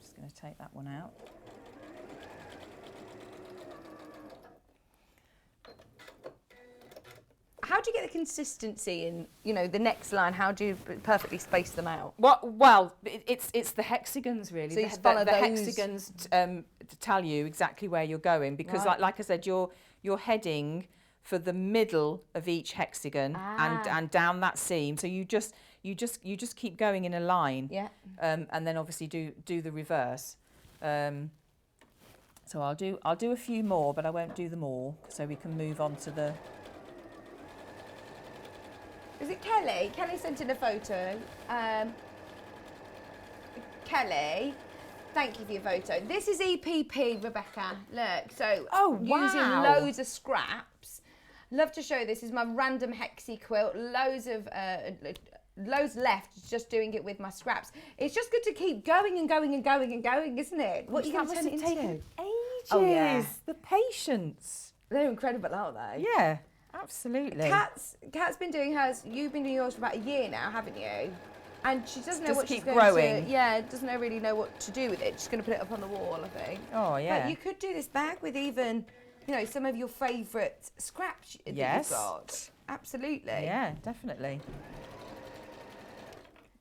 Just going to take that one out. How do you get the consistency in, you know, the next line? How do you perfectly space them out? Well, it's the hexagons really. So you the follow those. hexagons to tell you exactly where you're going, because Right. like I said, you're heading for the middle of each hexagon and down that seam. So you just keep going in a line. Yeah. And then obviously do the reverse. So I'll do a few more, but I won't do them all, so we can move on to the. Is it Kelly? Kelly sent in a photo. Kelly, thank you for your photo. This is EPP, Rebecca. Look, so using wow. loads of scraps. Love to show this is my random hexy quilt. Loads left, just doing it with my scraps. It's just good to keep going and going and going and going, isn't it? What are you going to turn it into? Ages. Oh, yeah. The patience. They're incredible, aren't they? Yeah, absolutely. Kat's been doing hers. You've been doing yours for about a year now, haven't you? And she doesn't know Just what she's keep going growing. to. Yeah, doesn't really know what to do with it. She's going to put it up on the wall, I think. Oh yeah. But you could do this bag with even, some of your favourite scraps that Yes. you've got. Absolutely. Yeah, definitely.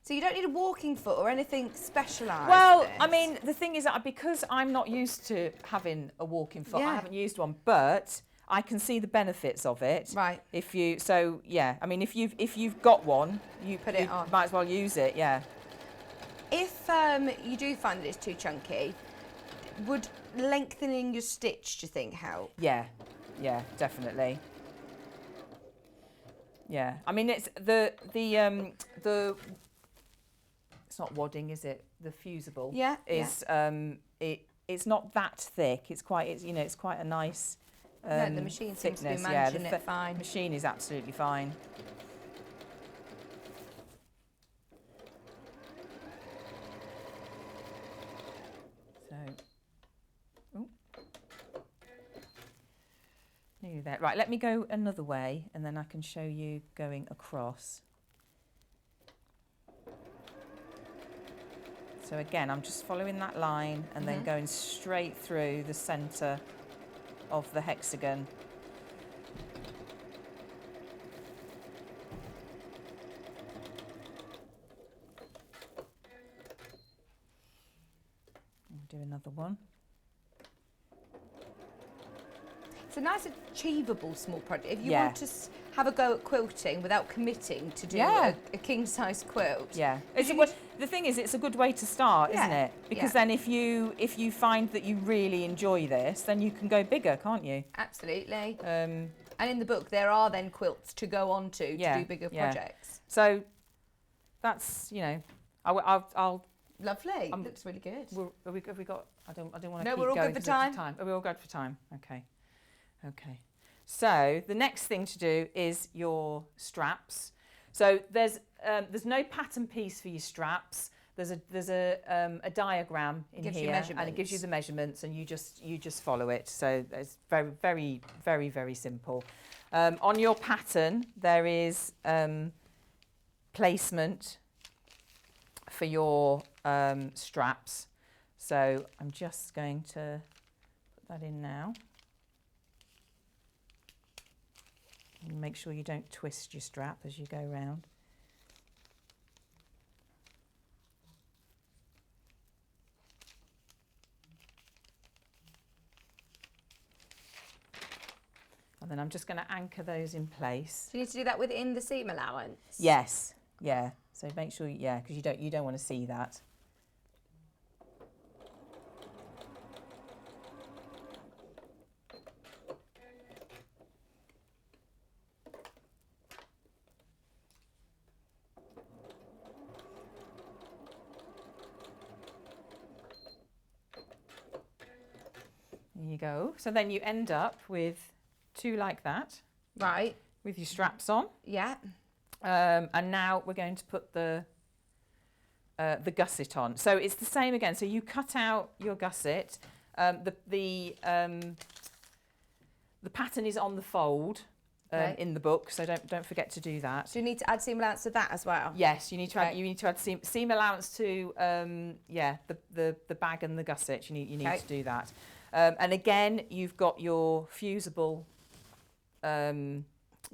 So you don't need a walking foot or anything specialised. Well, for this. I mean, the thing is that because I'm not used to having a walking foot, Yeah. I haven't used one, but I can see the benefits of it. Right. If you've got one, you Put it on. might as well use it. Yeah. If you do find that it's too chunky, would lengthening your stitch, do you think, help? Yeah. Yeah, definitely. Yeah. I mean, it's the it's not wadding, is it? The fusible. Yeah, Is it's not that thick. It's quite a nice. No, the machine seems to be thickness. managing the it fine. machine is absolutely fine. So, nearly there. Right, let me go another way, and then I can show you going across. So again, I'm just following that line and then going straight through the centre of the hexagon. Do another one. It's a nice achievable small project. If you Yeah. want to have a go at quilting without committing to do Yeah. a king-size quilt. Yeah, you the thing is, it's a good way to start, isn't Yeah, it? Because yeah. then if you find that you really enjoy this, then you can go bigger, can't you? Absolutely. And in the book, there are then quilts to go on to Yeah, do bigger yeah. projects. So that's I'll Lovely. Looks really good. have we got? I don't want to. No, keep we're all going good for 'cause of time. Are we all good for time? Okay. Okay. So the next thing to do is your straps. So there's no pattern piece for your straps. There's a diagram in Gives you here, and it gives you measurements. the measurements, and you just follow it. So it's very, very, very, very simple. On your pattern, there is placement for your straps. So I'm just going to put that in now. And make sure you don't twist your strap as you go round. And then I'm just going to anchor those in place. Do you need to do that within the seam allowance? Yes, yeah. So make sure, yeah, because you don't want to see that. There you go. So then you end up with two like that, Right. with your straps on. Yeah. And now we're going to put the gusset on. So it's the same again. So you cut out your gusset. The pattern is on the fold Okay. in the book, so don't forget to do that. So you need to add seam allowance to that as well? Yes, you need to add Okay. seam allowance to the bag and the gusset. You need Okay. to do that. And again, you've got your fusible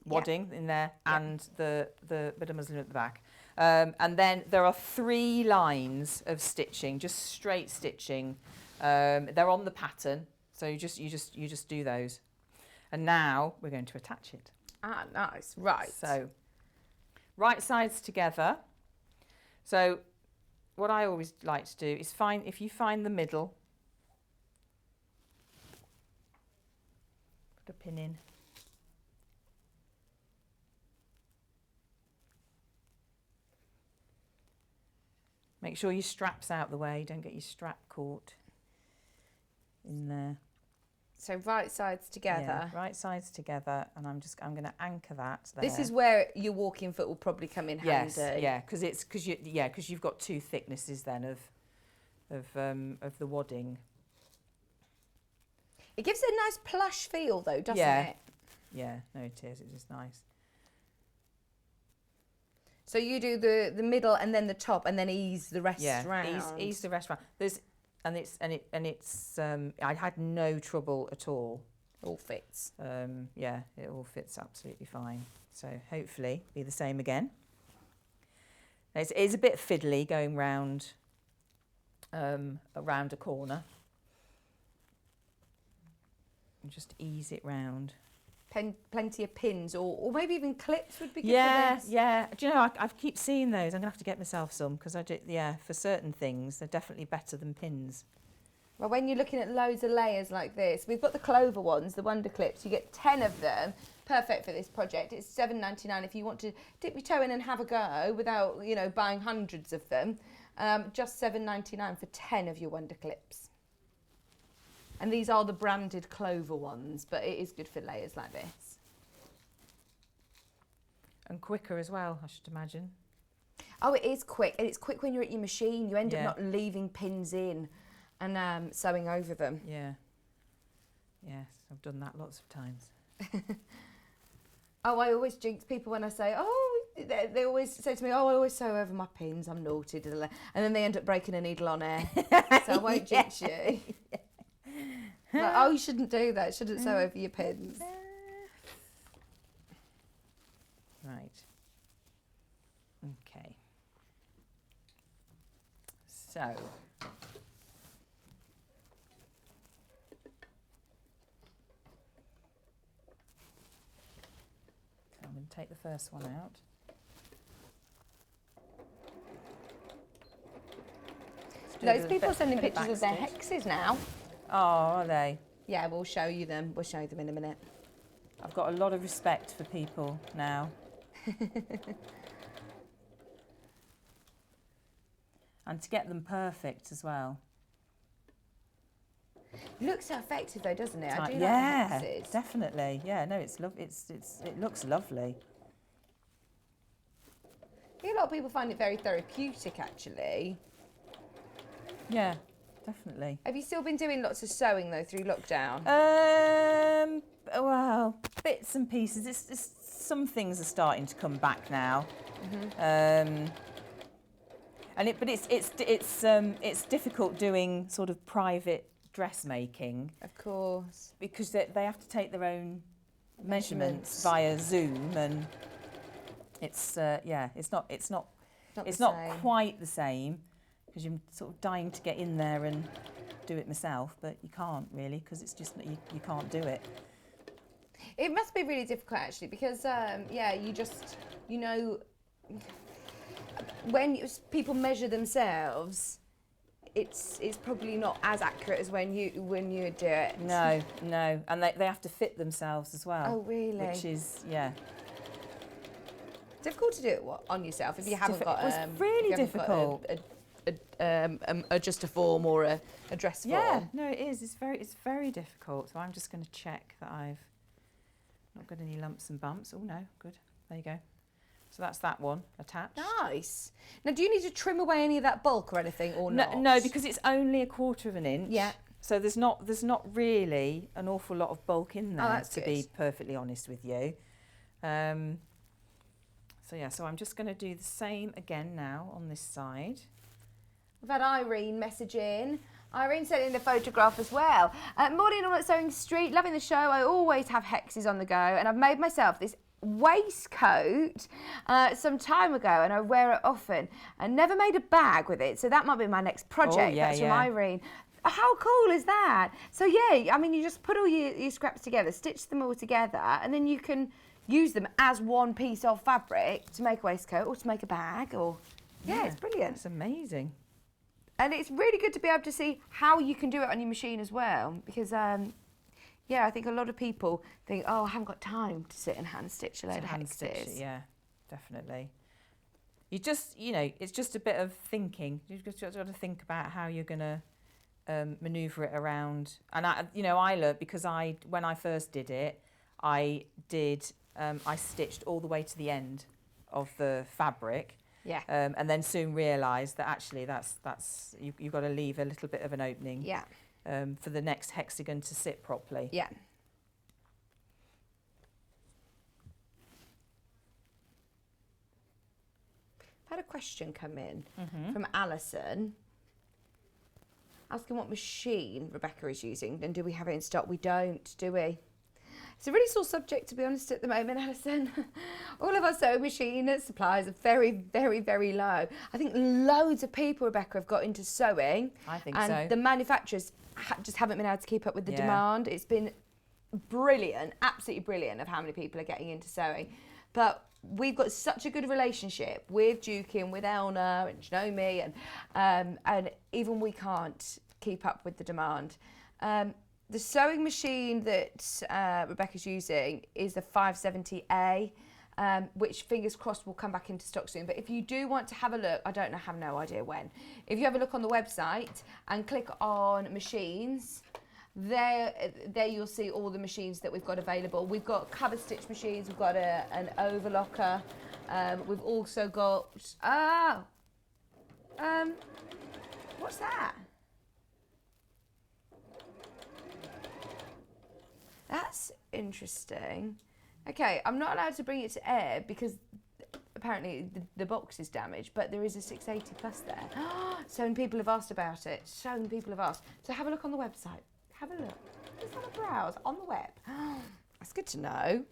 wadding in there and the bit of muslin at the back. And then there are 3 lines of stitching, just straight stitching. They're on the pattern, so you just do those. And now we're going to attach it. Ah, nice. Right. So right sides together. So what I always like to do is if you find the middle, Put a pin in. Make sure your strap's out the way, don't get your strap caught in there. So right sides together. Yeah, right sides together, and I'm going to anchor that there. This is where your walking foot will probably come in handy. Yes, because you've got two thicknesses then of the wadding. It gives it a nice plush feel though, doesn't it? Yeah, no, it is. It is nice. So you do the middle and then the top, and then ease the rest round. Ease the rest round. I had no trouble at all. All fits. Yeah, it all fits absolutely fine. So hopefully be the same again. It's a bit fiddly going round around a corner. And just ease it round. Plenty of pins or maybe even clips would be good Yeah, for this. yeah. Do you know, I keep seeing those. I'm going to have to get myself some because for certain things, they're definitely better than pins. Well, when you're looking at loads of layers like this, we've got the clover ones, the Wonder Clips. You get 10 of them. Perfect for this project. It's $7.99 if you want to dip your toe in and have a go without, buying hundreds of them. Just $7.99 for 10 of your Wonder Clips. And these are the branded clover ones, but it is good for layers like this. And quicker as well, I should imagine. Oh, it is quick. And it's quick when you're at your machine. You end up not leaving pins in and sewing over them. Yeah. Yes, I've done that lots of times. Oh, I always jinx people when I say, they always say to me, I always sew over my pins, I'm naughty. And then they end up breaking a needle on air. So I won't jinx you. Like, you shouldn't do that. Shouldn't sew over your pins. Right. Okay. So. I'm going to take the first one out. Loads of people are sending pictures of their hexes now. Oh, are they? Yeah, we'll show you them. We'll show you them in a minute. I've got a lot of respect for people now. And to get them perfect as well. It looks so effective though, doesn't it? I do yeah, like the hexes. Definitely. Yeah, no, it looks lovely. I think a lot of people find it very therapeutic actually. Yeah, definitely. Have you still been doing lots of sewing though through lockdown? Well, bits and pieces. It's some things are starting to come back now. Mm-hmm. But it's difficult doing sort of private dressmaking. Of course. Because they have to take their own measurements via Zoom, and it's not quite the same. Because you're sort of dying to get in there and do it myself, but you can't really because it's just you can't do it. It must be really difficult actually because when people measure themselves, it's probably not as accurate as when you do it. No, and they have to fit themselves as well. Oh really? Which is difficult to do it on yourself if you haven't got. It was really difficult. Just a form or a dress form. Yeah, no, it is. It's very difficult. So I'm just going to check that I've not got any lumps and bumps. Oh no, good. There you go. So that's that one attached. Nice. Now, do you need to trim away any of that bulk or anything, or not? No, because it's only 1/4 of an inch. Yeah. So there's not really an awful lot of bulk in there. That's to good. be perfectly honest with you. So I'm just going to do the same again now on this side. We've had Irene message in. Irene sent in the photograph as well. Morning all at Sewing Street, loving the show. I always have hexes on the go, and I've made myself this waistcoat some time ago, and I wear it often. I never made a bag with it, so that might be my next project. That's from Irene. How cool is that? So yeah, I mean, you just put all your scraps together, stitch them all together, and then you can use them as one piece of fabric to make a waistcoat or to make a bag. Or it's brilliant. It's amazing. And it's really good to be able to see how you can do it on your machine as well, because Yeah, I think a lot of people think, oh, I haven't got time to sit and hand stitch a load of hand stitch it, hexes. yeah, definitely. You just, you know, it's just a bit of thinking. You've just got to think about how you're going to manoeuvre it around. And I learnt because when I first did it, I stitched all the way to the end of the fabric. Yeah. And then soon realised that actually you've got to leave a little bit of an opening. Yeah. For the next hexagon to sit properly. Yeah. I've had a question come in from Alison asking what machine Rebecca is using and do we have it in stock? We don't, do we? It's a really sore subject, to be honest, at the moment, Alison. All of our sewing machine supplies are very, very, very low. I think loads of people, Rebecca, have got into sewing. I think and so. The manufacturers just haven't been able to keep up with the demand. It's been brilliant, absolutely brilliant of how many people are getting into sewing. But we've got such a good relationship with Dukin, with Elna and Naomi, and even we can't keep up with the demand. The sewing machine that Rebecca's using is the 570A, which fingers crossed will come back into stock soon. But if you do want to have a look, I have no idea when. If you have a look on the website and click on machines, there you'll see all the machines that we've got available. We've got cover stitch machines, we've got an overlocker, we've also got, what's that? That's interesting. Okay, I'm not allowed to bring it to air because apparently the box is damaged, but there is a 680 plus there. So many people have asked about it. So many people have asked. So have a look on the website. Have a look. Just have a browse on the web. That's good to know.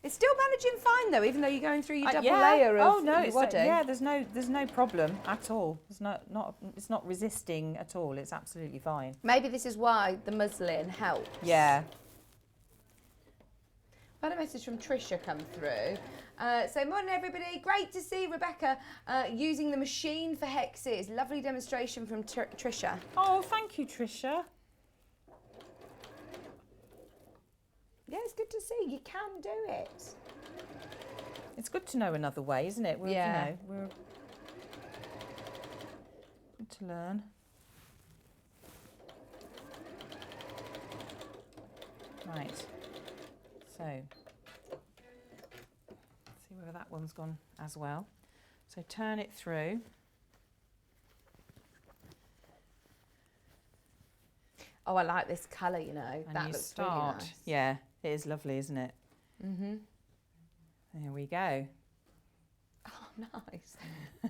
It's still managing fine though, even though you're going through your double layer of wadding. there's no problem at all. It's not resisting at all. It's absolutely fine. Maybe this is why the muslin helps. Yeah. I had a message from Trisha come through. So morning everybody, great to see Rebecca using the machine for hexes. Lovely demonstration from Trisha. Oh, thank you, Trisha. Yeah, it's good to see. You can do it. It's good to know another way, isn't it? We're good to learn. Right. So, see whether that one's gone as well. So turn it through. Oh, I like this colour, you know. And that you looks start, really nice. Yeah, it is lovely, isn't it? Mm-hmm. There we go. Oh, nice.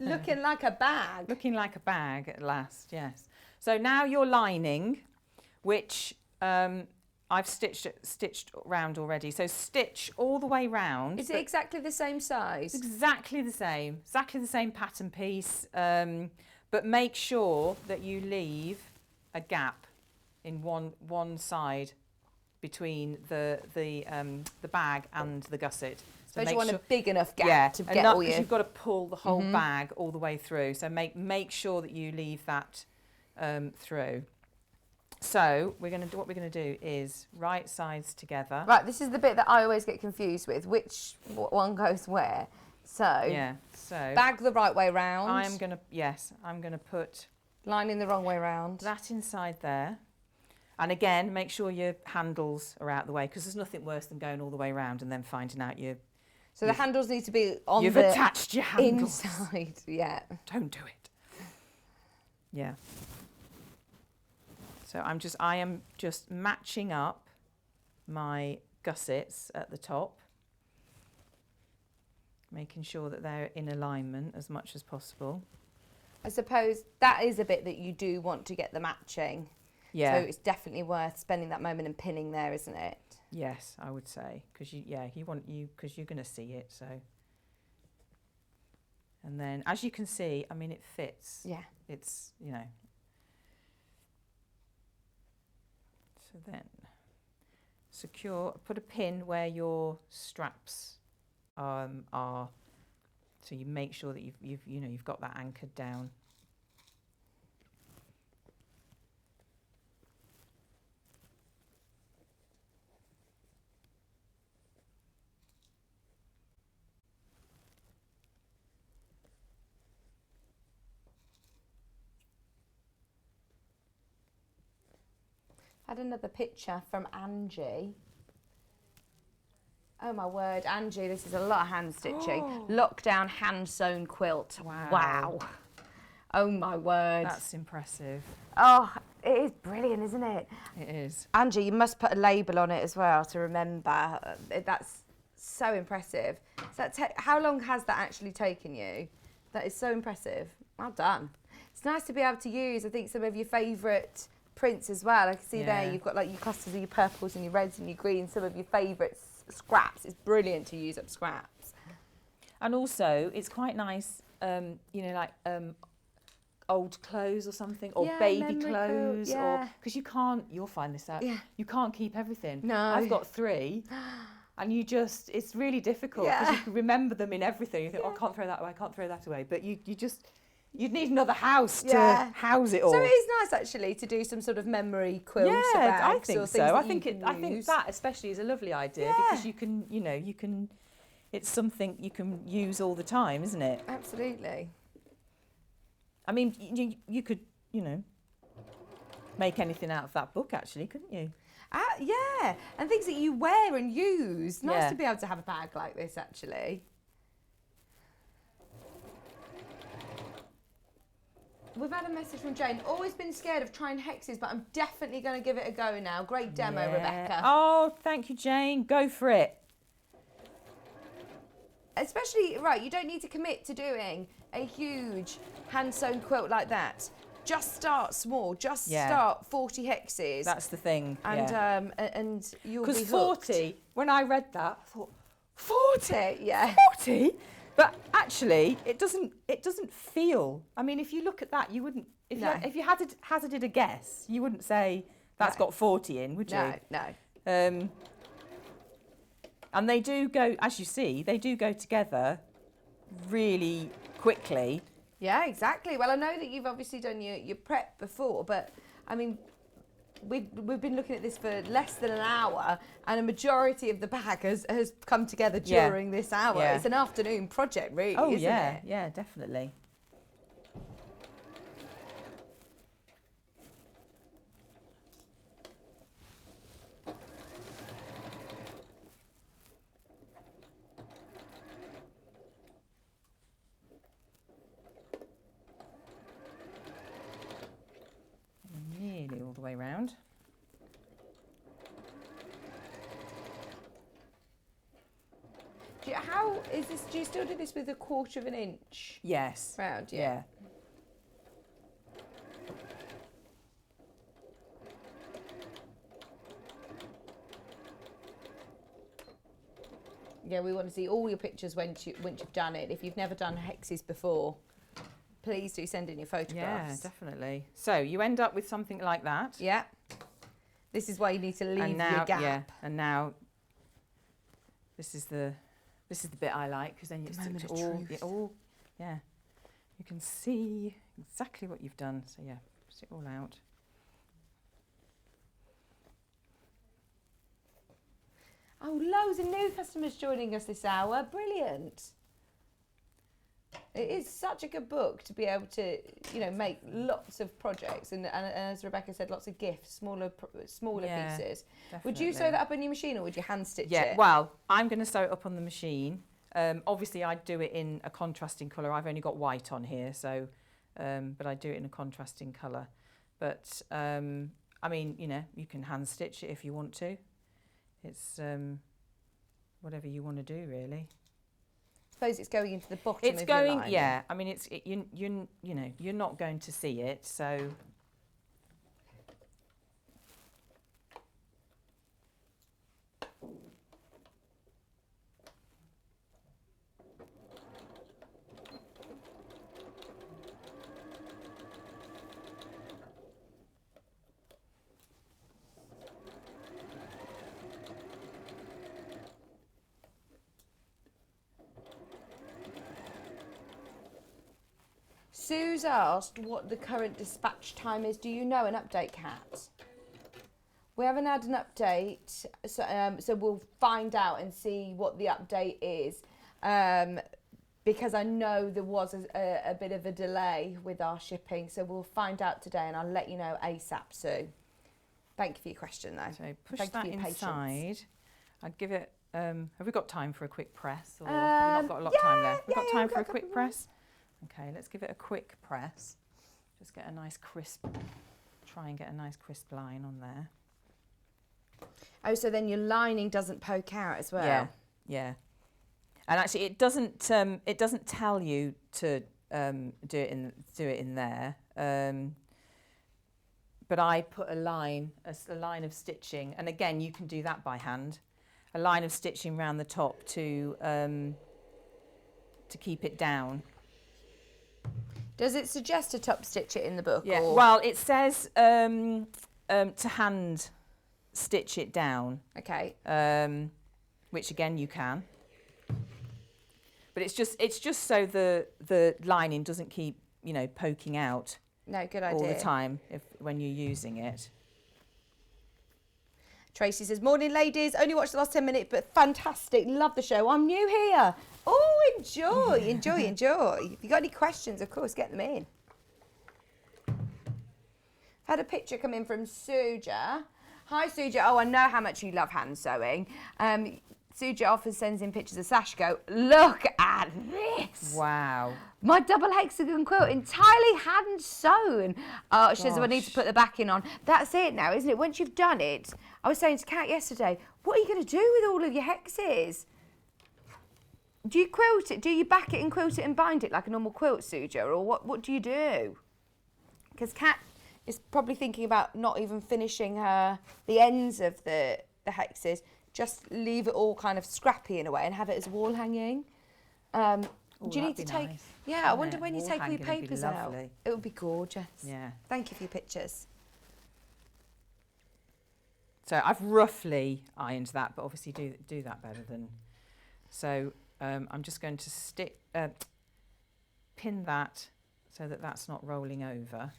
Looking like a bag. Looking like a bag at last, yes. So now your lining, which I've stitched round already. So stitch all the way round. Is it exactly the same size? Exactly the same pattern piece, but make sure that you leave a gap in one side between the bag and the gusset. So you want a big enough gap to get all your... You've got to pull the whole bag all the way through. So make sure that you leave that through. So what we're gonna do is right sides together. Right, this is the bit that I always get confused with. Which one goes where? So yeah. So bag the right way round. I'm gonna put lining the wrong way round. That inside there. And again, make sure your handles are out the way because there's nothing worse than going all the way around and then finding out So the handles need to be on you've the attached your handles. Inside, yeah. Don't do it. Yeah. So I am just matching up my gussets at the top, making sure that they're in alignment as much as possible. I suppose that is a bit that you do want to get the matching. Yeah. So it's definitely worth spending that moment and pinning there, isn't it? Yes, I would say, because because you're going to see it. So, and then as you can see, I mean, it fits. Yeah. It's So then, secure. Put a pin where your straps are. So you make sure that you've got that anchored down. I had another picture from Angie. Oh my word, Angie, this is a lot of hand stitching. Lockdown hand sewn quilt. Wow. Oh my word. That's impressive. Oh, it is brilliant, isn't it? It is. Angie, you must put a label on it as well to remember. That's so impressive. So how long has that actually taken you? That is so impressive. Well done. It's nice to be able to use, I think, some of your favourite prints as well. I can see there you've got like your clusters of your purples and your reds and your greens, some of your favourite scraps. It's brilliant to use up scraps. And also, it's quite nice, old clothes or something, or baby clothes, or because you'll find this out. Yeah. You can't keep everything. No. I've got 3. And it's really difficult because you can remember them in everything. You think, I can't throw that away, I can't throw that away. But you'd need another house to house it all. So it is nice actually to do some sort of memory quilt. Yeah, I think so. I think that especially is a lovely idea because you can, it's something you can use all the time, isn't it? Absolutely. I mean, you could, make anything out of that book actually, couldn't you? Yeah, and things that you wear and use. Nice to be able to have a bag like this, actually. We've had a message from Jane. Always been scared of trying hexes, but I'm definitely going to give it a go now. Great demo, Rebecca. Oh, thank you, Jane. Go for it. Especially, you don't need to commit to doing a huge hand-sewn quilt like that. Just start small. Just start 40 hexes. That's the thing. And you'll be hooked. Because 40, when I read that, I thought, 40? Yeah. 40? But actually, it doesn't feel. I mean, if you look at that, you wouldn't. If you hazarded a guess, you wouldn't say that's got 40 in, would you? No. And they do go, as you see, they do go together really quickly. Yeah, exactly. Well, I know that you've obviously done your prep before, but I mean, we've been looking at this for less than an hour, and a majority of the bag has come together during this hour. Yeah. It's an afternoon project, really, isn't it? Yeah, definitely. Nearly all the way round. Do you still do this with 1/4 of an inch? Yes. Round, Yeah. Yeah, we want to see all your pictures once you've done it. If you've never done hexes before, please do send in your photographs. Yeah, definitely. So you end up with something like that. Yeah. This is why you need to leave your gap. Yeah, and now this is the bit I like because then you stick to all. Yeah, you can see exactly what you've done. So yeah, put it all out. Oh, loads of new customers joining us this hour. Brilliant. It is such a good book to be able to, make lots of projects and as Rebecca said, lots of gifts, smaller pieces. Definitely. Would you sew that up on your machine or would you hand stitch it? Yeah, well, I'm going to sew it up on the machine. Obviously, I'd do it in a contrasting colour. I've only got white on here, so but I do it in a contrasting colour. But I mean, you can hand stitch it if you want to. It's whatever you want to do, really. I suppose it's going into the bottom. It's going, yeah. I mean, you're not going to see it, so Sue's asked what the current dispatch time is. Do you know an update, Kat? We haven't had an update, so we'll find out and see what the update is. Because I know there was a bit of a delay with our shipping, so we'll find out today and I'll let you know ASAP, Sue. Thank you for your question, though. So push Thank that you for your inside. patience. I'd give it. Have we got time for a quick press, or have we not got a lot of time left? We've got time for a quick press. Okay, let's give it a quick press. Just get a nice crisp. Try and get a nice crisp line on there. Oh, so then your lining doesn't poke out as well. Yeah, yeah. And actually, it doesn't tell you to do it in there. But I put a line of stitching, and again, you can do that by hand. A line of stitching around the top to keep it down. Does it suggest to top stitch it in the book? Yeah. Or? Well, it says to hand stitch it down. Okay. Which again you can. But it's just so the lining doesn't keep poking out. No, good idea. All the time when you're using it. Tracy says, morning ladies, only watched the last 10 minutes, but fantastic, love the show. I'm new here. Oh, enjoy. If you got any questions, of course, get them in. Had a picture come in from Suja. Hi Suja, oh, I know how much you love hand sewing. Suja often sends in pictures of Sash. Go, look at this. Wow. My double hexagon quilt, entirely hand sewn. She says, I need to put the backing on. That's it now, isn't it? Once you've done it, I was saying to Kat yesterday, what are you going to do with all of your hexes? Do you quilt it? Do you back it and quilt it and bind it like a normal quilt, Suja? Or what do you do? Because Kat is probably thinking about not even finishing the ends of the hexes. Just leave it all kind of scrappy in a way and have it as wall hanging. Do you need to take? Nice. Yeah, I wonder when you Wall take all your hanging would be papers out. lovely. It would be gorgeous. Yeah. Thank you for your pictures. So I've roughly ironed that, but obviously do that better than. So I'm just going to pin that so that that's not rolling over.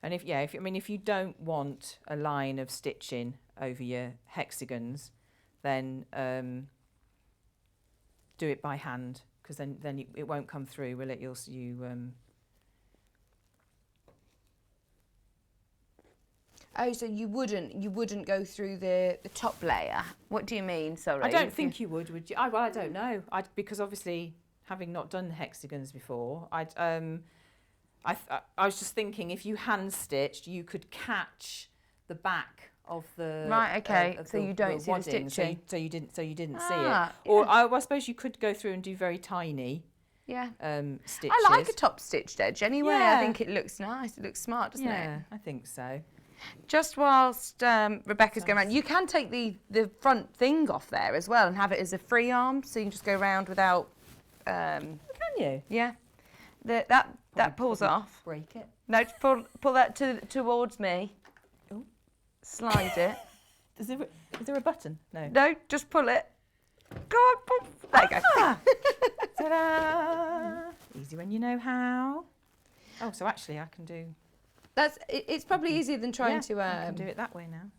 And if you don't want a line of stitching over your hexagons, then do it by hand, because then it won't come through, will it? Oh, so you wouldn't go through the top layer? What do you mean? Sorry. I don't think you would you? Well, I don't know. Because obviously, having not done hexagons before, I was just thinking, if you hand stitched, you could catch the back of the right. Okay, of so you don't see the wadding, stitching. so you didn't see it. Or yeah. I suppose you could go through and do very tiny stitches. I like a top stitched edge anyway. Yeah. I think it looks nice. It looks smart, doesn't it? Yeah, I think so. Just whilst Rebecca's going around, you can take the front thing off there as well and have it as a free arm, so you can just go around without. Can you? Yeah. That pulls off. Break it. No, just pull that towards me. Ooh. Slide it. Is there a button? No. No, just pull it. Go on, pull. There you go. Ta-da! Easy when you know how. Oh, so actually I can do. It's probably easier than trying to. I can do it that way now.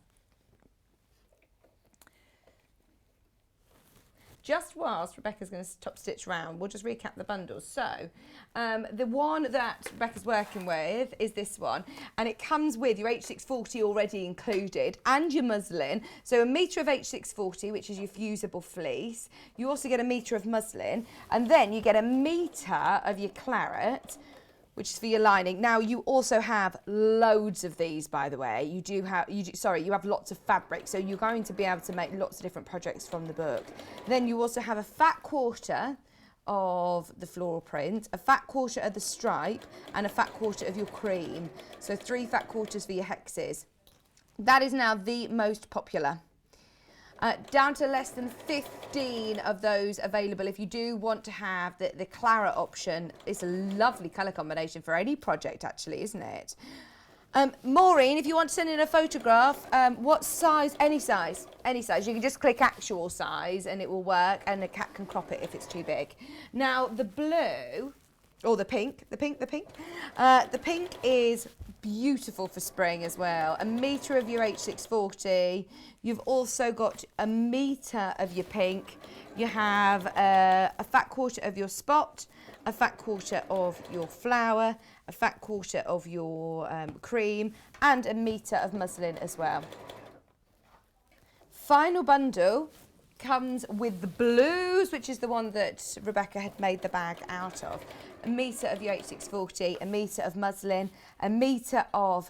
Just whilst Rebecca's going to top stitch round, we'll just recap the bundles. So the one that Rebecca's working with is this one, and it comes with your H640 already included and your muslin. So a metre of H640, which is your fusible fleece. You also get a metre of muslin, and then you get a metre of your claret, which is for your lining. Now you also have loads of these, by the way. You have lots of fabric, so you're going to be able to make lots of different projects from the book. Then you also have a fat quarter of the floral print, a fat quarter of the stripe, and a fat quarter of your cream. So 3 fat quarters for your hexes. That is now the most popular. Down to less than 15 of those available. If you do want to have the claret option, it's a lovely colour combination for any project actually, isn't it? Maureen, if you want to send in a photograph, what size? Any size. You can just click actual size and it will work, and the cat can crop it if it's too big. Now, the blue, or the pink is beautiful for spring as well. 1 metre of your H640. You've also got 1 metre of your pink. You have a fat quarter of your spot, a fat quarter of your flower, a fat quarter of your cream, and 1 metre of muslin as well. Final bundle comes with the blues, which is the one that Rebecca had made the bag out of. 1 metre of your H640, 1 metre of muslin, 1 metre of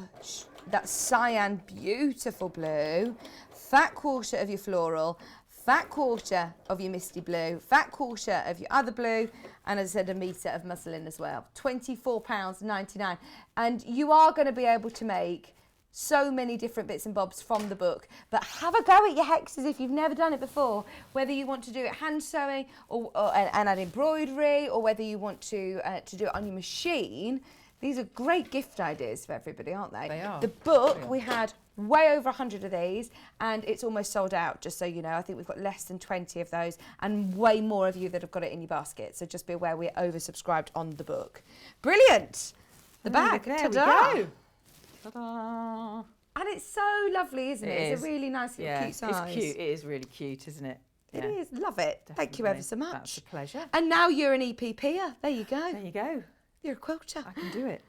that cyan beautiful blue, fat quarter of your floral, fat quarter of your misty blue, fat quarter of your other blue, and as I said, 1 metre of muslin as well. £24.99. And you are going to be able to make so many different bits and bobs from the book, but have a go at your hexes if you've never done it before, whether you want to do it hand sewing and add embroidery, or whether you want to do it on your machine. These are great gift ideas for everybody, aren't they? They are. The book, we had way over 100 of these, and it's almost sold out, just so you know. I think we've got less than 20 of those, and way more of you that have got it in your basket, so just be aware we're oversubscribed on the book. Brilliant! The bag, There ta-da! we go. Ta-da! And it's so lovely, isn't it? It's a really nice little cute size. It's cute. It is really cute, isn't it? It is. Love it. Thank you ever so much. That's a pleasure. And now you're an EPPer. There you go. There you go. You're a quilter. I can do it.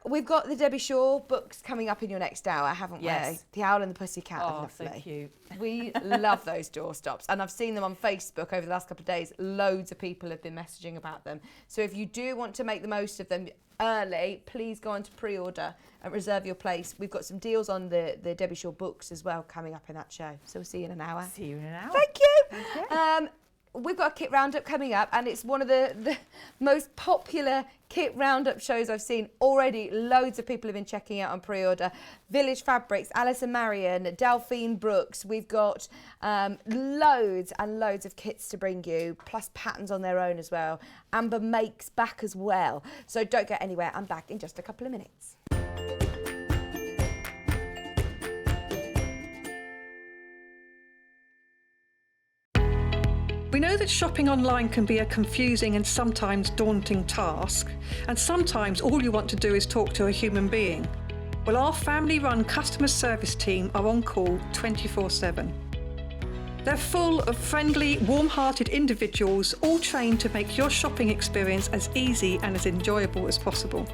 We've got the Debbie Shaw books coming up in your next hour, haven't Yes. we? The Owl and the Pussycat are Oh, lovely. so cute. We love those doorstops, and I've seen them on Facebook over the last couple of days. Loads of people have been messaging about them. So if you do want to make the most of them early, please go on to pre-order and reserve your place. We've got some deals on the Debbie Shaw books as well coming up in that show. So we'll see you in an hour. See you in an hour. Thank you. Okay. We've got a kit roundup coming up, and it's one of the most popular kit roundup shows I've seen already. Loads of people have been checking out on pre-order. Village Fabrics, Alison Marion, Delphine Brooks. We've got loads and loads of kits to bring you, plus patterns on their own as well. Amber Makes back as well. So don't go anywhere. I'm back in just a couple of minutes. We know that shopping online can be a confusing and sometimes daunting task, and sometimes all you want to do is talk to a human being. Well, our family-run customer service team are on call 24/7. They're full of friendly, warm-hearted individuals, all trained to make your shopping experience as easy and as enjoyable as possible.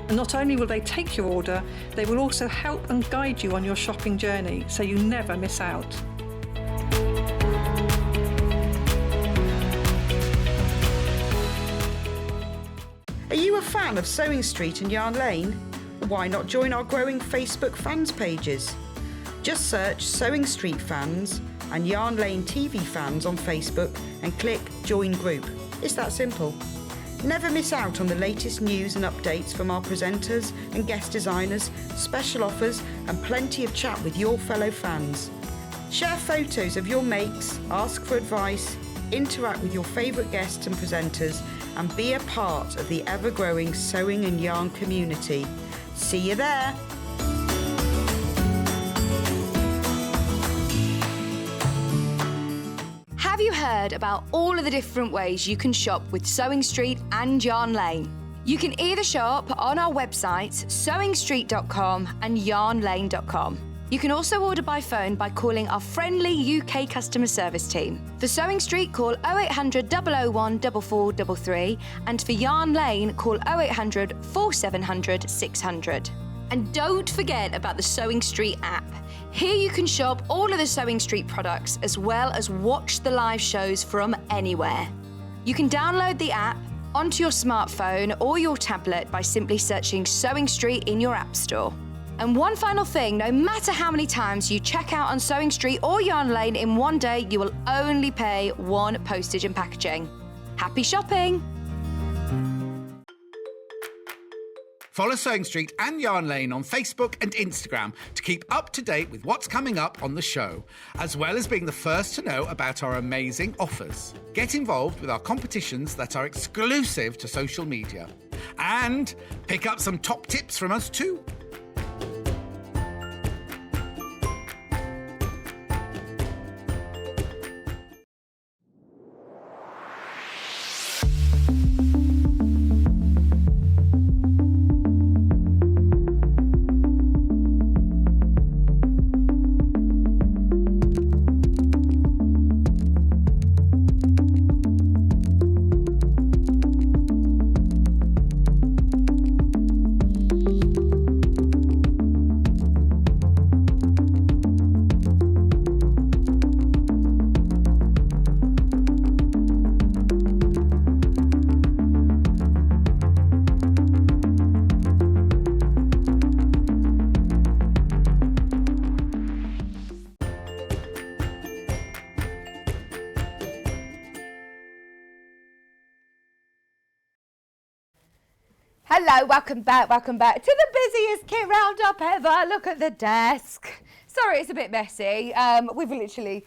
And not only will they take your order, they will also help and guide you on your shopping journey, so you never miss out. Are you a fan of Sewing Street and Yarn Lane? Why not join our growing Facebook fans pages? Just search Sewing Street Fans and Yarn Lane TV Fans on Facebook and click Join Group. It's that simple. Never miss out on the latest news and updates from our presenters and guest designers, special offers, and plenty of chat with your fellow fans. Share photos of your makes, ask for advice, interact with your favourite guests and presenters, and be a part of the ever-growing sewing and yarn community. See you there! Have you heard about all of the different ways you can shop with Sewing Street and Yarn Lane? You can either shop on our websites, sewingstreet.com and yarnlane.com. You can also order by phone by calling our friendly UK customer service team. For Sewing Street, call 0800 001 4433, and for Yarn Lane, call 0800 4700 600. And don't forget about the Sewing Street app. Here you can shop all of the Sewing Street products as well as watch the live shows from anywhere. You can download the app onto your smartphone or your tablet by simply searching Sewing Street in your app store. And one final thing, no matter how many times you check out on Sewing Street or Yarn Lane in one day, you will only pay one postage and packaging. Happy shopping! Follow Sewing Street and Yarn Lane on Facebook and Instagram to keep up to date with what's coming up on the show, as well as being the first to know about our amazing offers. Get involved with our competitions that are exclusive to social media. And pick up some top tips from us too. Hello, welcome back to the busiest kit roundup ever. Look at the desk. Sorry, it's a bit messy. We've literally,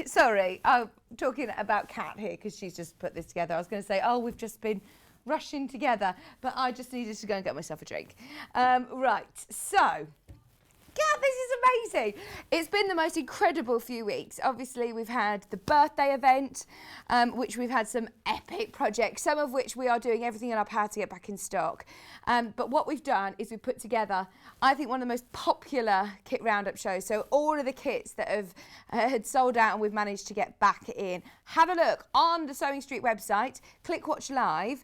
sorry, I'm talking about Kat here because she's just put this together. I was going to say, we've just been rushing together, but I just needed to go and get myself a drink. Right, so, Kat, this is amazing. It's been the most incredible few weeks. Obviously, we've had the birthday event, which we've had some epic projects, some of which we are doing everything in our power to get back in stock. But what we've done is we've put together, I think, one of the most popular kit roundup shows. So all of the kits that have had sold out and we've managed to get back in. Have a look on the Sewing Street website, click Watch Live,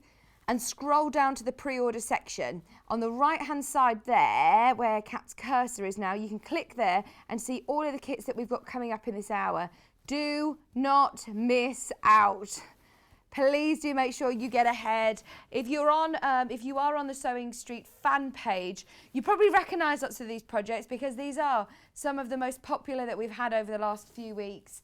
and scroll down to the pre-order section. On the right-hand side there, where Kat's cursor is now, you can click there and see all of the kits that we've got coming up in this hour. Do not miss out. Please do make sure you get ahead. If you are on the Sewing Street fan page, you probably recognise lots of these projects because these are some of the most popular that we've had over the last few weeks.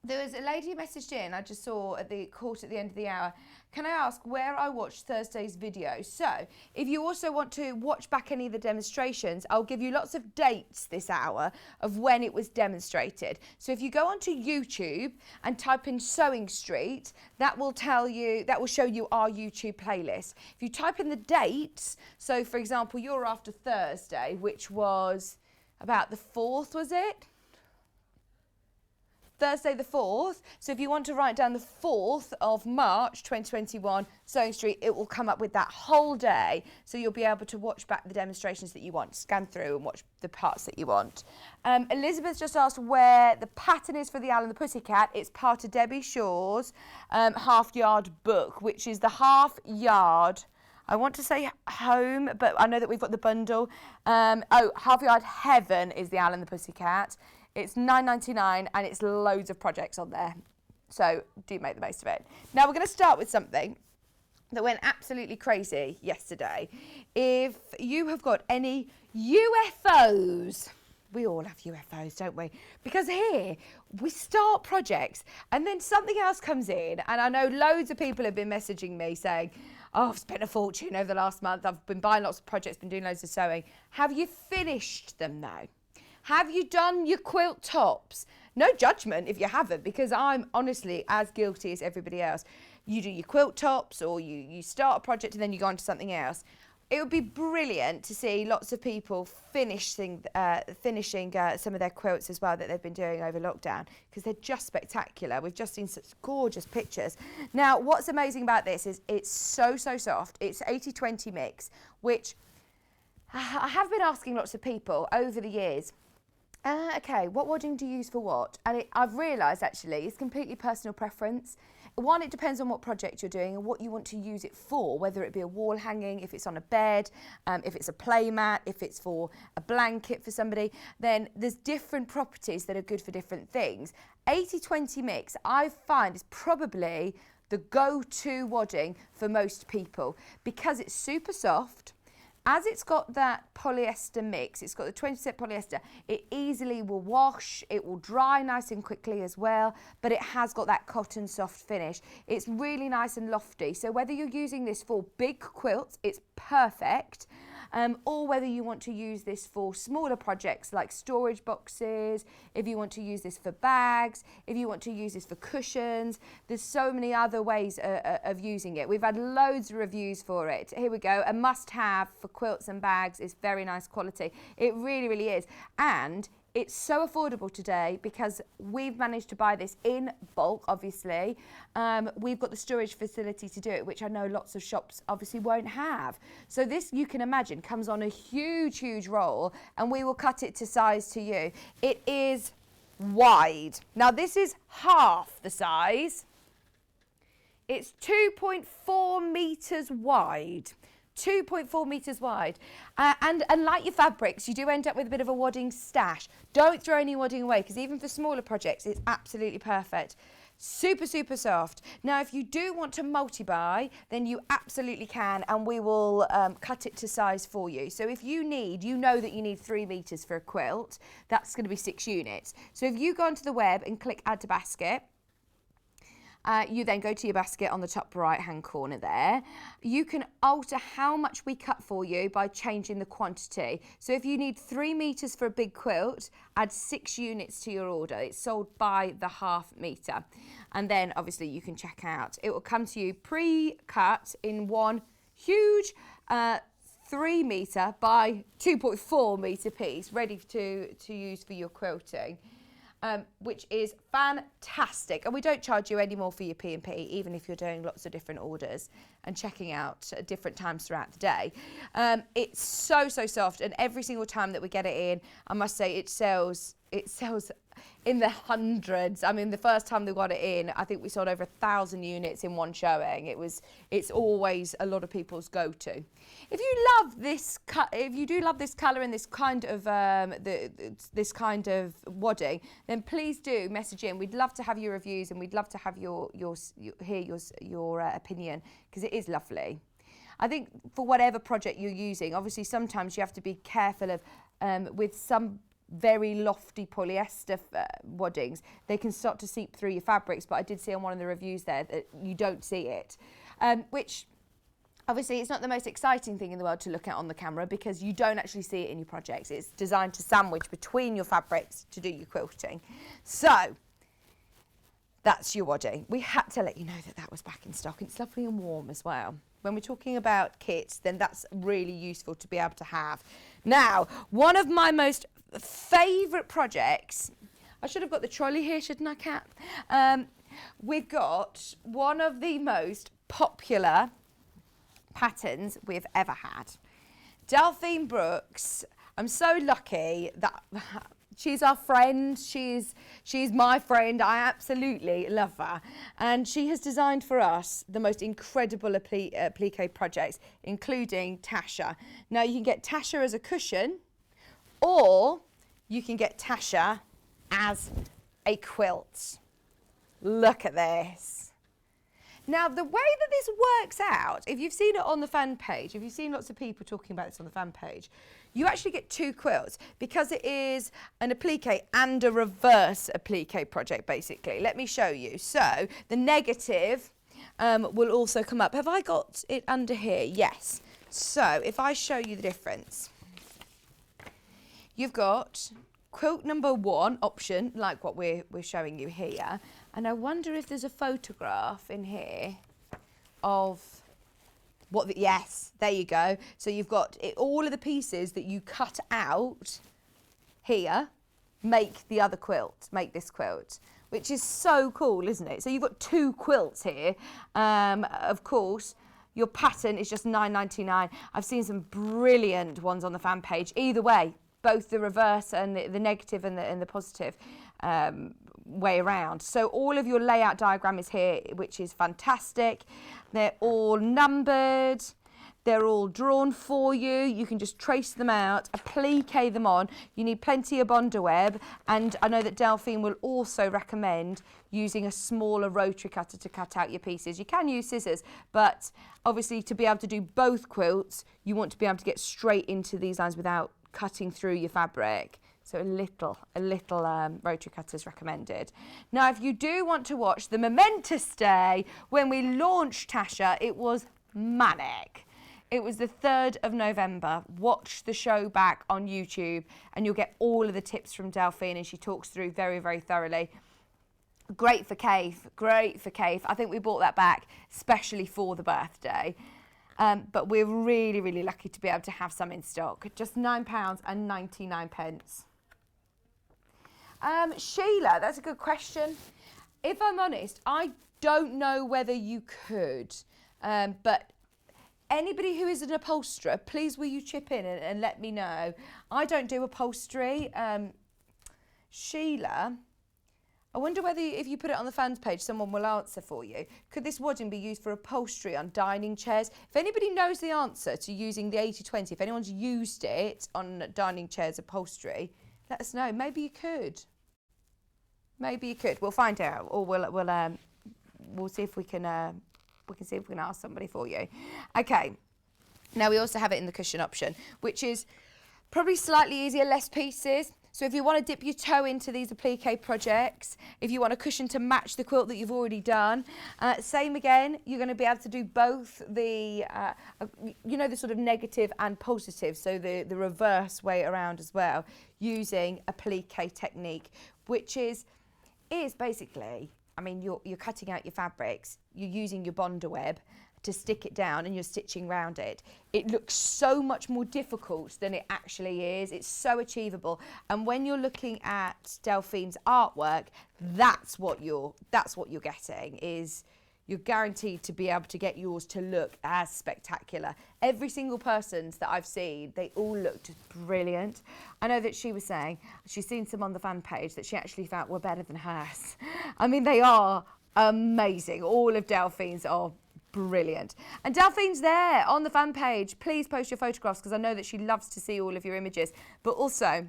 There was a lady who messaged in, I just saw at the court at the end of the hour, can I ask where I watched Thursday's video? So, if you also want to watch back any of the demonstrations, I'll give you lots of dates this hour of when it was demonstrated. So if you go onto YouTube and type in Sewing Street, that will show you our YouTube playlist. If you type in the dates, so for example, you're after Thursday, which was about the 4th, was it? Thursday the 4th. So if you want to write down the 4th of March 2021, Sewing Street, it will come up with that whole day. So you'll be able to watch back the demonstrations that you want, scan through and watch the parts that you want. Elizabeth just asked where the pattern is for the Owl and the Pussycat. It's part of Debbie Shaw's half yard book, which is the half yard. I want to say home, but I know that we've got the bundle. Half Yard Heaven is the Owl and the Pussycat. It's $9.99 and it's loads of projects on there. So do make the most of it. Now we're going to start with something that went absolutely crazy yesterday. If you have got any UFOs, we all have UFOs, don't we? Because here we start projects and then something else comes in. And I know loads of people have been messaging me saying, I've spent a fortune over the last month. I've been buying lots of projects, been doing loads of sewing. Have you finished them now? Have you done your quilt tops? No judgment if you haven't, because I'm honestly as guilty as everybody else. You do your quilt tops or you start a project and then you go on to something else. It would be brilliant to see lots of people finishing some of their quilts as well that they've been doing over lockdown, because they're just spectacular. We've just seen such gorgeous pictures. Now, what's amazing about this is it's so soft. It's 80-20 mix, which I have been asking lots of people over the years. Okay, what wadding do you use for what? And I've realised actually it's completely personal preference. One, it depends on what project you're doing and what you want to use it for, whether it be a wall hanging, if it's on a bed, if it's a play mat, if it's for a blanket for somebody, then there's different properties that are good for different things. 80-20 mix, I find, is probably the go-to wadding for most people because it's super soft. As it's got that polyester mix, it's got the 20% polyester, it easily will wash, it will dry nice and quickly as well, but it has got that cotton soft finish. It's really nice and lofty, so whether you're using this for big quilts, it's perfect, or whether you want to use this for smaller projects like storage boxes, if you want to use this for bags, if you want to use this for cushions, there's so many other ways of using it. We've had loads of reviews for it. Here we go, a must-have for quilts and bags. Is very nice quality. It really, really is. And it's so affordable today because we've managed to buy this in bulk, obviously. We've got the storage facility to do it, which I know lots of shops obviously won't have. So this, you can imagine, comes on a huge, huge roll, and we will cut it to size to you. It is wide. Now this is half the size. It's 2.4 metres wide. 2.4 metres wide. And like your fabrics, you do end up with a bit of a wadding stash. Don't throw any wadding away, because even for smaller projects, it's absolutely perfect. Super, super soft. Now, if you do want to multi-buy, then you absolutely can, and we will cut it to size for you. So if you know that you need 3 metres for a quilt, that's going to be 6 units. So if you go onto the web and click Add to Basket, You then go to your basket on the top right hand corner there. You can alter how much we cut for you by changing the quantity. So if you need 3 meters for a big quilt, add 6 units to your order. It's sold by the half meter. And then obviously you can check out. It will come to you pre-cut in one huge 3 meter by 2.4 meter piece, ready to use for your quilting. Which is fantastic, and we don't charge you any more for your P&P, even if you're doing lots of different orders and checking out at different times throughout the day. It's so soft, and every single time that we get it in, I must say it sells in the hundreds. I mean, the first time we got it in, I think we sold over 1,000 units in one showing. It's always a lot of people's go-to. If you love this, if you do love this colour and this kind of this kind of wadding, then please do message in. We'd love to have your reviews, and we'd love to have your opinion, because it is lovely. I think for whatever project you're using, obviously sometimes you have to be careful of with some very lofty polyester waddings, they can start to seep through your fabrics, but I did see on one of the reviews there that you don't see it, which obviously it's not the most exciting thing in the world to look at on the camera, because you don't actually see it in your projects. It's designed to sandwich between your fabrics to do your quilting. So that's your wadding. We had to let you know that that was back in stock. It's lovely and warm as well. When we're talking about kits, then that's really useful to be able to have. Now, one of my most favourite projects, I should have got the trolley here, shouldn't I, Kat? We've got one of the most popular patterns we've ever had. Delphine Brooks, I'm so lucky that she's our friend, she's my friend, I absolutely love her. And she has designed for us the most incredible applique projects, including Tasha. Now you can get Tasha as a cushion, or you can get Tasha as a quilt. Look at this. Now, the way that this works out, if you've seen it on the fan page, if you've seen lots of people talking about this on the fan page, you actually get 2 quilts, because it is an applique and a reverse applique project, basically. Let me show you. So, the negative will also come up. Have I got it under here? Yes. So, if I show you the difference. You've got quilt number 1 option, like what we're showing you here. And I wonder if there's a photograph in here of yes, there you go. So you've got all of the pieces that you cut out here make the other quilt, make this quilt, which is so cool, isn't it? So you've got 2 quilts here. Of course, your pattern is just $9.99. I've seen some brilliant ones on the fan page. Either way, both the reverse and the negative and the positive way around. So all of your layout diagram is here, which is fantastic. They're all numbered. They're all drawn for you. You can just trace them out, applique them on. You need plenty of Bondo web, and I know that Delphine will also recommend using a smaller rotary cutter to cut out your pieces. You can use scissors, but obviously to be able to do both quilts, you want to be able to get straight into these lines without cutting through your fabric. So a little rotary cutter is recommended. Now, if you do want to watch the momentous day when we launched Tasha, it was manic. It was the 3rd of November. Watch the show back on YouTube and you'll get all of the tips from Delphine, and she talks through very, very thoroughly. Great for Kaith, great for Kaith. I think we brought that back especially for the birthday. But we're really, really lucky to be able to have some in stock. Just £9.99. Sheila, that's a good question. If I'm honest, I don't know whether you could, but anybody who is an upholsterer, please will you chip in and let me know. I don't do upholstery. Sheila, I wonder whether if you put it on the fans page, someone will answer for you. Could this wadding be used for upholstery on dining chairs? If anybody knows the answer to using the 80-20, if anyone's used it on dining chairs upholstery, let us know. Maybe you could. Maybe you could. We'll find out, or we'll see if we can ask somebody for you. Okay. Now we also have it in the cushion option, which is probably slightly easier, less pieces. So if you want to dip your toe into these applique projects, if you want a cushion to match the quilt that you've already done, same again, you're going to be able to do both the, the sort of negative and positive, so the reverse way around as well, using applique technique, which is basically, I mean, you're cutting out your fabrics, you're using your bonder web to stick it down and you're stitching around it. It looks so much more difficult than it actually is. It's so achievable. And when you're looking at Delphine's artwork, that's what you're getting, is you're guaranteed to be able to get yours to look as spectacular. Every single person's that I've seen, they all looked brilliant. I know that she was saying she's seen some on the fan page that she actually felt were better than hers. I mean, they are amazing. All of Delphine's are brilliant. And Delphine's there on the fan page. Please post your photographs, because I know that she loves to see all of your images. But also,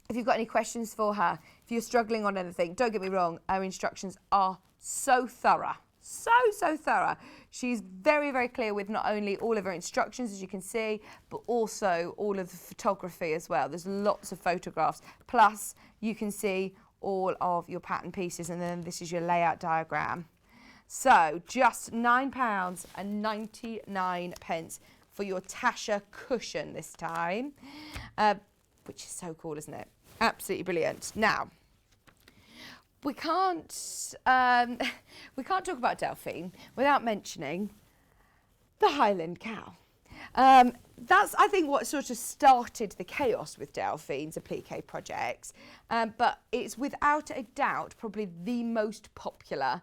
if you've got any questions for her, if you're struggling on anything, don't get me wrong, her instructions are so thorough. So thorough. She's very, very clear with not only all of her instructions, as you can see, but also all of the photography as well. There's lots of photographs. Plus, you can see all of your pattern pieces, and then this is your layout diagram. So just £9.99 for your Tasha cushion this time, which is so cool, isn't it? Absolutely brilliant. Now, we can't talk about Delphine without mentioning the Highland cow. That's, I think, what sort of started the chaos with Delphine's applique projects, but it's without a doubt probably the most popular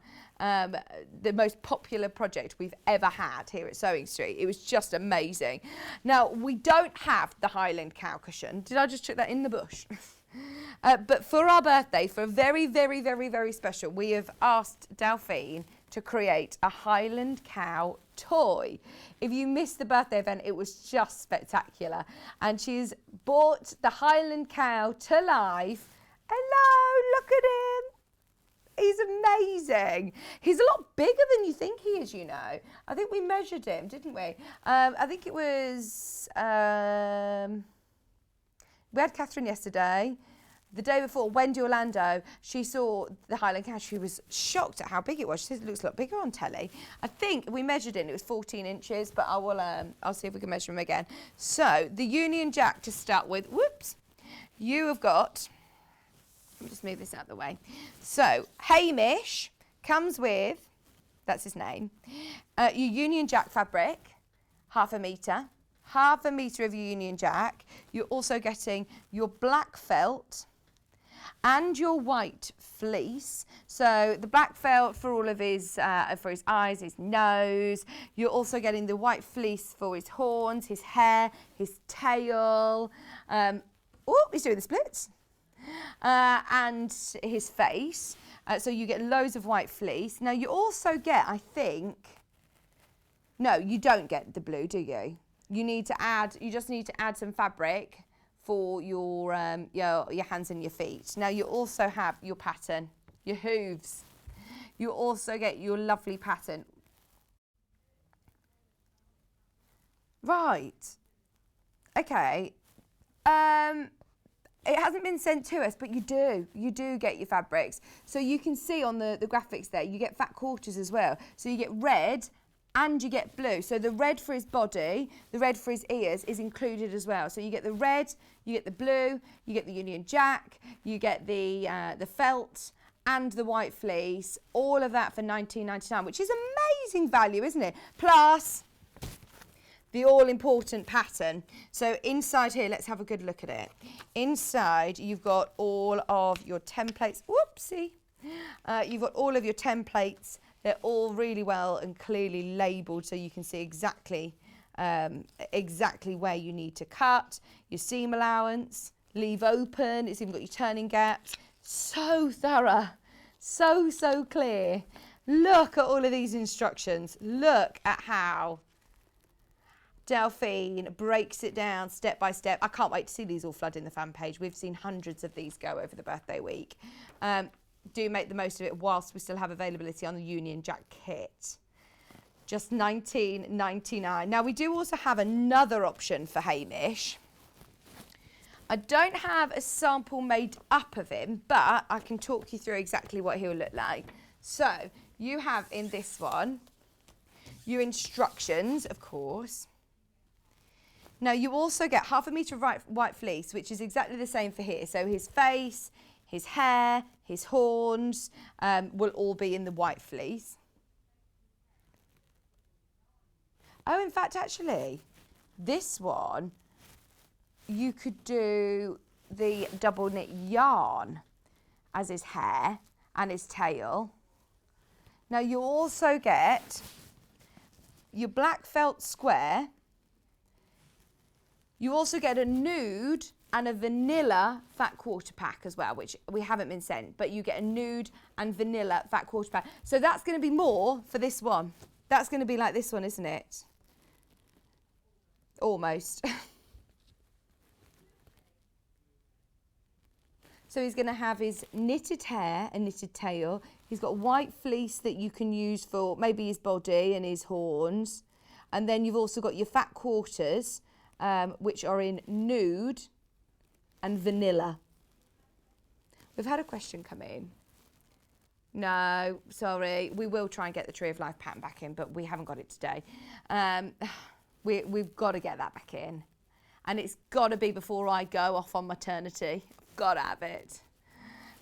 project we've ever had here at Sewing Street. It was just amazing. Now, we don't have the Highland cow cushion. Did I just chuck that in the bush? But for our birthday, for a very, very, very, very special, we have asked Delphine to create a Highland cow toy. If you missed the birthday event, it was just spectacular. And she's brought the Highland cow to life. Hello, look at him. He's amazing. He's a lot bigger than you think he is, you know. I think we measured him, didn't we? I think it was, we had Catherine yesterday. The day before, Wendy Orlando, she saw the Highland cow. She was shocked at how big it was. She said it looks a lot bigger on telly. I think we measured it, it was 14 inches, but I'll see if we can measure him again. So the Union Jack to start with, whoops, you have got, let me just move this out of the way. So Hamish comes with, that's his name, your Union Jack fabric, half a metre of your Union Jack. You're also getting your black felt and your white fleece. So the black felt for all of his, for his eyes, his nose. You're also getting the white fleece for his horns, his hair, his tail. Oh, he's doing the splits. And his face. So you get loads of white fleece. Now you also get, I think, no, you don't get the blue, do you? You just need to add some fabric for your hands and your feet. Now you also have your pattern, your hooves. You also get your lovely pattern. Right. Okay. It hasn't been sent to us, but you do get your fabrics. So you can see on the graphics there, you get fat quarters as well. So you get red and you get blue. So the red for his body, the red for his ears is included as well. So you get the red, you get the blue, you get the Union Jack, you get the felt and the white fleece, all of that for £19.99, which is amazing value, isn't it? Plus the all-important pattern. So inside here, let's have a good look at it. Inside, you've got all of your templates. Whoopsie. You've got all of your templates. They're all really well and clearly labelled, so you can see exactly where you need to cut. Your seam allowance, leave open. It's even got your turning gaps. So thorough, so clear. Look at all of these instructions. Look at how Delphine breaks it down step by step. I can't wait to see these all flood in the fan page. We've seen hundreds of these go over the birthday week. Do make the most of it whilst we still have availability on the Union Jack kit. Just £19.99. Now we do also have another option for Hamish. I don't have a sample made up of him, but I can talk you through exactly what he'll look like. So you have in this one your instructions, of course. Now you also get 1/2 metre of white fleece, which is exactly the same for here. So his face, his hair, his horns will all be in the white fleece. Oh, in fact, actually, this one, you could do the double knit yarn as his hair and his tail. Now you also get your black felt square. You also get a nude and a vanilla fat quarter pack as well, which we haven't been sent, but you get a nude and vanilla fat quarter pack. So that's going to be more for this one. That's going to be like this one, isn't it? Almost. So he's going to have his knitted hair and knitted tail. He's got white fleece that you can use for maybe his body and his horns. And then you've also got your fat quarters, which are in nude and vanilla. We've had a question come in. No, sorry. We will try and get the Tree of Life pattern back in, but we haven't got it today. We've got to get that back in. And it's got to be before I go off on maternity. I've got to have it.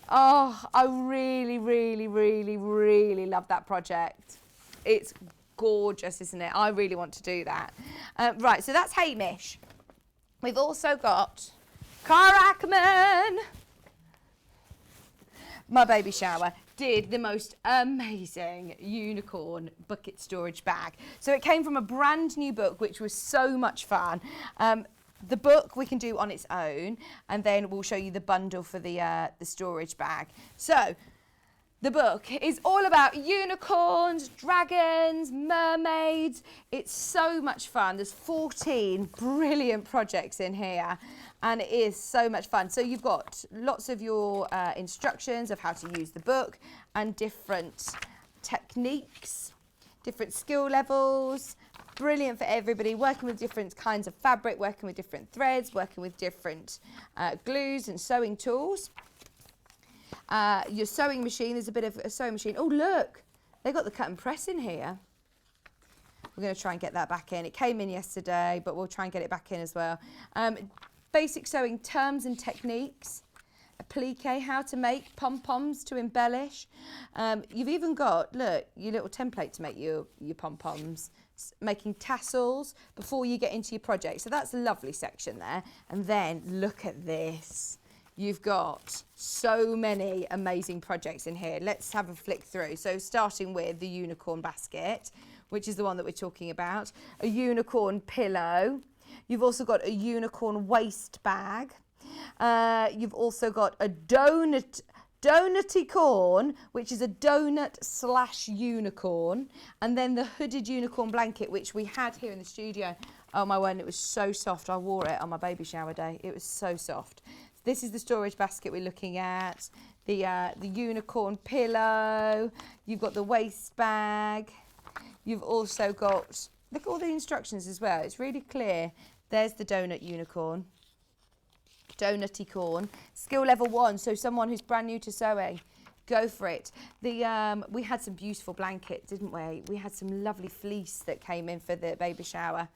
Oh, I really, really, really, really love that project. It's gorgeous, isn't it? I really want to do that. Right, so that's Hamish. We've also got Cara Ackerman. My baby shower did the most amazing unicorn bucket storage bag. So it came from a brand new book, which was so much fun. The book we can do on its own, and then we'll show you the bundle for the storage bag. So the book is all about unicorns, dragons, mermaids. It's so much fun. There's 14 brilliant projects in here, and it is so much fun. So you've got lots of your instructions of how to use the book and different techniques, different skill levels. Brilliant for everybody, working with different kinds of fabric, working with different threads, working with different glues and sewing tools. Your sewing machine, there's a bit of a sewing machine. Oh, look, they got the cut and press in here. We're going to try and get that back in. It came in yesterday, but we'll try and get it back in as well. Basic sewing terms and techniques. Applique, how to make pom-poms to embellish. You've even got, look, your little template to make your pom-poms. Making tassels before you get into your project. So that's a lovely section there. And then look at this. You've got so many amazing projects in here. Let's have a flick through. So starting with the unicorn basket, which is the one that we're talking about. A unicorn pillow. You've also got a unicorn waist bag. You've also got a donut-y-corn, which is a donut/unicorn, and then the hooded unicorn blanket, which we had here in the studio. Oh my word, it was so soft. I wore it on my baby shower day. It was so soft. This is the storage basket we're looking at. The unicorn pillow. You've got the waist bag. You've also got, look at all the instructions as well. It's really clear. There's the donut unicorn. Donutty corn. Skill level 1, so someone who's brand new to sewing, go for it. We had some beautiful blankets, didn't we? We had some lovely fleece that came in for the baby shower.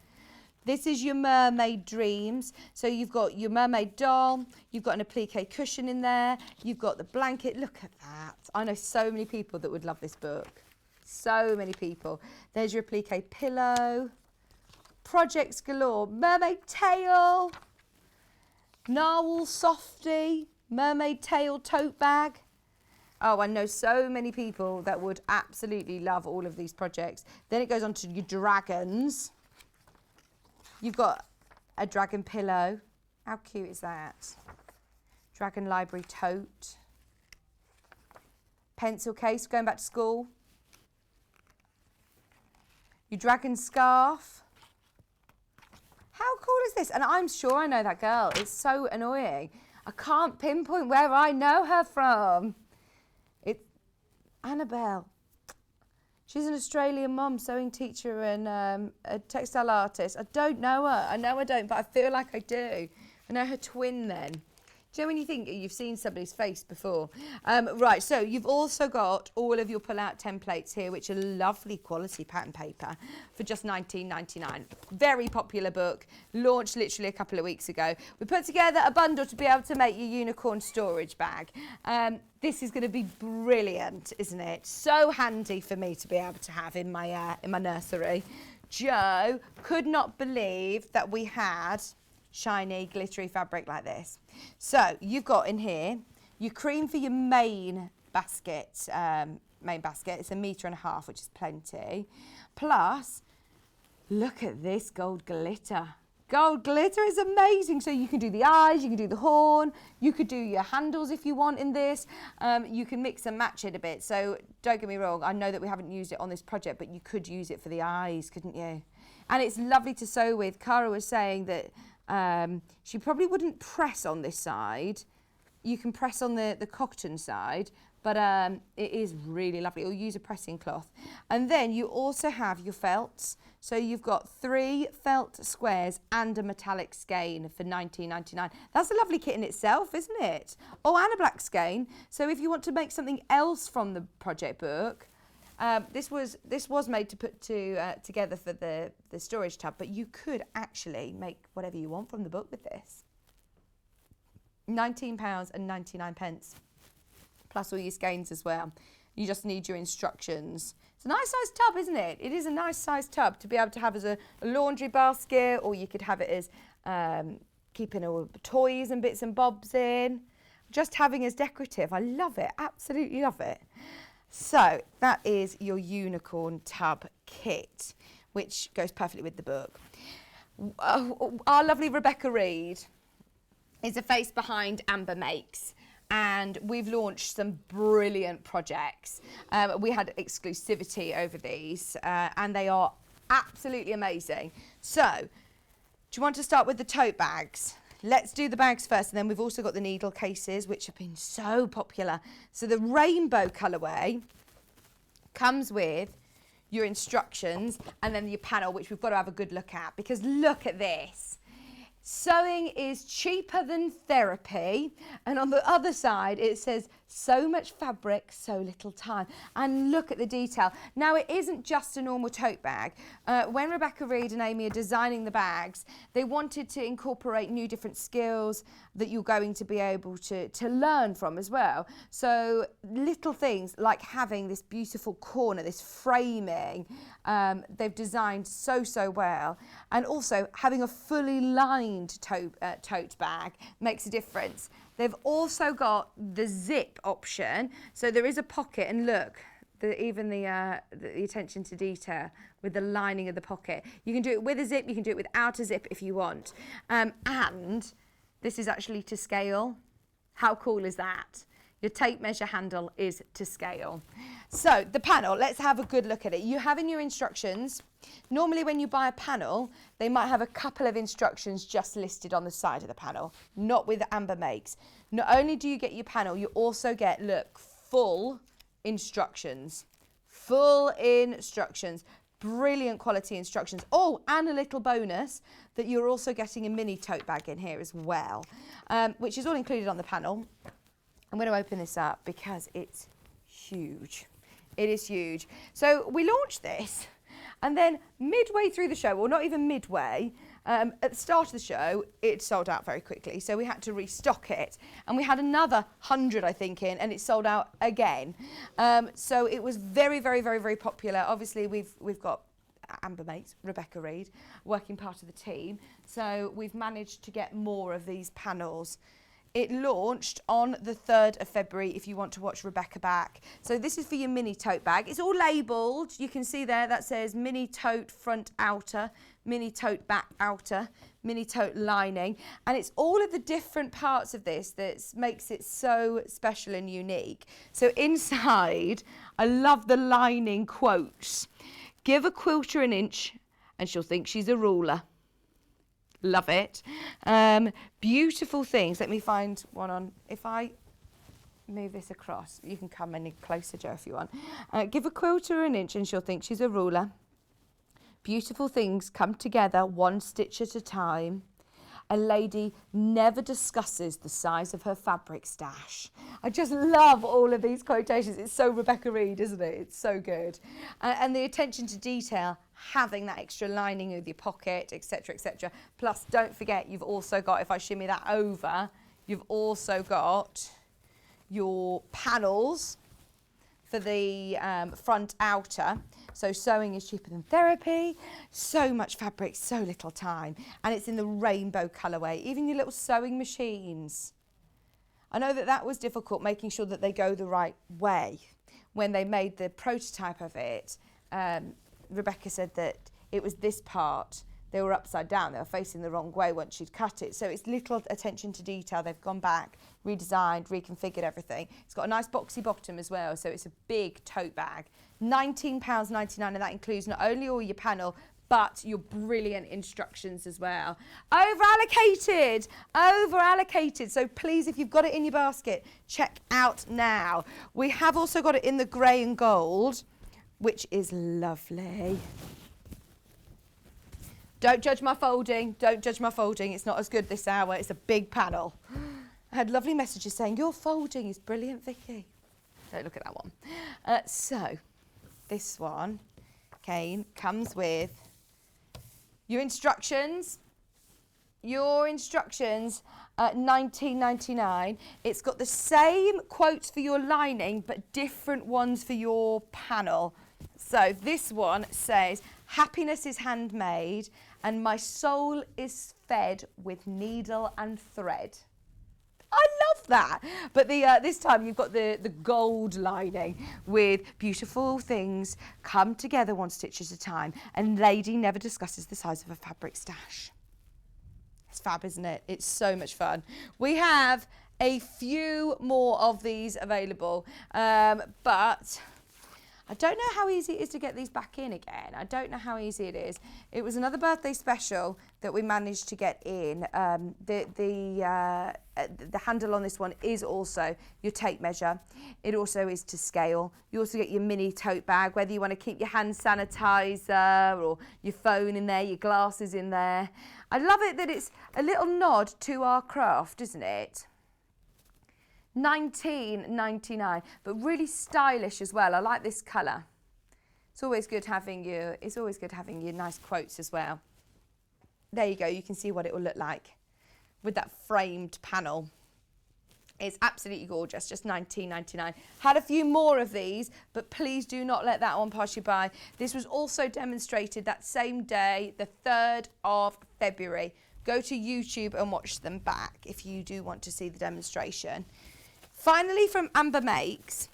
This is your mermaid dreams. So you've got your mermaid doll, you've got an applique cushion in there, you've got the blanket. Look at that. I know so many people that would love this book. So many people. There's your applique pillow. Projects galore. Mermaid tail. Narwhal softie, mermaid tail tote bag. Oh, I know so many people that would absolutely love all of these projects. Then it goes on to your dragons. You've got a dragon pillow. How cute is that? Dragon library tote. Pencil case, going back to school. Your dragon scarf. How cool is this? And I'm sure I know that girl. It's so annoying. I can't pinpoint where I know her from. It's Annabelle. She's an Australian mum, sewing teacher and a textile artist. I don't know her. I know I don't, but I feel like I do. I know her twin then. Do you know when you think you've seen somebody's face before? Right, so you've also got all of your pull-out templates here, which are lovely quality pattern paper for just $19.99. Very popular book, launched literally a couple of weeks ago. We put together a bundle to be able to make your unicorn storage bag. This is going to be brilliant, isn't it? So handy for me to be able to have in my nursery. Joe could not believe that we had shiny, glittery fabric like this. So you've got in here your cream for your main basket. It's 1.5 meters, which is plenty. Plus, look at this gold glitter. Gold glitter is amazing. So you can do the eyes, you can do the horn, you could do your handles if you want in this. You can mix and match it a bit. So don't get me wrong, I know that we haven't used it on this project, but you could use it for the eyes, couldn't you? And it's lovely to sew with. Cara was saying that she probably wouldn't press on this side. You can press on the cotton side, but it is really lovely. Or use a pressing cloth. And then you also have your felts. So you've got 3 felt squares and a metallic skein for $19.99. That's a lovely kit in itself, isn't it? Oh, and a black skein. So if you want to make something else from the project book, this was made to put together for the storage tub, but you could actually make whatever you want from the book with this. £19.99, plus all your skeins as well. You just need your instructions. It's a nice sized tub, isn't it? It is a nice sized tub to be able to have as a laundry basket, or you could have it as keeping all the toys and bits and bobs in. Just having as decorative. I love it, absolutely love it. So that is your unicorn tub kit, which goes perfectly with the book. Our lovely Rebecca Reed is a face behind Amber Makes, and we've launched some brilliant projects. We had exclusivity over these, and they are absolutely amazing. So, do you want to start with the tote bags? Let's do the bags first, and then we've also got the needle cases, which have been so popular. So the rainbow colourway comes with your instructions and then your panel, which we've got to have a good look at, because look at this. Sewing is cheaper than therapy, and on the other side it says so much fabric, so little time. And look at the detail. Now, it isn't just a normal tote bag. When Rebecca Reed and Amy are designing the bags, they wanted to incorporate new different skills that you're going to be able to learn from as well. So little things like having this beautiful corner, this framing, they've designed so well. And also having a fully lined tote bag makes a difference. They've also got the zip option, so there is a pocket, and look, even the attention to detail with the lining of the pocket. You can do it with a zip, you can do it without a zip if you want. And this is actually to scale. How cool is that? Your tape measure handle is to scale. So the panel, let's have a good look at it. You have in your instructions, normally when you buy a panel, they might have a couple of instructions just listed on the side of the panel, not with Amber Makes. Not only do you get your panel, you also get, look, full instructions. Full instructions. Brilliant quality instructions. Oh, and a little bonus that you're also getting a mini tote bag in here as well, which is all included on the panel. I'm going to open this up because it's huge. It is huge. So we launched this, and then midway through the show, or not even midway, at the start of the show, it sold out very quickly. So we had to restock it. And we had another 100, I think, in, and it sold out again. So it was very popular. Obviously, we've got Amber Makes, Rebecca Reed, working part of the team. So we've managed to get more of these panels. It launched on the 3rd of February if you want to watch Rebecca back. So this is for your mini tote bag. It's all labelled. You can see there that says mini tote front outer, mini tote back outer, mini tote lining. And it's all of the different parts of this that makes it so special and unique. So inside, I love the lining quotes. Give a quilter an inch and she'll think she's a ruler. Love it. Beautiful things. Let me find one on. If I move this across, you can come any closer, Joe, if you want. Give a quilter an inch and she'll think she's a ruler. Beautiful things come together one stitch at a time. A lady never discusses the size of her fabric stash. I just love all of these quotations. It's so Rebecca Reed, isn't it? It's so good. And the attention to detail, having that extra lining with your pocket, etc., etc. Plus, don't forget, you've also got, if I shimmy that over, you've also got your panels for the front outer. So sewing is cheaper than therapy. So much fabric, so little time. And it's in the rainbow colourway. Even your little sewing machines. I know that that was difficult, making sure that they go the right way. When they made the prototype of it, Rebecca said that it was this part. They were upside down. They were facing the wrong way once she'd cut it. So it's little attention to detail. They've gone back, redesigned, reconfigured everything. It's got a nice boxy bottom as well. So it's a big tote bag. £19.99, and that includes not only all your panel, but your brilliant instructions as well. Over allocated. So please, if you've got it in your basket, check out now. We have also got it in the grey and gold, which is lovely. Don't judge my folding. Don't judge my folding. It's not as good this hour. It's a big panel. I had lovely messages saying, your folding is brilliant, Vicky. Don't look at that one. So, this one, comes with your instructions. Your instructions at £19.99. It's got the same quotes for your lining, but different ones for your panel. So this one says, happiness is handmade and my soul is fed with needle and thread. I love that. But this time you've got the gold lining with beautiful things come together one stitch at a time, and lady never discusses the size of a fabric stash. It's fab, isn't it? It's so much fun. We have a few more of these available, but I don't know how easy it is to get these back in again. I don't know how easy it is. It was another birthday special that we managed to get in. The handle on this one is also your tape measure. It also is to scale. You also get your mini tote bag, whether you want to keep your hand sanitizer or your phone in there, your glasses in there. I love it that it's a little nod to our craft, isn't it? £19.99, but really stylish as well. I like this colour. It's always good having your nice quotes as well. There you go. You can see what it will look like with that framed panel. It's absolutely gorgeous. Just £19.99. Had a few more of these, but please do not let that one pass you by. This was also demonstrated that same day, the 3rd of February. Go to YouTube and watch them back if you do want to see the demonstration. Finally, from Amber Makes,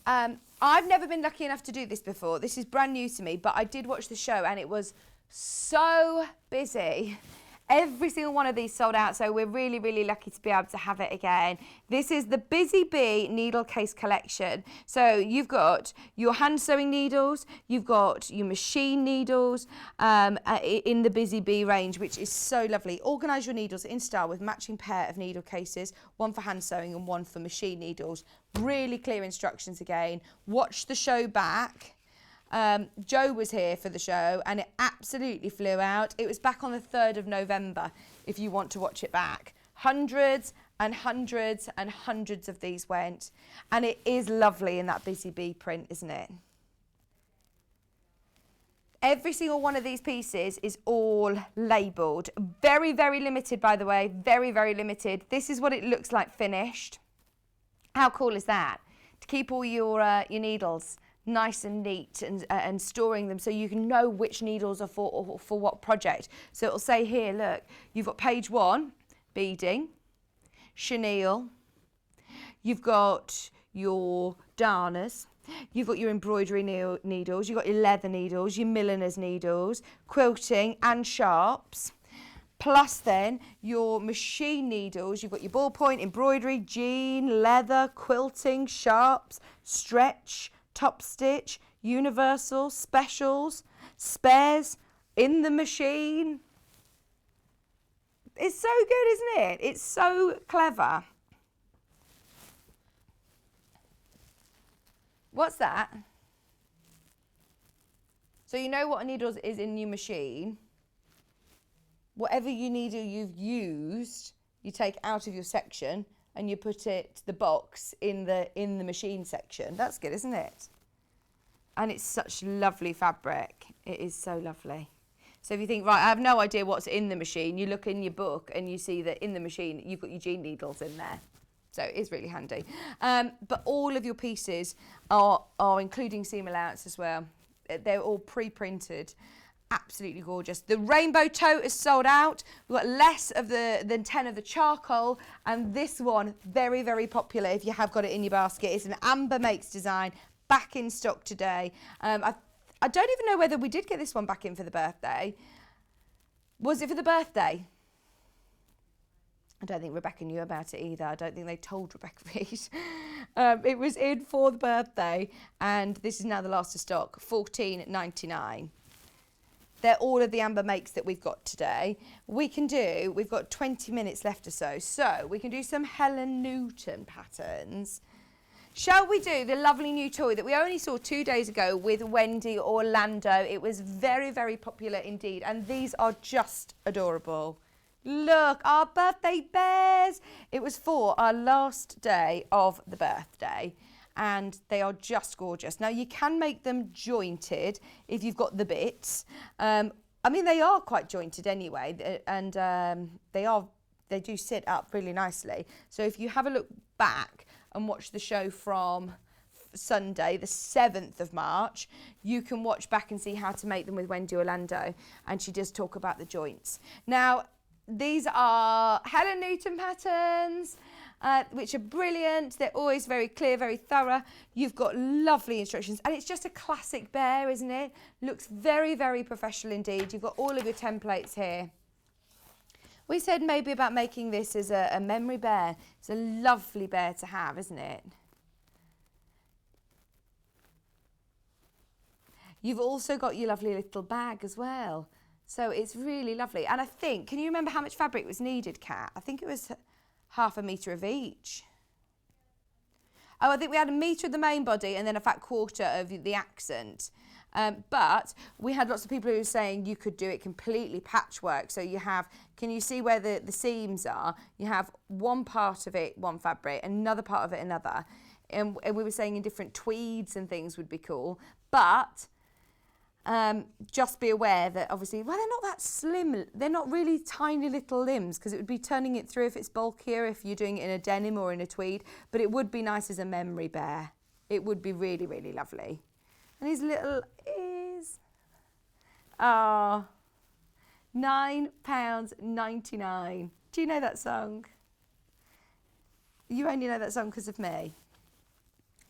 I've never been lucky enough to do this before. This is brand new to me, but I did watch the show and it was so busy. Every single one of these sold out, so we're really, really lucky to be able to have it again. This is the Busy Bee needle case collection. So you've got your hand sewing needles, you've got your machine needles in the Busy Bee range, which is so lovely. Organise your needles in style with matching pair of needle cases, one for hand sewing and one for machine needles. Really clear instructions again. Watch the show back. Joe was here for the show and it absolutely flew out. It was back on the 3rd of November if you want to watch it back. Hundreds and hundreds and hundreds of these went, and it is lovely in that Busy Bee print, isn't it? Every single one of these pieces is all labelled. Very, very limited, by the way. Very, very limited. This is what it looks like finished. How cool is that? To keep all your needles nice and neat and storing them so you can know which needles are for what project. So it'll say here, look, you've got page 1, beading, chenille, you've got your darners, you've got your embroidery needles, you've got your leather needles, your milliner's needles, quilting and sharps. Plus then your machine needles, you've got your ballpoint, embroidery, jean, leather, quilting, sharps, stretch, top stitch, universal, specials, spares, in the machine. It's so good, isn't it? It's so clever. What's that? So you know what a needle is in your machine. whatever you need or you've used, you take out of your section and you put the box in the machine section. That's good, isn't it? And it's such lovely fabric. It is so lovely. So if you think, right, I have no idea what's in the machine, you look in your book and you see that in the machine you've got your jean needles in there. So it is really handy. But all of your pieces are including seam allowance as well. They're all pre-printed. Absolutely gorgeous. The rainbow tote is sold out. We've got less of than 10 of the charcoal, and this one, very, very popular if you have got it in your basket. It's an Amber Makes design, back in stock today. I don't even know whether we did get this one back in for the birthday. Was it for the birthday? I don't think Rebecca knew about it either. I don't think they told Rebecca Reed. It was in for the birthday, and this is now the last of stock, $14.99. They're all of the Amber Makes that we've got today. We've got 20 minutes left or so, so we can do some Helen Newton patterns. Shall we do the lovely new toy that we only saw 2 days ago with Wendy Orlando? It was very, very popular indeed, and these are just adorable. Look, our birthday bears. It was for our last day of the birthday, and they are just gorgeous. Now, you can make them jointed if you've got the bits. I mean, they are quite jointed anyway, and they do sit up really nicely. So if you have a look back and watch the show from Sunday, the 7th of March, you can watch back and see how to make them with Wendy Orlando, and she does talk about the joints. Now, these are Helen Newton patterns, which are brilliant. They're always very clear, very thorough. You've got lovely instructions, and it's just a classic bear, isn't it? Looks very, very professional indeed. You've got all of your templates here. We said maybe about making this as a memory bear. It's a lovely bear to have, isn't it? You've also got your lovely little bag as well. So it's really lovely. And I think, can you remember how much fabric was needed, Kat? I think it was ½ metre of each. Oh, I think we had 1 metre of the main body and then a fat quarter of the accent. But we had lots of people who were saying you could do it completely patchwork. So you have, can you see where the seams are? You have one part of it, one fabric, another part of it, another. And we were saying in different tweeds and things would be cool. But just be aware that obviously, well, they're not that slim. They're not really tiny little limbs, because it would be turning it through if it's bulkier, if you're doing it in a denim or in a tweed. But it would be nice as a memory bear. It would be really, really lovely. And his little ears are £9.99. Do you know that song? You only know that song because of me.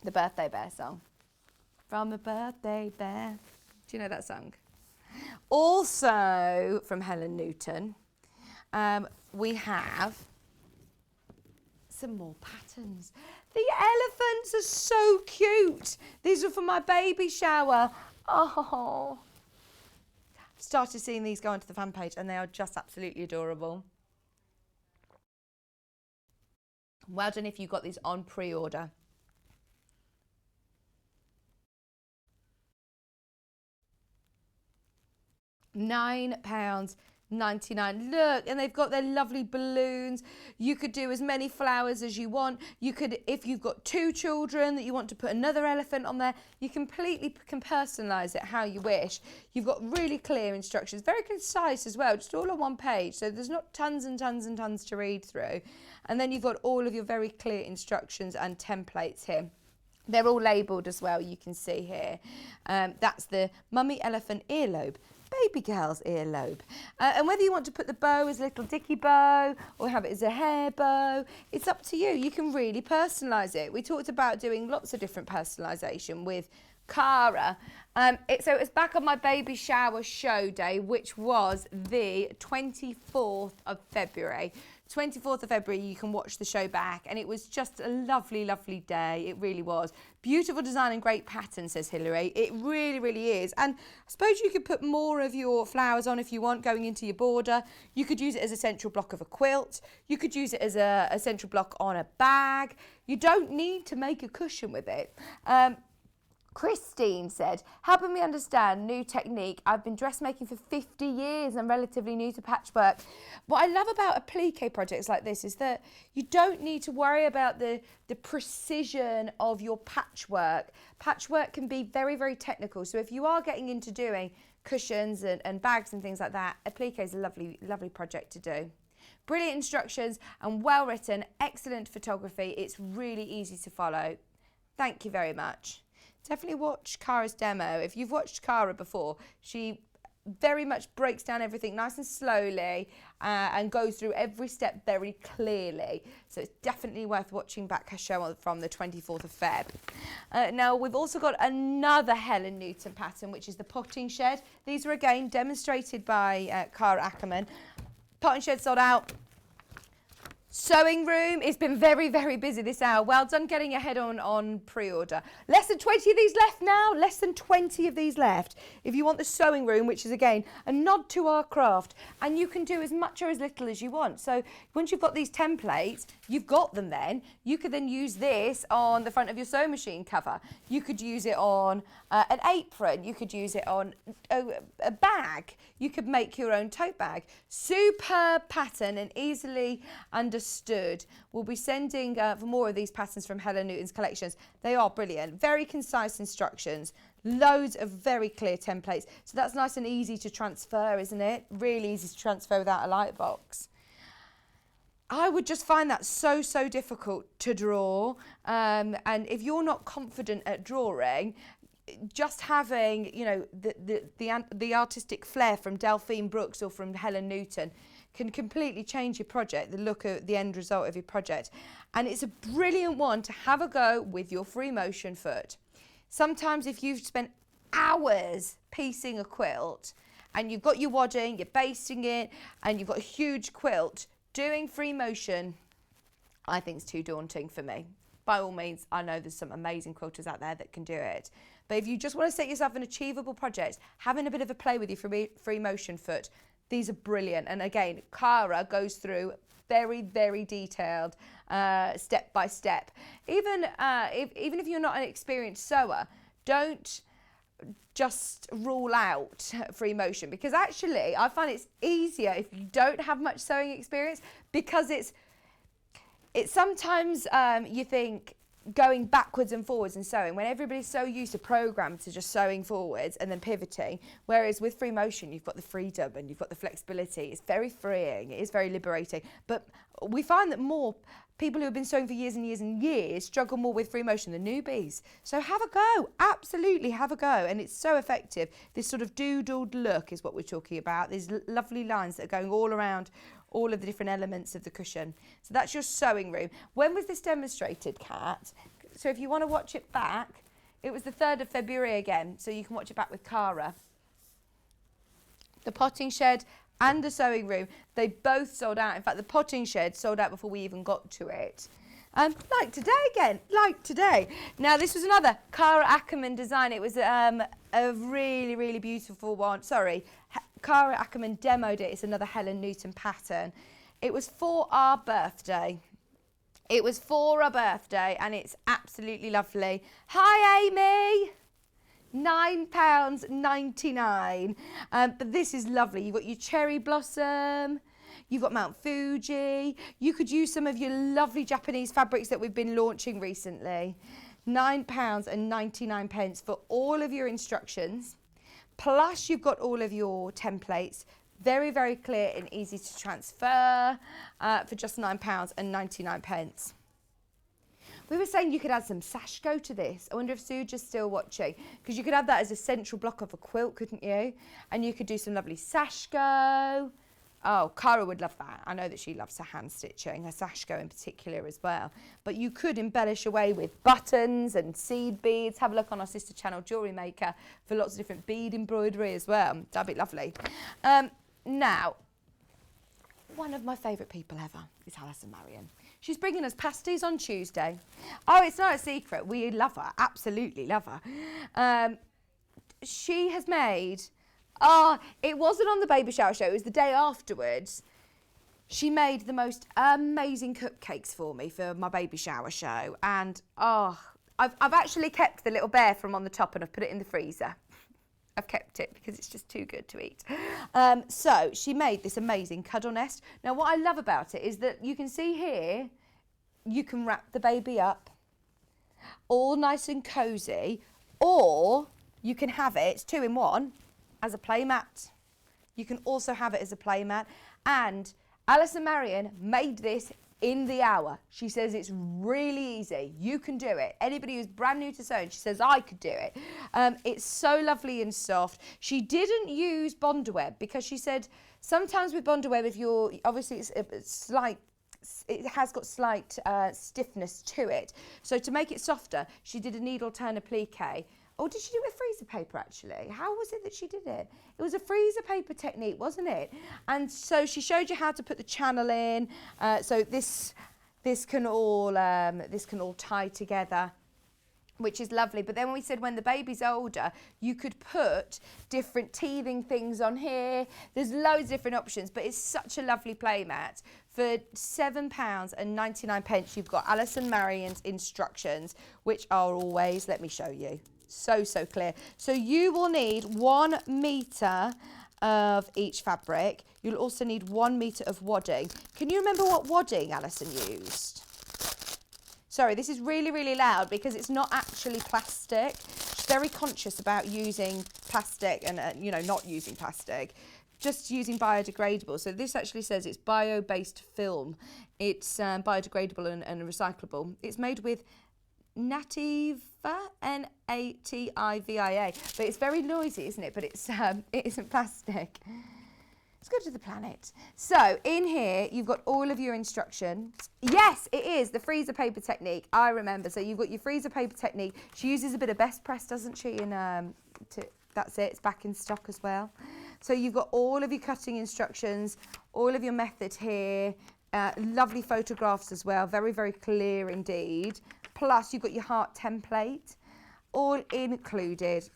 The Birthday Bear song. From a birthday bear. Do you know that song? Also from Helen Newton, we have some more patterns. The elephants are so cute. These are for my baby shower. Oh. Started seeing these go onto the fan page, and they are just absolutely adorable. Well done if you got these on pre-order. £9.99. Look, and they've got their lovely balloons. You could do as many flowers as you want. You could, if you've got 2 children that you want to put another elephant on there, you completely can personalise it how you wish. You've got really clear instructions, very concise as well, just all on one page. So there's not tons and tons and tons to read through. And then you've got all of your very clear instructions and templates here. They're all labelled as well, you can see here. That's the mummy elephant earlobe. Baby girl's earlobe. And whether you want to put the bow as a little dicky bow or have it as a hair bow, it's up to you. You can really personalise it. We talked about doing lots of different personalisation with Cara. So it was back on my baby shower show day, which was the 24th of February. 24th of February, you can watch the show back, and it was just a lovely, lovely day. It really was. Beautiful design and great pattern, says Hilary. It really, really is. And I suppose you could put more of your flowers on if you want, going into your border. You could use it as a central block of a quilt. You could use it as a central block on a bag. You don't need to make a cushion with it. Christine said, helping me understand new technique. I've been dressmaking for 50 years and relatively new to patchwork. What I love about applique projects like this is that you don't need to worry about the precision of your patchwork. Patchwork can be very, very technical. So if you are getting into doing cushions and bags and things like that, applique is a lovely, lovely project to do. Brilliant instructions and well written, excellent photography. It's really easy to follow. Thank you very much. Definitely watch Cara's demo. If you've watched Cara before, she very much breaks down everything nice and slowly and goes through every step very clearly. So it's definitely worth watching back her show from the 24th of Feb. Now we've also got another Helen Newton pattern, which is the potting shed. These were again demonstrated by Cara Ackerman. Potting shed sold out. Sewing room, it's been very, very busy this hour. Well done getting ahead on pre-order. Less than 20 of these left now, less than 20 of these left. If you want the sewing room, which is again, a nod to our craft, and you can do as much or as little as you want. So once you've got these templates, you've got them then, you could then use this on the front of your sewing machine cover. You could use it on an apron, you could use it on a bag, you could make your own tote bag. Superb pattern and easily understood. We'll be sending for more of these patterns from Helen Newton's collections. They are brilliant, very concise instructions, loads of very clear templates. So that's nice and easy to transfer, isn't it? Really easy to transfer without a light box. I would just find that so difficult to draw. And if you're not confident at drawing, just having, you know, the artistic flair from Delphine Brooks or from Helen Newton can completely change your project, the look of the end result of your project. And it's a brilliant one to have a go with your free motion foot. Sometimes if you've spent hours piecing a quilt and you've got your wadding, you're basting it, and you've got a huge quilt, doing free motion, I think is too daunting for me. By all means, I know there's some amazing quilters out there that can do it. But if you just want to set yourself an achievable project, having a bit of a play with your free motion foot, these are brilliant. And again, Cara goes through very detailed, step by step. Even if you're not an experienced sewer, don't just rule out free motion, because actually I find it's easier if you don't have much sewing experience, because it's sometimes you think going backwards and forwards in sewing when everybody's so used to programmed to just sewing forwards and then pivoting, whereas with free motion you've got the freedom and you've got the flexibility. It's very freeing, it is very liberating, but we find that more people who have been sewing for years and years and years struggle more with free motion than newbies. So have a go, absolutely have a go, and it's so effective. This sort of doodled look is what we're talking about, these lovely lines that are going all around all of the different elements of the cushion. So that's your sewing room. When was this demonstrated, Kat? So if you want to watch it back, it was the 3rd of February again, so you can watch it back with Cara. The potting shed and the sewing room, they both sold out. In fact, the potting shed sold out before we even got to it. Like today again, like today. Now this was another Cara Ackerman design. It was a really beautiful one. Sorry, Cara Ackerman demoed it. It's another Helen Newton pattern. It was for our birthday. It was for our birthday and it's absolutely lovely. Hi Amy! £9.99. But this is lovely. You've got your cherry blossom. You've got Mount Fuji. You could use some of your lovely Japanese fabrics that we've been launching recently. £9.99 for all of your instructions. Plus you've got all of your templates. Very clear and easy to transfer for just £9.99. We were saying you could add some sashiko to this. I wonder if Suja's still watching, because you could have that as a central block of a quilt, couldn't you? And you could do some lovely sashiko. Oh, Cara would love that. I know that she loves her hand stitching, her sashiko in particular as well. But you could embellish away with buttons and seed beads. Have a look on our sister channel, Jewellery Maker, for lots of different bead embroidery as well. That'd be lovely. Now, one of my favourite people ever is Alison Marion. She's bringing us pasties on Tuesday. Oh, it's not a secret. We love her. Absolutely love her. She has made... it wasn't on the baby shower show, it was the day afterwards. She made the most amazing cupcakes for me for my baby shower show, and I've actually kept the little bear from on the top and I've put it in the freezer. I've kept it because it's just too good to eat. So she made this amazing cuddle nest. Now what I love about it is that you can see here, you can wrap the baby up all nice and cosy, or you can have it, it's 2 in 1, as a playmat. You can also have it as a playmat. And Alison Marion made this in the hour. She says it's really easy. You can do it. Anybody who's brand new to sewing, she says, I could do it. It's so lovely and soft. She didn't use Bondweb because she said sometimes with Bondweb, if you're, obviously it's slight, it has got slight stiffness to it. So to make it softer, she did a needle turn applique. Or did she do it with freezer paper actually? How was it that she did it? It was a freezer paper technique, wasn't it? And so she showed you how to put the channel in. So this can all tie together, which is lovely. But then we said when the baby's older, you could put different teething things on here. There's loads of different options, but it's such a lovely playmat. For £7.99, you've got Alison Marion's instructions, which are always, let me show you. So clear. So you will need 1 metre of each fabric. You'll also need 1 metre of wadding. Can you remember what wadding Alison used? Sorry, this is really, really loud because it's not actually plastic. She's very conscious about using plastic and, not using plastic, just using biodegradable. So this actually says it's bio-based film. It's biodegradable and recyclable. It's made with Nativa, Nativia, but it's very noisy, isn't it? But it isn't plastic. It's good to the planet. So in here, you've got all of your instructions. Yes, it is the freezer paper technique. I remember. So you've got your freezer paper technique. She uses a bit of best press, doesn't she? And that's it. It's back in stock as well. So you've got all of your cutting instructions, all of your method here. Lovely photographs as well. Very, very clear indeed. Plus, you've got your heart template, all included.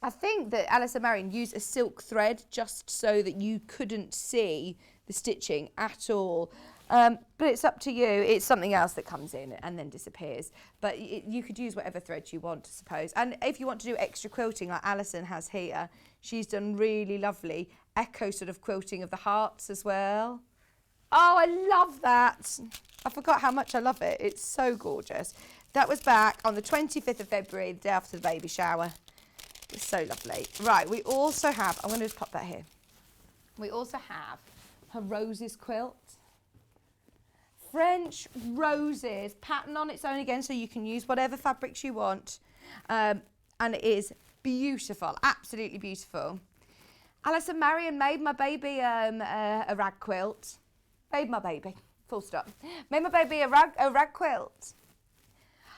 I think that Alison Marion used a silk thread just so that you couldn't see the stitching at all. But it's up to you. It's something else that comes in and then disappears. But you could use whatever thread you want, I suppose. And if you want to do extra quilting like Alison has here, she's done really lovely echo sort of quilting of the hearts as well. Oh, I love that. I forgot how much I love it. It's so gorgeous. That was back on the 25th of February, the day after the baby shower. It's so lovely. Right, we also have, I'm going to just pop that here. We also have her roses quilt. French roses, pattern on its own again, so you can use whatever fabrics you want. And it is beautiful, absolutely beautiful. Alison Marion made my baby a rag quilt. Made my baby, full stop. Made my baby a rag quilt.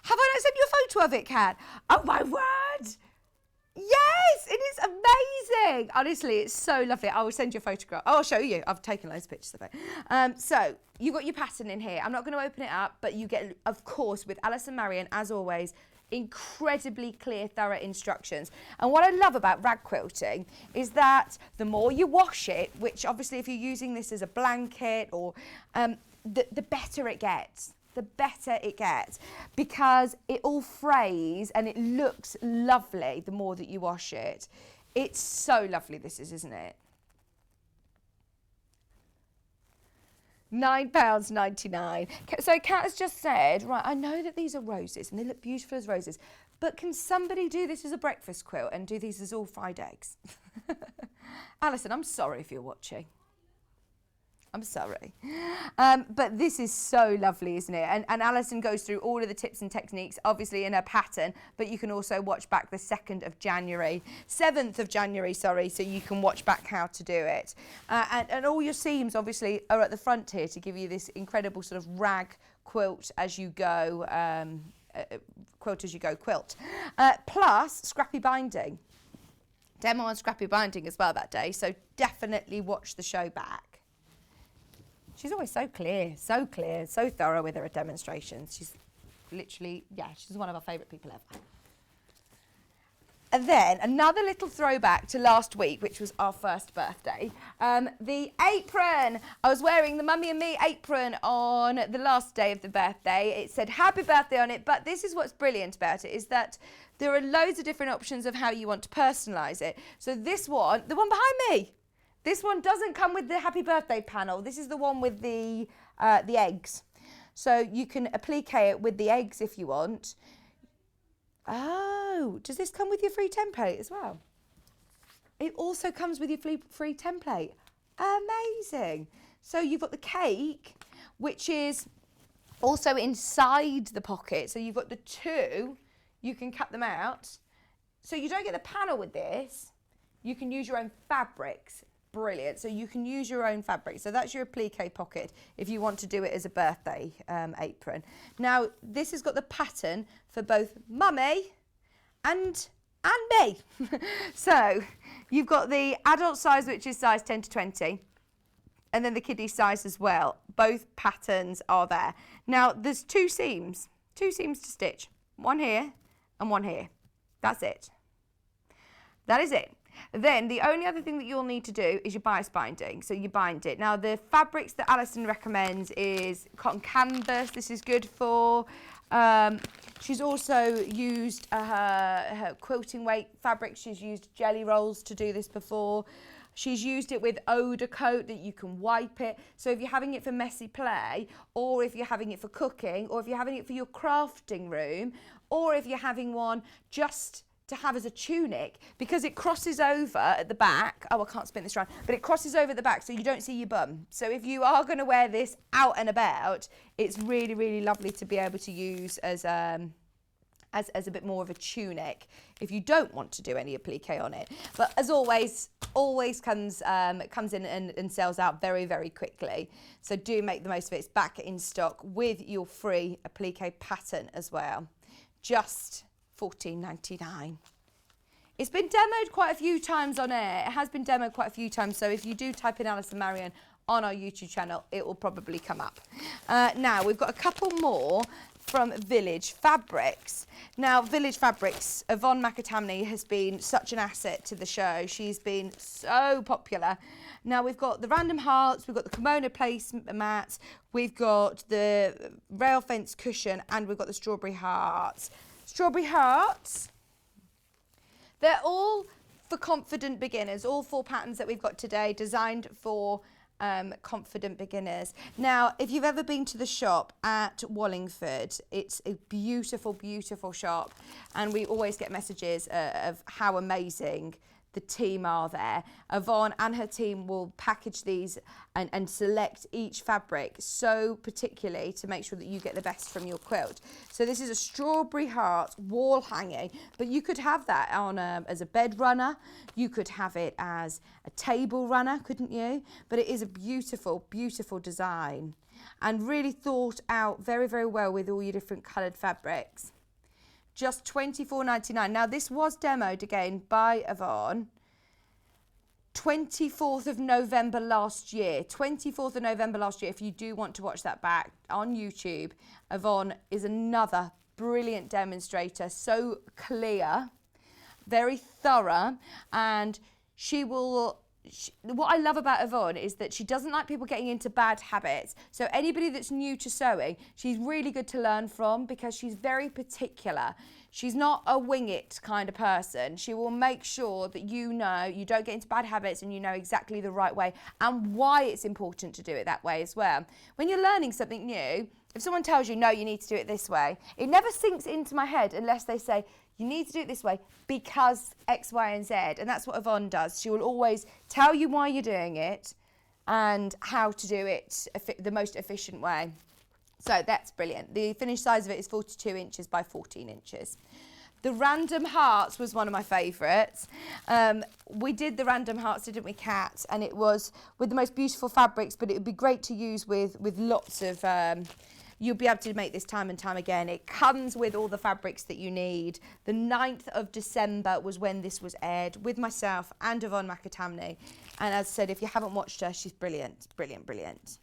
Have I not sent you a photo of it, Kat? Oh my word! Yes, it is amazing. Honestly, it's so lovely. I will send you a photograph. Oh, I'll show you. I've taken loads of pictures of it. So you've got your pattern in here. I'm not going to open it up, but you get, of course, with Alison Marion, as always, incredibly clear, thorough instructions. And what I love about rag quilting is that the more you wash it, which obviously if you're using this as a blanket or the better it gets. The better it gets, because it all frays and it looks lovely the more that you wash it. It's so lovely, this is, isn't it? £9.99. So Kat has just said, right, I know that these are roses and they look beautiful as roses, but can somebody do this as a breakfast quilt and do these as all fried eggs? Alison, I'm sorry if you're watching. I'm sorry. But this is so lovely, isn't it? And Alison goes through all of the tips and techniques, obviously in her pattern, but you can also watch back the 7th of January, so you can watch back how to do it. And all your seams, obviously, are at the front here to give you this incredible sort of rag quilt as you go, quilt. Plus, scrappy binding. Demo on scrappy binding as well that day, so definitely watch the show back. She's always so clear, so thorough with her demonstrations. She's literally, she's one of our favourite people ever. And then another little throwback to last week, which was our first birthday. The apron. I was wearing the Mummy and Me apron on the last day of the birthday. It said happy birthday on it, but this is what's brilliant about it, is that there are loads of different options of how you want to personalise it. So this one, the one behind me, this one doesn't come with the happy birthday panel. This is the one with the eggs. So you can applique it with the eggs if you want. Oh, does this come with your free template as well? It also comes with your free template. Amazing. So you've got the cake, which is also inside the pocket. So you've got the two, you can cut them out. So you don't get the panel with this. You can use your own fabrics. Brilliant. So you can use your own fabric. So that's your applique pocket if you want to do it as a birthday apron. Now, this has got the pattern for both Mummy and me. So you've got the adult size, which is size 10 to 20, and then the kiddie size as well. Both patterns are there. Now, there's two seams to stitch. One here and one here. That's it. That is it. Then the only other thing that you'll need to do is your bias binding. So you bind it. Now the fabrics that Alison recommends is cotton canvas. This is good for. She's also used her quilting weight fabric. She's used jelly rolls to do this before. She's used it with Oda coat that you can wipe it. So if you're having it for messy play, or if you're having it for cooking, or if you're having it for your crafting room, or if you're having one just to have as a tunic, because it crosses over at the back. Oh, I can't spin this round, but it crosses over at the back so you don't see your bum. So if you are going to wear this out and about, it's really, really lovely to be able to use as a bit more of a tunic if you don't want to do any applique on it. But as always comes in and sells out very, very quickly. So do make the most of it. It's back in stock with your free applique pattern as well. Just $14.99. It's been demoed quite a few times on air. It has been demoed quite a few times. So if you do type in Alison Marion on our YouTube channel, it will probably come up. Now we've got a couple more from Village Fabrics. Now Village Fabrics, Yvonne McAtamney has been such an asset to the show. She's been so popular. Now we've got the random hearts, we've got the kimono placemats, we've got the rail fence cushion, and we've got the strawberry hearts. Strawberry hearts, they're all for confident beginners. All 4 patterns that we've got today designed for confident beginners. Now, if you've ever been to the shop at Wallingford, it's a beautiful, beautiful shop, and we always get messages of how amazing the team are there. Yvonne and her team will package these and select each fabric so particularly to make sure that you get the best from your quilt. So this is a strawberry heart wall hanging, but you could have that on as a bed runner. You could have it as a table runner, couldn't you? But it is a beautiful, beautiful design and really thought out very, very well with all your different coloured fabrics. Just $24.99. Now this was demoed again by Yvonne 24th of November last year. 24th of November last year, if you do want to watch that back on YouTube. Yvonne is another brilliant demonstrator, so clear, very thorough, and she will... What I love about Yvonne is that she doesn't like people getting into bad habits. So anybody that's new to sewing, she's really good to learn from because she's very particular. She's not a wing it kind of person. She will make sure that you know you don't get into bad habits and you know exactly the right way and why it's important to do it that way as well. When you're learning something new, if someone tells you, no, you need to do it this way, it never sinks into my head unless they say, you need to do it this way because X, Y, and Z. And that's what Yvonne does. She will always tell you why you're doing it and how to do it the most efficient way. So that's brilliant. The finished size of it is 42 inches by 14 inches. The random hearts was one of my favourites. We did the random hearts, didn't we, Kat? And it was with the most beautiful fabrics, but it would be great to use with lots of... You'll be able to make this time and time again. It comes with all the fabrics that you need. The 9th of December was when this was aired with myself and Yvonne McAtamney. And as I said, if you haven't watched her, she's brilliant, brilliant, brilliant.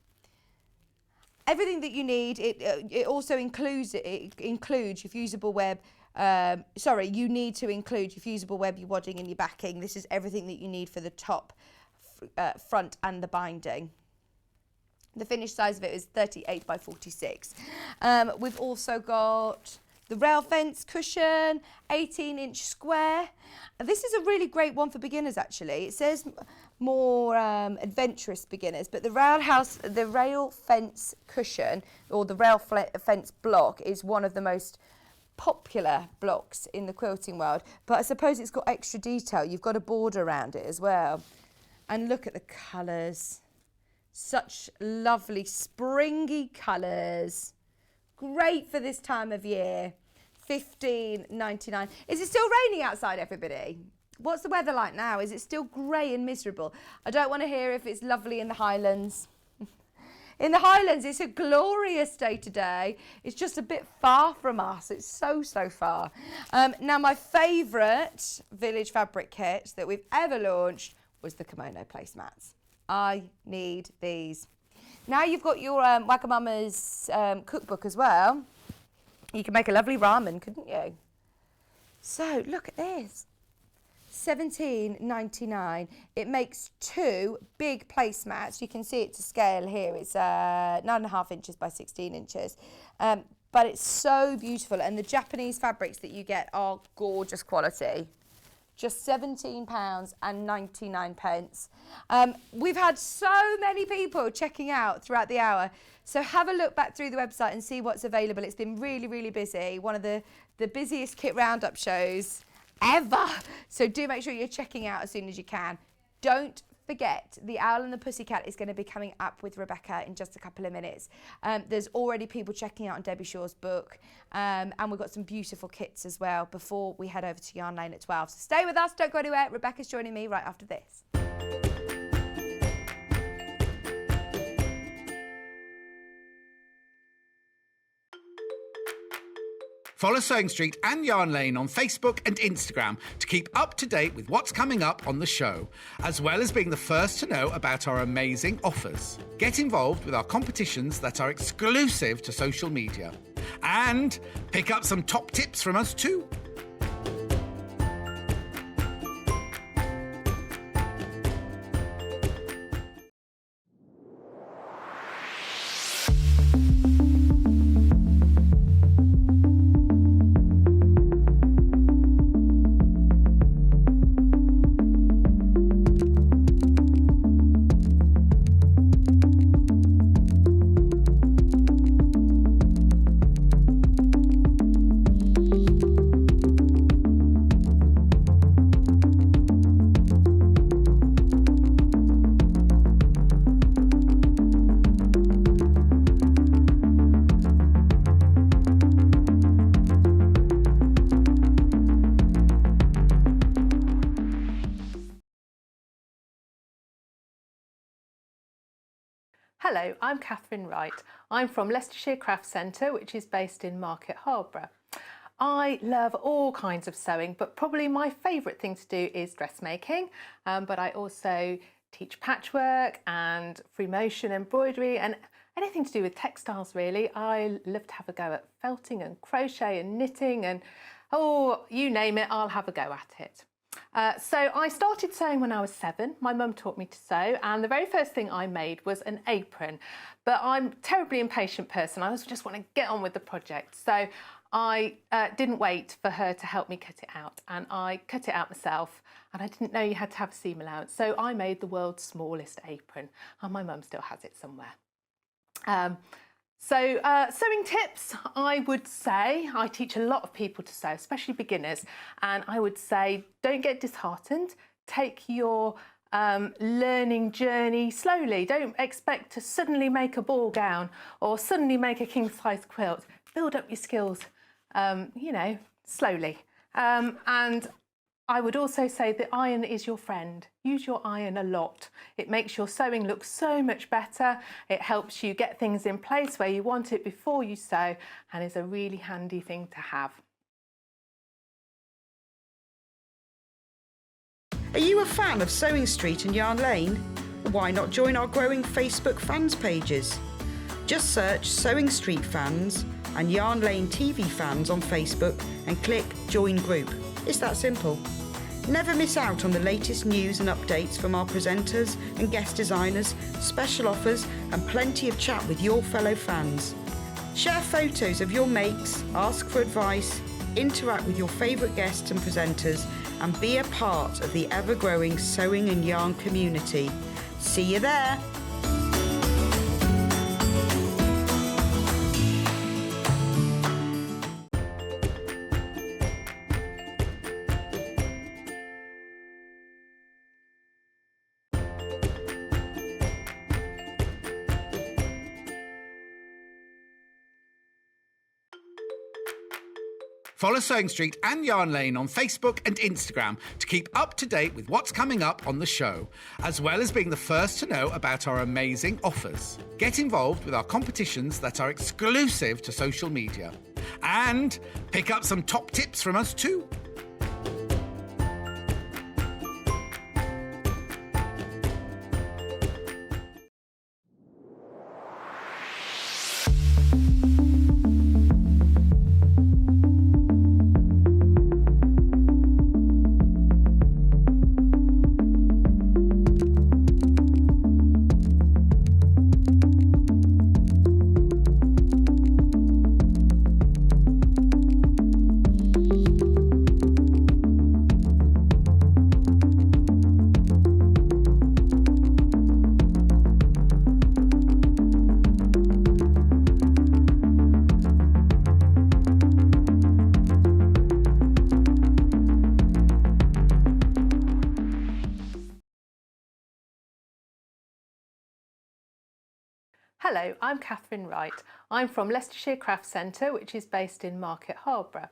Everything that you need, it also includes your fusible web you need to include your fusible web, your wadding and your backing. This is everything that you need for the top, front and the binding. The finished size of it is 38 by 46. We've also got the rail fence cushion, 18-inch square. This is a really great one for beginners, actually. It says more adventurous beginners, but the rail fence cushion, or the rail fence block, is one of the most popular blocks in the quilting world. But I suppose it's got extra detail. You've got a border around it as well. And look at the colours. Such lovely springy colours. Great for this time of year. $15.99. Is it still raining outside, everybody? What's the weather like now? Is it still grey and miserable? I don't want to hear if it's lovely in the Highlands. In the Highlands, it's a glorious day today. It's just a bit far from us. It's so far. Now, my favourite village fabric kit that we've ever launched was the kimono placemats. I need these. Now you've got your Wagamama's cookbook as well. You can make a lovely ramen, couldn't you? So look at this. $17.99. It makes 2 big placemats. You can see it to scale here. It's 9.5 inches by 16 inches. But it's so beautiful. And the Japanese fabrics that you get are gorgeous quality. Just £17.99. We've had so many people checking out throughout the hour. So have a look back through the website and see what's available. It's been really busy. One of the busiest kit roundup shows ever. So do make sure you're checking out as soon as you can. Don't forget, The Owl and the Pussycat is going to be coming up with Rebecca in just a couple of minutes. There's already people checking out on Debbie Shaw's book. And we've got some beautiful kits as well before we head over to Yarn Lane at 12. So stay with us, don't go anywhere. Rebecca's joining me right after this. Follow Sewing Street and Yarn Lane on Facebook and Instagram to keep up to date with what's coming up on the show, as well as being the first to know about our amazing offers. Get involved with our competitions that are exclusive to social media. And pick up some top tips from us too. Hello, I'm Catherine Wright. I'm from Leicestershire Craft Centre, which is based in Market Harborough. I love all kinds of sewing, but probably my favourite thing to do is dressmaking. But I also teach patchwork and free motion embroidery and anything to do with textiles, really. I love to have a go at felting and crochet and knitting and, oh, you name it, I'll have a go at it. So I started sewing when I was 7. My mum taught me to sew, and the very first thing I made was an apron. But I'm a terribly impatient person. I just want to get on with the project. So I didn't wait for her to help me cut it out, and I cut it out myself, and I didn't know you had to have a seam allowance. So I made the world's smallest apron, and my mum still has it somewhere. Sewing tips, I would say, I teach a lot of people to sew, especially beginners, and I would say don't get disheartened. Take your learning journey slowly. Don't expect to suddenly make a ball gown or suddenly make a king-size quilt. Build up your skills, slowly. And I would also say the iron is your friend. Use your iron a lot. It makes your sewing look so much better. It helps you get things in place where you want it before you sew, and is a really handy thing to have. Are you a fan of Sewing Street and Yarn Lane? Why not join our growing Facebook fans pages? Just search Sewing Street Fans and Yarn Lane TV Fans on Facebook and click Join Group. It's that simple. Never miss out on the latest news and updates from our presenters and guest designers, special offers and plenty of chat with your fellow fans. Share photos of your makes, ask for advice, interact with your favourite guests and presenters and be a part of the ever-growing sewing and yarn community. See you there! Follow Sewing Street and Yarn Lane on Facebook and Instagram to keep up to date with what's coming up on the show, as well as being the first to know about our amazing offers. Get involved with our competitions that are exclusive to social media. And pick up some top tips from us too. Hello, I'm Catherine Wright. I'm from Leicestershire Craft Centre, which is based in Market Harborough.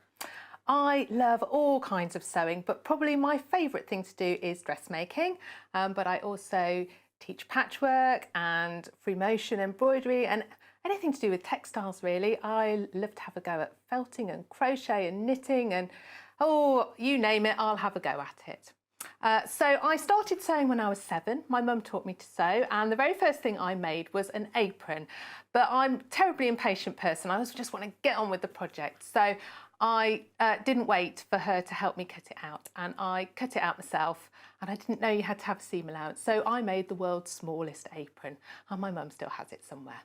I love all kinds of sewing, but probably my favourite thing to do is dressmaking. But I also teach patchwork and free motion embroidery and anything to do with textiles really. I love to have a go at felting and crochet and knitting and you name it, I'll have a go at it. So I started sewing when I was 7. My mum taught me to sew and the very first thing I made was an apron. But I'm a terribly impatient person. I just want to get on with the project. So I didn't wait for her to help me cut it out and I cut it out myself and I didn't know you had to have a seam allowance. So I made the world's smallest apron and my mum still has it somewhere.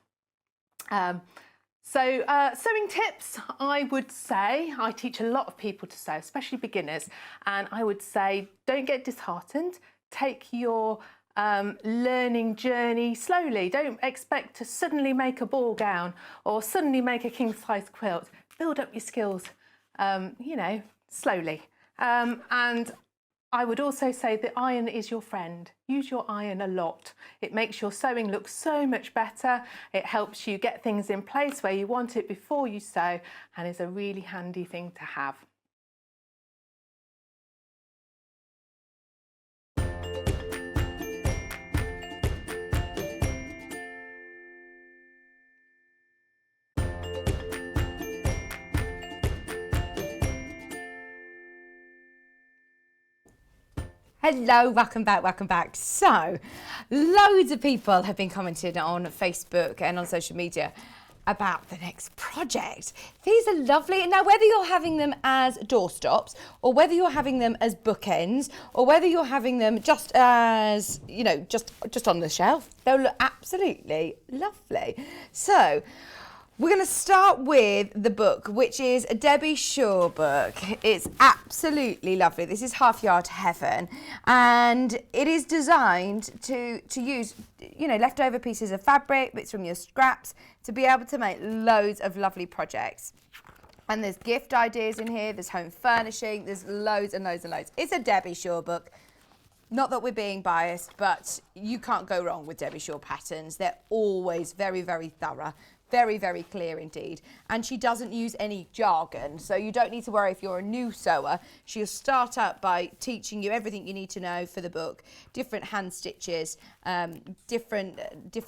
Sewing tips, I would say, I teach a lot of people to sew, especially beginners, and I would say don't get disheartened, take your learning journey slowly. Don't expect to suddenly make a ball gown or suddenly make a king-size quilt. Build up your skills, slowly. And I would also say the iron is your friend. Use your iron a lot. It makes your sewing look so much better. It helps you get things in place where you want it before you sew and is a really handy thing to have. Hello, welcome back. So, loads of people have been commenting on Facebook and on social media about the next project. These are lovely. Now, whether you're having them as doorstops or whether you're having them as bookends or whether you're having them just as, just on the shelf, they'll look absolutely lovely. So, we're going to start with the book, which is a Debbie Shaw book. It's absolutely lovely. This is Half Yard Heaven, and it is designed to use, leftover pieces of fabric, bits from your scraps, to be able to make loads of lovely projects. And there's gift ideas in here, there's home furnishing, there's loads and loads and loads. It's a Debbie Shaw book. Not that we're being biased, but you can't go wrong with Debbie Shaw patterns. They're always very, very thorough. Very, very clear indeed. And she doesn't use any jargon, so you don't need to worry if you're a new sewer. She'll start out by teaching you everything you need to know for the book, different hand stitches, different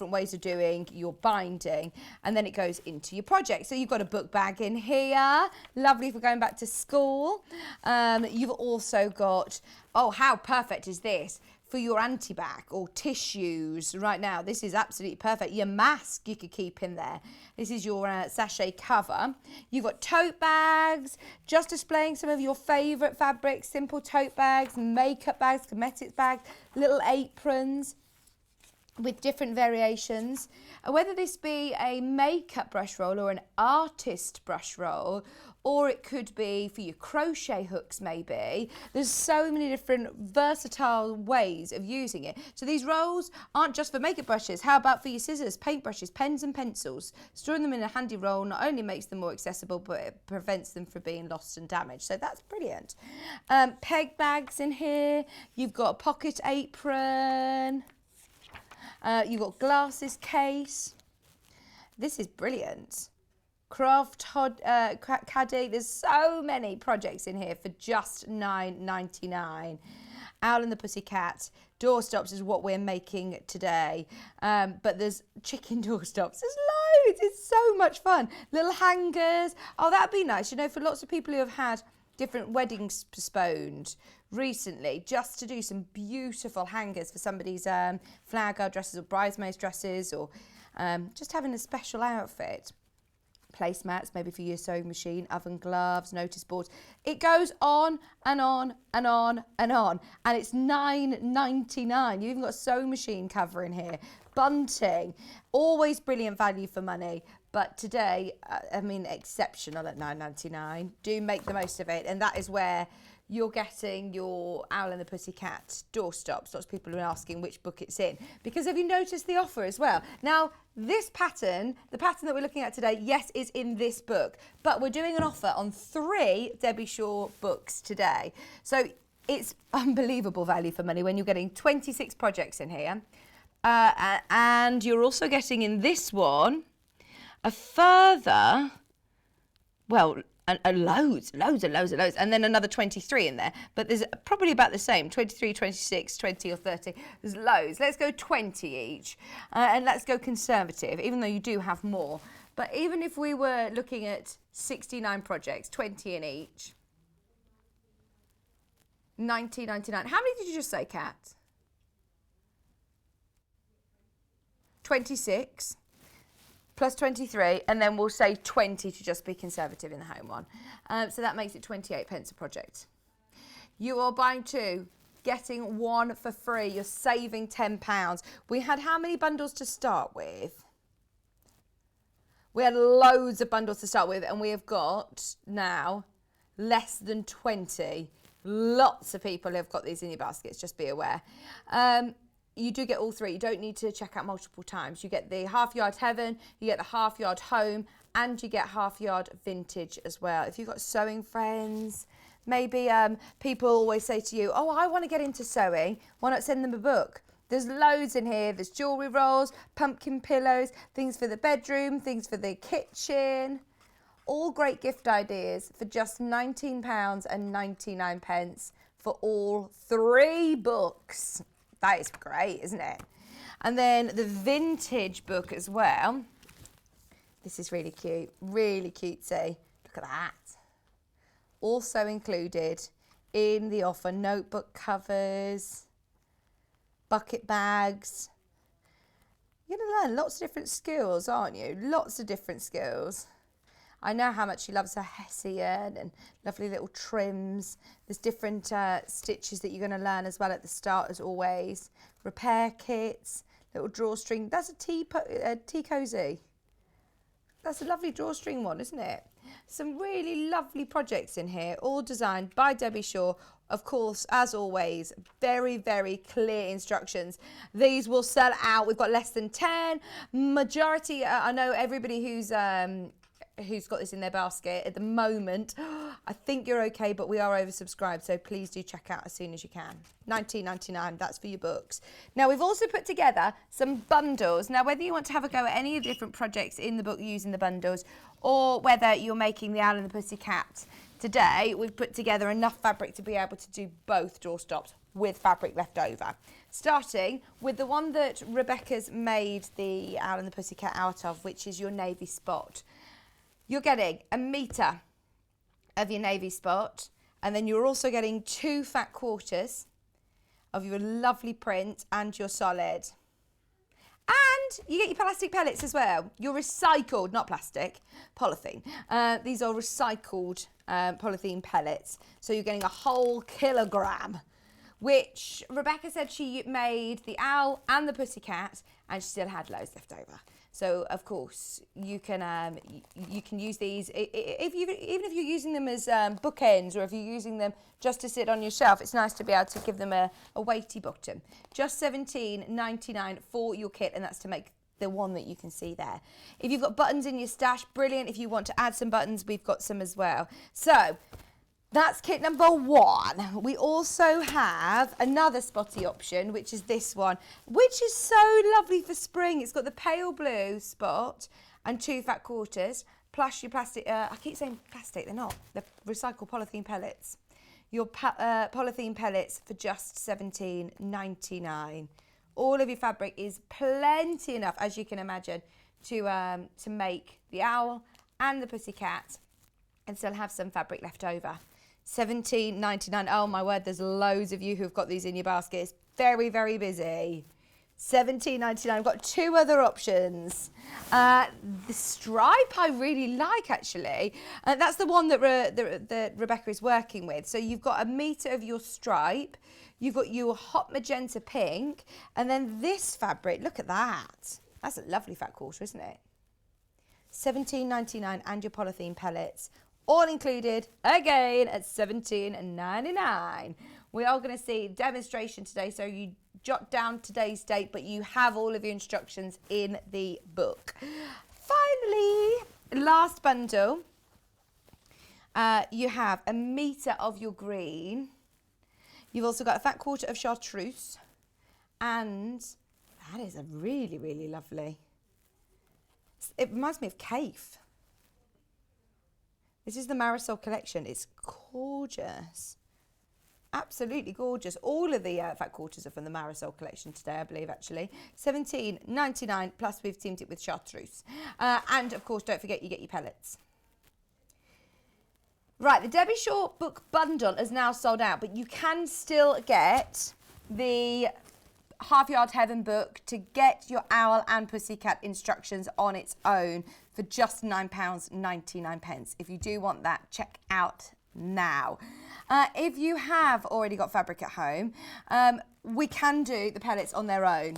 ways of doing your binding, and then it goes into your project. So you've got a book bag in here, lovely for going back to school. You've also got, how perfect is this? for your anti-bac or tissues right now, this is absolutely perfect. Your mask you could keep in there. This is your sachet cover. You've got tote bags, just displaying some of your favourite fabrics, simple tote bags, makeup bags, cosmetics bags, little aprons with different variations. Whether this be a makeup brush roll or an artist brush roll, or it could be for your crochet hooks maybe. There's so many different versatile ways of using it. So these rolls aren't just for makeup brushes. How about for your scissors, paintbrushes, pens and pencils? Storing them in a handy roll not only makes them more accessible, but it prevents them from being lost and damaged. So that's brilliant. Peg bags in here. You've got a pocket apron. You've got glasses case. This is brilliant. Craft caddy. There's so many projects in here for just $9.99. Owl and the Pussycat. Doorstops is what we're making today. But there's chicken doorstops. There's loads. It's so much fun. Little hangers. Oh, that'd be nice. You know, for lots of people who have had different weddings postponed recently, just to do some beautiful hangers for somebody's flower girl dresses or bridesmaids dresses, or just having a special outfit. Placemats, maybe for your sewing machine, oven gloves, notice boards. It goes on and on and on and on. And it's $9.99. You've even got a sewing machine cover in here. Bunting. Always brilliant value for money. But today, I mean, exceptional at $9.99. Do make the most of it. And that is where you're getting your Owl and the Pussycat doorstops. Lots of people are asking which book it's in. Because have you noticed the offer as well? Now, this pattern, the pattern that we're looking at today, yes, is in this book. But we're doing an offer on 3 Debbie Shaw books today. So it's unbelievable value for money when you're getting 26 projects in here. And you're also getting in this one a further, well, loads, and then another 23 in there. But there's probably about the same, 23, 26, 20 or 30. There's loads. Let's go 20 each. And let's go conservative, even though you do have more. But even if we were looking at 69 projects, 20 in each, $19.99. How many did you just say, Kat? 26. Plus 23, and then we'll say 20 to just be conservative in the home one. So that makes it 28 pence a project. You are buying 2, getting 1 for free. You're saving £10. We had how many bundles to start with? We had loads of bundles to start with, and we have got now less than 20. Lots of people have got these in your baskets, just be aware. You do get all 3. You don't need to check out multiple times. You get the half yard heaven, you get the half yard home, and you get half yard vintage as well. If you've got sewing friends, maybe people always say to you, oh, I want to get into sewing. Why not send them a book? There's loads in here. There's jewellery rolls, pumpkin pillows, things for the bedroom, things for the kitchen. All great gift ideas for just £19.99 for all 3 books. That is great, isn't it? And then the vintage book as well. This is really cute, really cutesy. Look at that. Also included in the offer, notebook covers, bucket bags. You're going to learn lots of different skills, aren't you? Lots of different skills. I know how much she loves her hessian and lovely little trims. There's different stitches that you're going to learn as well at the start, as always. Repair kits, little drawstring. That's a tea cozy. That's a lovely drawstring one, isn't it? Some really lovely projects in here, all designed by Debbie Shaw. Of course, as always, very, very clear instructions. These will sell out. We've got less than 10. Majority, I know everybody who's got this in their basket at the moment. I think you're okay, but we are oversubscribed, so please do check out as soon as you can. $19.99, that's for your books. Now, we've also put together some bundles. Now, whether you want to have a go at any of the different projects in the book using the bundles, or whether you're making the Owl and the Pussycat today, we've put together enough fabric to be able to do both doorstops with fabric left over. Starting with the one that Rebecca's made the Owl and the Pussycat out of, which is your navy spot. You're getting 1 metre of your navy spot, and then you're also getting 2 fat quarters, of your lovely print and your solid. And you get your plastic pellets as well. Your recycled, not plastic, polythene. These are recycled polythene pellets. So you're getting a whole kilogram, which Rebecca said she made the owl and the pussycat, and she still had loads left over. So of course you can use these even if you're using them as bookends, or if you're using them just to sit on your shelf. It's nice to be able to give them a weighty bottom. Just $17.99 for your kit, and that's to make the one that you can see there. If you've got buttons in your stash, brilliant. If you want to add some buttons, we've got some as well. So that's kit number 1. We also have another spotty option, which is this one, which is so lovely for spring. It's got the pale blue spot and 2 fat quarters, plus your plastic, I keep saying plastic, they're not, they're recycled polythene pellets. Your polythene pellets for just $17.99. All of your fabric is plenty enough, as you can imagine, to make the owl and the pussycat and still have some fabric left over. $17.99. Oh my word, there's loads of you who've got these in your basket. It's very, very busy. $17.99. I've got 2 other options. The stripe I really like, actually. That's the one that Rebecca is working with. So you've got 1 metre of your stripe. You've got your hot magenta pink. And then this fabric, look at that. That's a lovely fat quarter, isn't it? $17.99 and your polythene pellets. All included, again, at $17.99. We are going to see a demonstration today, so you jot down today's date, but you have all of your instructions in the book. Finally, last bundle, you have 1 metre of your green. You've also got a fat quarter of chartreuse, and that is a really, really lovely. It reminds me of Cafe. This is the Marisol collection. It's gorgeous. Absolutely gorgeous. All of the fat quarters are from the Marisol collection today, I believe, actually. $17.99, plus we've teamed it with chartreuse. And, of course, don't forget you get your pellets. Right, the Debbie Shaw book bundle is now sold out, but you can still get the Half Yard Heaven book to get your owl and pussycat instructions on its own for just £9.99. If you do want that, check out now. If you have already got fabric at home, we can do the pellets on their own.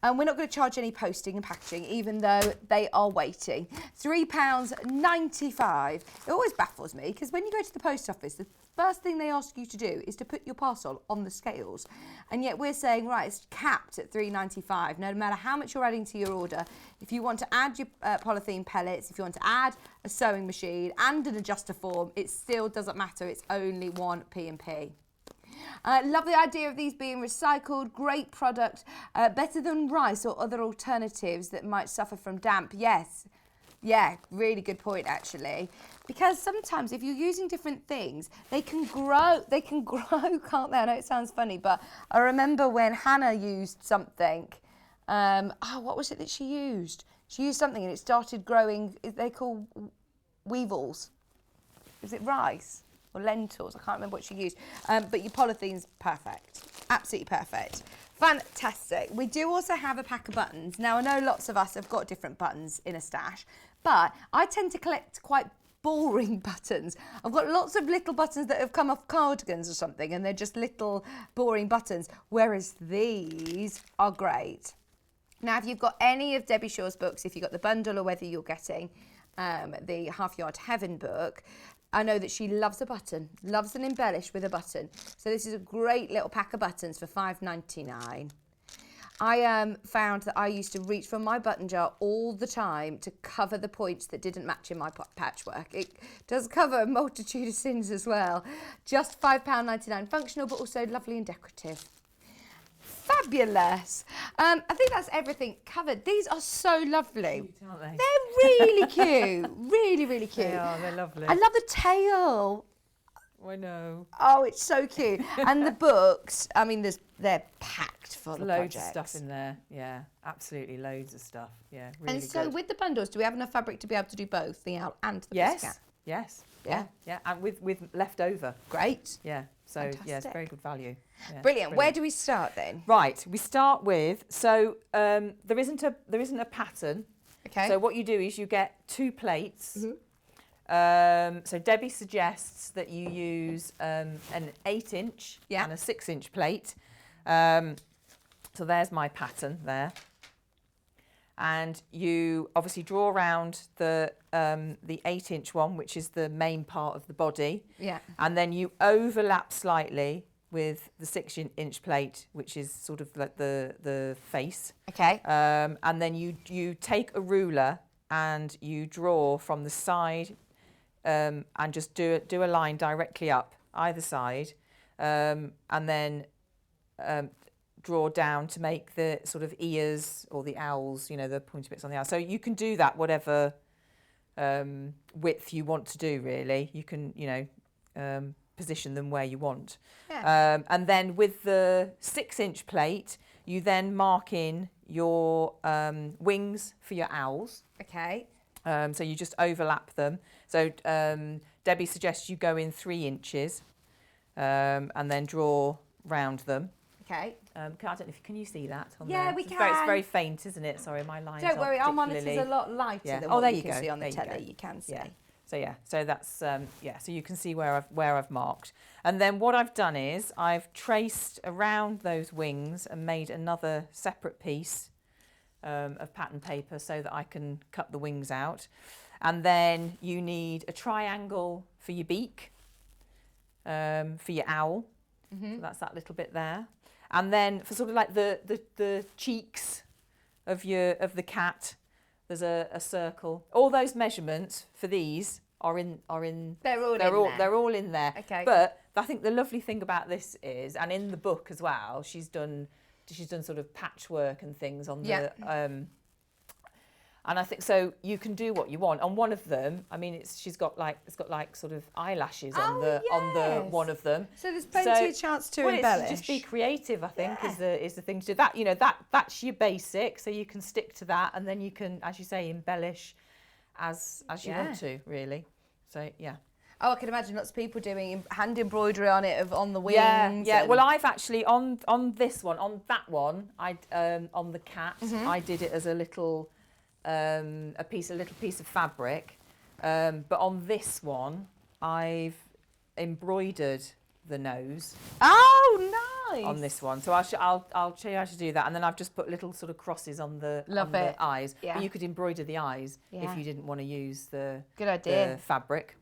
We're not going to charge any posting and packaging, even though they are waiting. £3.95. It always baffles me, because when you go to the post office, the first thing they ask you to do is to put your parcel on the scales. And yet we're saying, right, it's capped at £3.95. No matter how much you're adding to your order, if you want to add your polythene pellets, if you want to add a sewing machine and an adjuster form, it still doesn't matter. It's only one P&P. Love the idea of these being recycled. Great product. Better than rice or other alternatives that might suffer from damp. Yes. Yeah, really good point, actually. Because sometimes if you're using different things, they can grow, can't they? I know it sounds funny, but I remember when Hannah used something. What was it that she used? She used something and it started growing, they call weevils. Is it rice or lentils? I can't remember what she used. But your polythene's perfect. Absolutely perfect. Fantastic. We do also have a pack of buttons. Now, I know lots of us have got different buttons in a stash, but I tend to collect quite boring buttons. I've got lots of little buttons that have come off cardigans or something, and they're just little boring buttons, whereas these are great. Now, if you've got any of Debbie Shaw's books, if you've got the bundle or whether you're getting the Half Yard Heaven book, I know that she loves a button, loves an embellish with a button. So this is a great little pack of buttons for $5.99. I found that I used to reach for my button jar all the time to cover the points that didn't match in my patchwork. It does cover a multitude of sins as well. Just £5.99, functional but also lovely and decorative. Fabulous. I think that's everything covered. These are so lovely. Cute, aren't they? They're really cute. Really, really cute. They are, they're lovely. I love the tail. I know. Oh, it's so cute. And the books, I mean, they're packed full of Loads projects. of stuff in there. Yeah, absolutely loads of stuff. Yeah, really And so good. with the bundles, do we have enough fabric to be able to do both, the owl and the Yes, pussycat? yes. Yeah, and with leftover. Great. Yeah, so yeah, it's Fantastic. very good value. Yeah, Brilliant. Where do we start then? Right, we start with, so there isn't a pattern. Okay. So what you do is you get 2 plates. So Debbie suggests that you use an 8-inch and a 6-inch plate. So there's my pattern there. And you obviously draw around the 8-inch one, which is the main part of the body. Yeah. And then you overlap slightly with the 6-inch plate, which is sort of like the face. Okay. And then you take a ruler and you draw from the side and just do a line directly up either side, and then draw down to make the sort of ears or the owls, you know, the pointy bits on the owls. So you can do that whatever width you want to do, really. You can, you know, position them where you want. Yeah. And then with the 6-inch plate, you then mark in your wings for your owls. Okay. So you just overlap them. So Debbie suggests you go in 3 inches and then draw round them. Okay. I don't know if can you see that? On Yeah, there? we It's can. It's very faint, isn't it? Sorry, my lines. Don't worry, our monitor's particularly... a lot lighter Yeah. than Oh, what there you you can go. see on the There you telly. go. You can see. Yeah. So that's so you can see where I've marked. And then what I've done is I've traced around those wings and made another separate piece of pattern paper so that I can cut the wings out. And then you need a triangle for your beak, for your owl. So that's that little bit there. And then for sort of like the cheeks of the cat, there's a circle. All those measurements for these are in. They're all in there. Okay. But I think the lovely thing about this is, and in the book as well, she's done sort of patchwork and things on the. And I think so you can do what you want. On one of them, I mean, it's got like sort of eyelashes on the one of them. So there's plenty of chance to embellish. Just be creative, I think, is the thing to do. That, you know, that's your basic, so you can stick to that, and then you can, as you say, embellish as you want to, really. So yeah. Oh, I can imagine lots of people doing hand embroidery on the wings. Yeah. Well, I've actually on this one, on that one, on the cat, I did it as a little. A little piece of fabric, but on this one I've embroidered the nose. Oh, nice! On this one, so I'll show you how to do that, and then I've just put little sort of crosses on the eyes. Yeah. But you could embroider the eyes if you didn't want to use the fabric.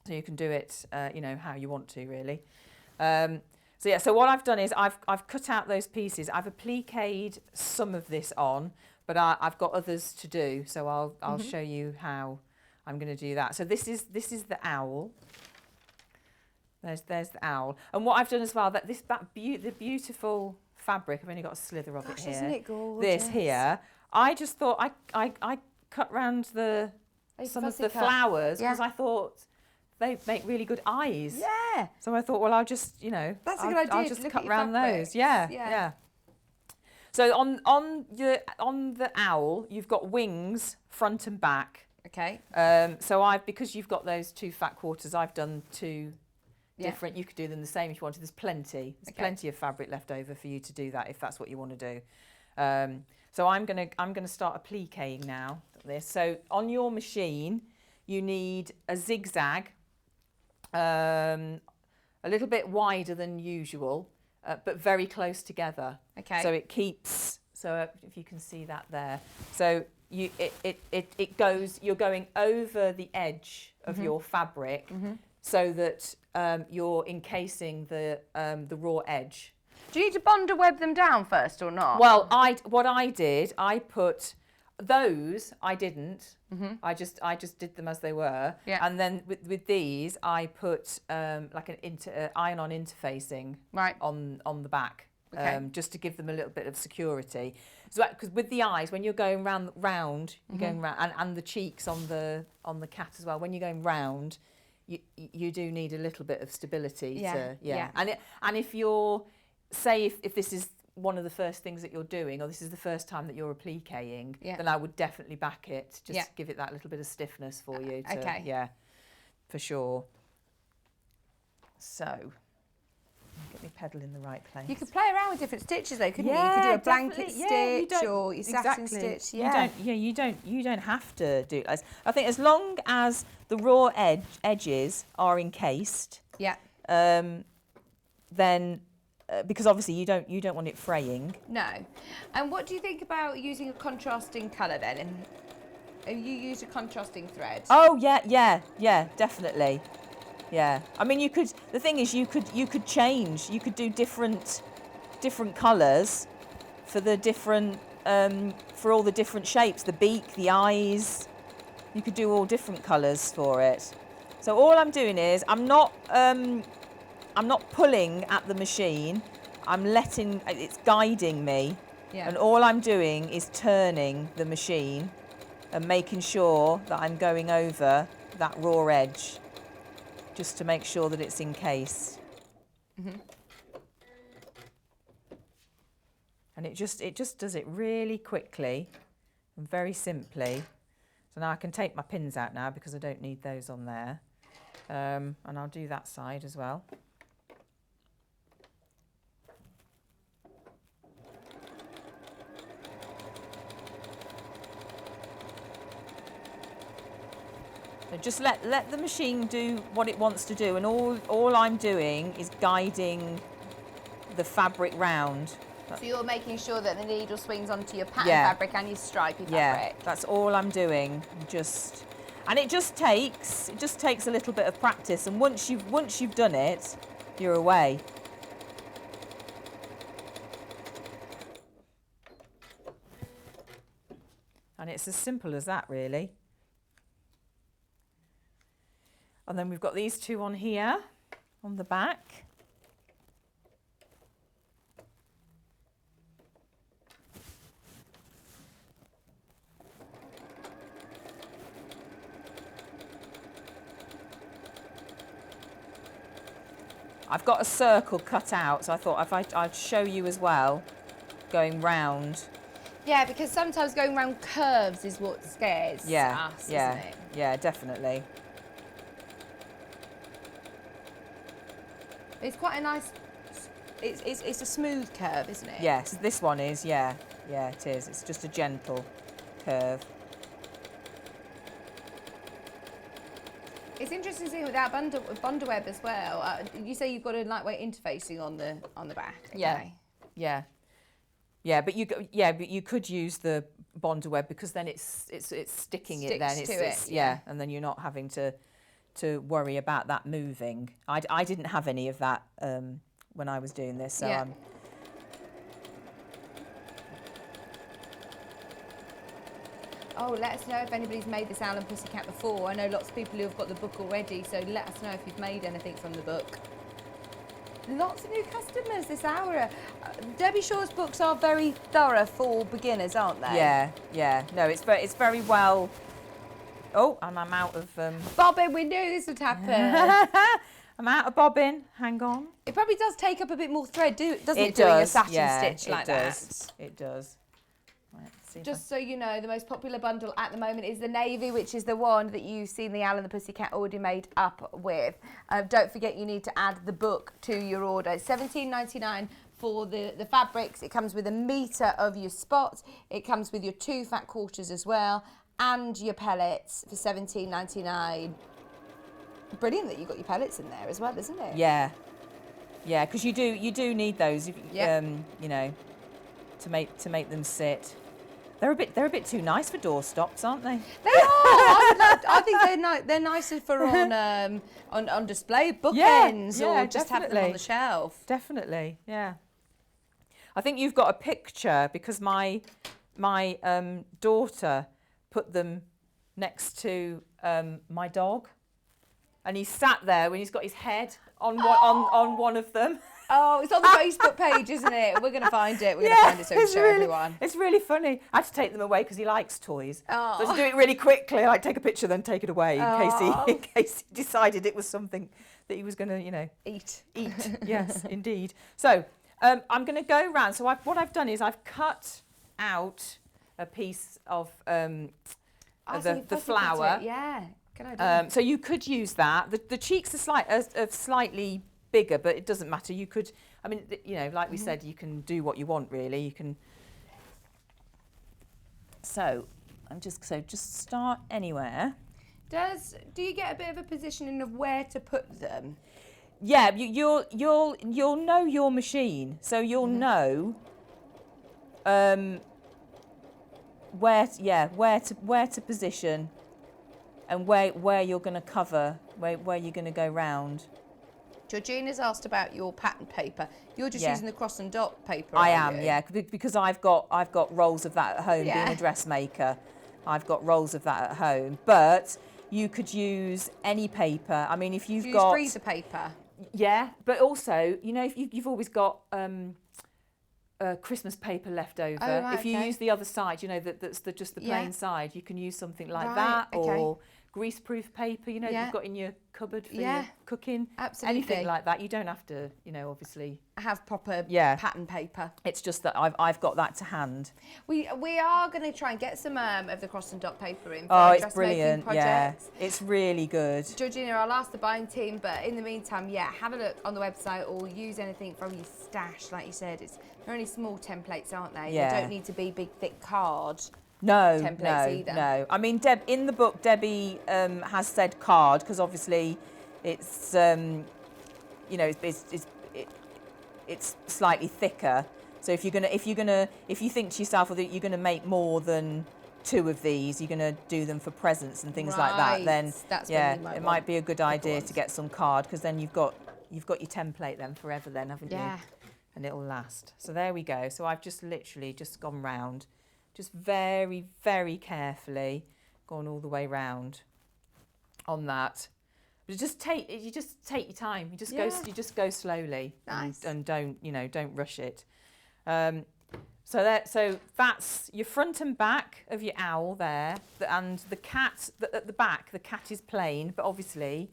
So you can do it, you know, how you want to, really. So what I've done is I've cut out those pieces. I've appliqued some of this on. But I've got others to do, so I'll show you how I'm going to do that. So this is the owl. There's the owl, and what I've done as well, the beautiful fabric. I've only got a slither of it here. Isn't it gorgeous? This here, I just thought I cut round some of the flowers because I thought they make really good eyes. Yeah. So I thought, well, I'll just That's a good idea. I'll just Look cut at your round fabrics. those. Yeah. So on the owl, you've got wings front and back. Okay. So because you've got those 2 fat quarters, I've done 2 different. You could do them the same if you wanted. There's plenty of fabric left over for you to do that if that's what you want to do. So I'm gonna start appliquing now. So on your machine, you need a zigzag, a little bit wider than usual. But very close together. Okay. So it keeps. So if you can see that there. So it goes. You're going over the edge of your fabric, so that you're encasing the raw edge. Do you need to bond or web them down first or not? Well, what I did, I put those. I didn't. I just did them as they were. Yeah. And then with these, I put like an iron-on interfacing on the back, just to give them a little bit of security. So because with the eyes, when you're going round, you're going round, and the cheeks on the cat as well. When you're going round, you do need a little bit of stability. And if you're, say, if this is one of the first things that you're doing, or this is the first time that you're appliquing, then I would definitely back it. Just give it that little bit of stiffness for you. for sure. So, get my pedal in the right place. You could play around with different stitches though, couldn't you? You could do a blanket definitely. stitch or your satin stitch. You don't have to do it. I think as long as the raw edges are encased, then because obviously you don't want it fraying. No. And what do you think about using a contrasting colour then? And have you used a contrasting thread? Oh yeah, definitely. Yeah, I mean, you could. The thing is, you could change. You could do different colours for the different for all the different shapes. The beak, the eyes. You could do all different colours for it. So all I'm doing is I'm not pulling at the machine. I'm letting it's guiding me, and all I'm doing is turning the machine and making sure that I'm going over that raw edge. Just to make sure that it's encased. And it just does it really quickly and very simply. So now I can take my pins out now because I don't need those on there. And I'll do that side as well. So just let the machine do what it wants to do, and all I'm doing is guiding the fabric round. So you're making sure that the needle swings onto your pattern fabric and your stripy fabric. Yeah, that's all I'm doing. And it just takes a little bit of practice, and once you've done it, you're away. And it's as simple as that, really. And then we've got these two on here, on the back. I've got a circle cut out, so I thought I'd show you as well, going round. Yeah, because sometimes going round curves is what scares us, isn't it? Yeah, definitely. It's quite a nice, it's a smooth curve, isn't it? Yes, this one is, yeah, it is. It's just a gentle curve. It's interesting to see with that bundle web as well. You say you've got a lightweight interfacing on the back. Okay. Yeah, but you could use the bonder web because then it's sticking it then. Sticks to it. Yeah, and then you're not having to worry about that moving. I didn't have any of that when I was doing this, so yeah. Oh, let us know if anybody's made this Owl and Pussycat before. I know lots of people who have got the book already, so let us know if you've made anything from the book. Lots of new customers this hour. Debbie Shaw's books are very thorough for beginners, aren't they? Yeah. No, it's very well. Oh, and I'm out of. Bobbin, we knew this would happen. I'm out of bobbin. Hang on. It probably does take up a bit more thread, doesn't it? Does, doing a satin stitch like that. It does. Right, just so you know, the most popular bundle at the moment is the navy, which is the one that you've seen the Owl and the Pussycat already made up with. Don't forget, you need to add the book to your order. It's $17.99 for the fabrics. It comes with a metre of your spot. It comes with your 2 fat quarters as well, and your pellets for $17.99. Brilliant that you've got your pellets in there as well, isn't it? Yeah, because you do need those, you know, to make them sit. They're a bit too nice for doorstops, aren't they? They are. I think they're nicer for on display, bookends, or just have them on the shelf. Definitely, yeah. I think you've got a picture because my daughter put them next to my dog, and he sat there when he's got his head on one of them. Oh, it's on the Facebook page, isn't it? We're going to find it. We're going to find it so we can show everyone. It's really funny. I had to take them away because he likes toys. Oh. So to do it really quickly, like take a picture, then take it away in case he decided it was something that he was going to, you know, eat. Yes, indeed. So I'm going to go round. So what I've done is I've cut out a piece of the flower. Good idea. So you could use that. The cheeks are slightly bigger, but it doesn't matter. You could, I mean, you know, like we said, you can do what you want really. You can. So just start anywhere. Do you get a bit of a positioning of where to put them? Yeah, you'll know your machine, so you'll know where to position and where you're going to cover, where you're going to go round. Georgina's asked about your pattern paper. You're just Yeah. using the cross and dot paper. I are am, you? yeah, because I've got rolls of that at home. Yeah. Being a dressmaker, I've got rolls of that at home. But you could use any paper. I mean, if you've Do you got use freezer paper? yeah, but also, you know, if you've always got Christmas paper left over, Oh, right, if you okay. use the other side, you know, that's just the plain Yeah. side, you can use something like Right, that, okay. or greaseproof paper, you know, that Yeah. you've got in your cupboard for Yeah, your cooking. absolutely. Anything like that. You don't have to, you know, obviously. Have proper Yeah. pattern paper. It's just that I've got that to hand. We are going to try and get some of the cross and dot paper in for Oh, our it's dressmaking brilliant. Yeah, projects. it's really good. Georgina, I'll ask the buying team, but in the meantime, yeah, have a look on the website or use anything from your stash. Like you said, they're only small templates, aren't they? Yeah. They don't need to be big, thick card. No, templates either. no. I mean, in the book, Debbie has said card because obviously it's you know it's slightly thicker. So if you think to yourself that you're gonna make more than 2 of these, you're gonna do them for presents and things like that. Then Right, that's when yeah, you might it want might be a good idea ones. to get some card because then you've got your template then forever then, haven't Yeah. you? And it'll last. So there we go. So I've just literally just gone round. Just very, very carefully gone all the way round on that. But you just take your time. You just go slowly. Nice. And don't rush it. So that's your front and back of your owl there, and the cat at the back. The cat is plain, but obviously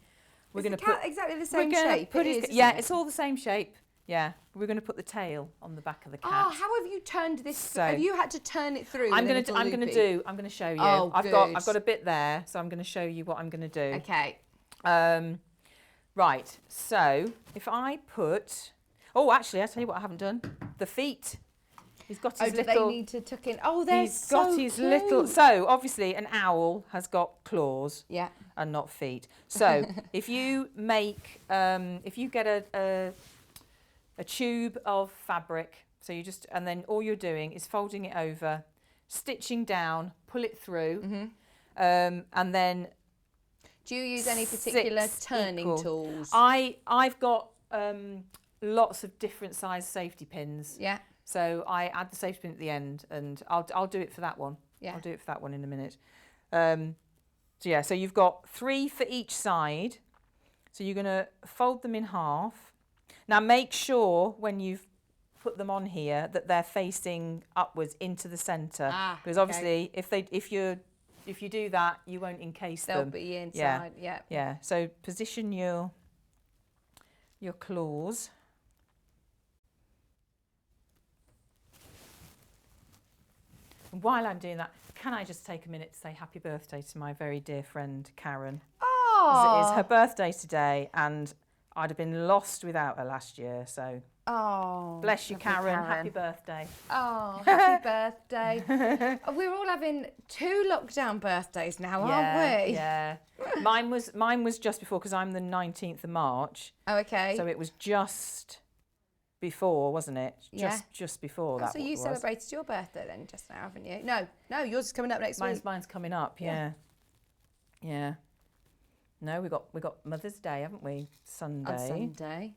we're going to put exactly the same shape. it's all the same shape. Yeah, we're going to put the tail on the back of the cat. Oh, how have you turned this? So- have you had to turn it through? I'm with a going to little show you. Oh, I've good. got a bit there, so I'm going to show you what I'm going to do. Okay. Right. So if I put, actually, I tell you what I haven't done. The feet. He's got his Do little. they need to tuck in? Oh, they're He's got his little. cute. So obviously, an owl has got claws. Yeah. And not feet. So if you make, if you get a tube of fabric, so you just, and then all you're doing is folding it over, stitching down, pull it through, and then. Do you use any particular 6 turning equal. tools? I've got lots of different size safety pins. Yeah. So I add the safety pin at the end, and I'll do it for that one. Yeah. I'll do it for that one in a minute. So yeah, so you've got 3 for each side. So you're going to fold them in half. Now make sure when you've put them on here that they're facing upwards into the centre, because obviously if you do that, you won't encase They'll them. be inside. Yeah. Yeah. So position your claws. And while I'm doing that, can I just take a minute to say happy birthday to my very dear friend Karen? Oh. It is her birthday today, and I'd have been lost without her last year. So bless you, lovely Karen. Happy birthday. Oh, happy birthday. We're all having 2 lockdown birthdays now, aren't we? Yeah. Mine was just before, because I'm the 19th of March. Oh, okay. So it was just before, wasn't it? Yeah. Just before Oh, that. so you was. celebrated your birthday then just now, haven't you? No, yours is coming up next week. Mine's coming up. Yeah. No, we got Mother's Day, haven't we? Sunday. On Sunday.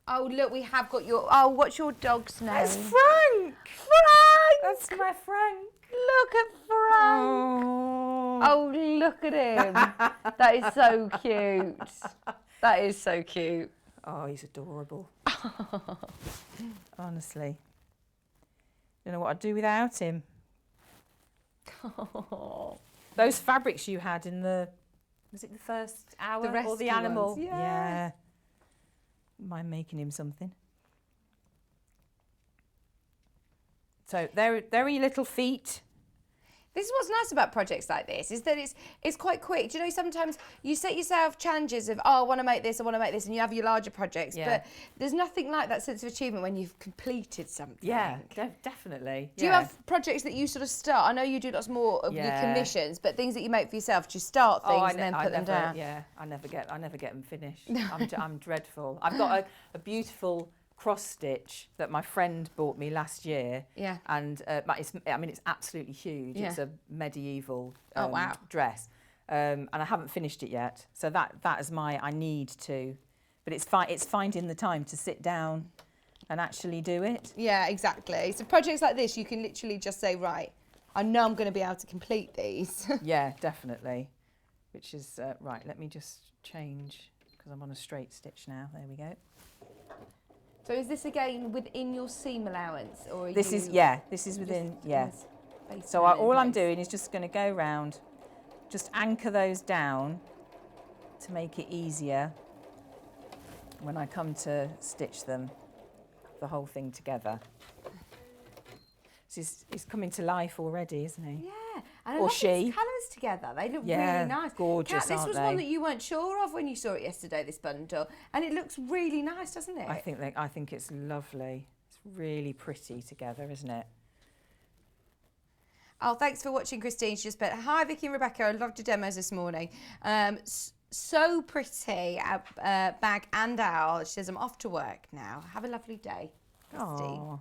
Oh, look, we have got your... Oh, what's your dog's name? It's Frank! Frank! That's my Frank. Look at Frank! Oh. Oh, look at him. That is so cute. That is so cute. Oh, he's adorable. Honestly. Don't know what I'd do without him. Those fabrics you had in the... Was it the first hour The or the rescue animal? ones, yeah. Yeah. Mind making him something. So there are your little feet. This is what's nice about projects like this, is that it's quite quick. Do you know, sometimes you set yourself challenges of, oh, I want to make this, and you have your larger projects. Yeah. But there's nothing like that sense of achievement when you've completed something. Yeah, definitely. Do you have projects that you sort of start? I know you do lots more of your commissions, but things that you make for yourself, do you start things and then put them down? Yeah, I never get them finished. I'm dreadful. I've got a beautiful cross stitch that my friend bought me last year. Yeah. And it's absolutely huge. Yeah. It's a medieval wow. dress, and I haven't finished it yet. So that is I need to, but it's finding the time to sit down and actually do it. Yeah, exactly. So projects like this, you can literally just say, right, I know I'm going to be able to complete these. Yeah, definitely. Which is right. Let me just change because I'm on a straight stitch now. There we go. So is this again within your seam allowance, or this is within So all I'm doing is just going to go round, just anchor those down to make it easier when I come to stitch them, the whole thing together. So he's coming to life already, isn't he? Yeah, and I or love she. its colours together. They look Yeah, really nice. gorgeous, Kat, this aren't was they? one that you weren't sure of when you saw it yesterday, this bundle, and it looks really nice, doesn't it? I think it's lovely. It's really pretty together, isn't it? Oh, thanks for watching, Christine. She just put, hi, Vicky and Rebecca. I loved your demos this morning. So pretty, bag and owl. She says, I'm off to work now. Have a lovely day, Christine. Aww.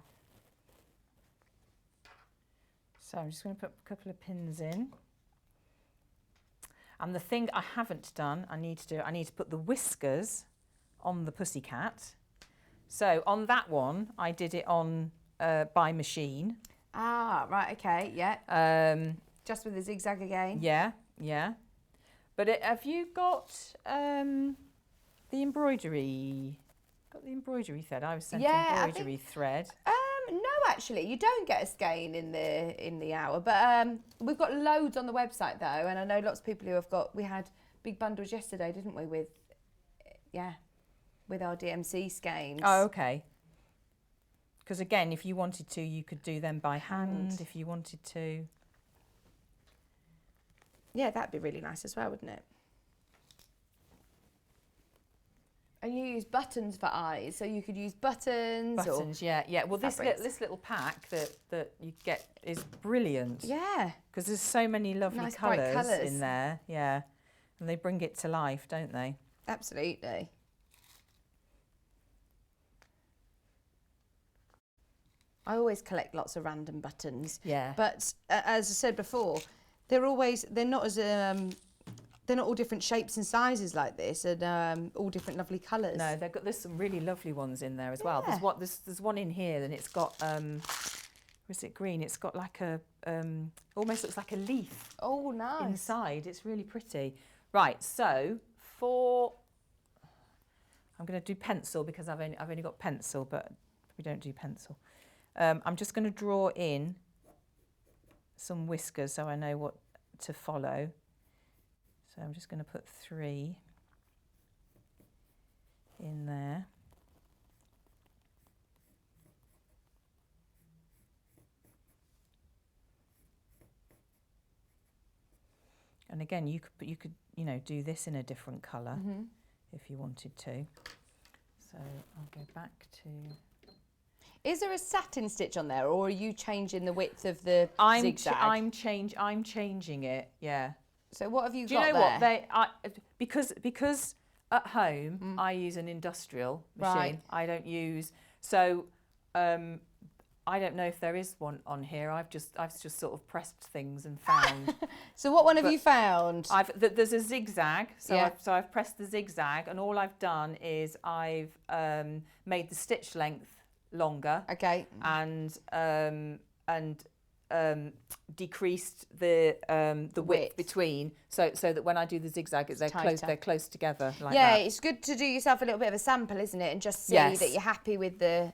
So I'm just going to put a couple of pins in. And the thing I haven't done, I need to put the whiskers on the pussycat. So on that one, I did it on by machine. Ah, right, okay, yeah. Just with the zigzag again. Yeah, yeah. But have you got the embroidery? Got the embroidery thread? I was sent embroidery thread. No, actually, you don't get a skein in the hour, but we've got loads on the website though, and I know lots of people who have got. We had big bundles yesterday, didn't we? With our DMC skeins. Oh, okay. Because again, if you wanted to, you could do them by hand if you wanted to. Yeah, that'd be really nice as well, wouldn't it? And you use buttons for eyes, so you could use buttons. Buttons, yeah. Well, this little pack that you get is brilliant. Yeah. Because there's so many lovely Nice, bright colours in there, yeah. And they bring it to life, don't they? Absolutely. I always collect lots of random buttons. Yeah. But as I said before, they're not all different shapes and sizes like this, and all different lovely colours. No, there's some really lovely ones in there as well. There's one in here, and it's got is it green? It's got like a almost looks like a leaf. Oh, nice. Inside, it's really pretty. Right, so I'm going to do pencil because I've only got pencil, but we don't do pencil. I'm just going to draw in some whiskers so I know what to follow. So I'm just going to put 3 in there. And again, you could do this in a different colour if you wanted to. So I'll go back to. Is there a satin stitch on there, or are you changing the width of the zigzag? I'm changing it. Yeah. So what have you got there? Do you know there? what because at home I use an industrial machine. Right. I don't use I don't know if there is one on here. I've just sort of pressed things and found. So what one have you found? There's a zigzag. So Yeah. I've pressed the zigzag, and all I've done is I've made the stitch length longer. Okay. And decreased the width between, so that when I do the zigzag, they're close together like that. Yeah, it's good to do yourself a little bit of a sample, isn't it, and just see that you're happy with the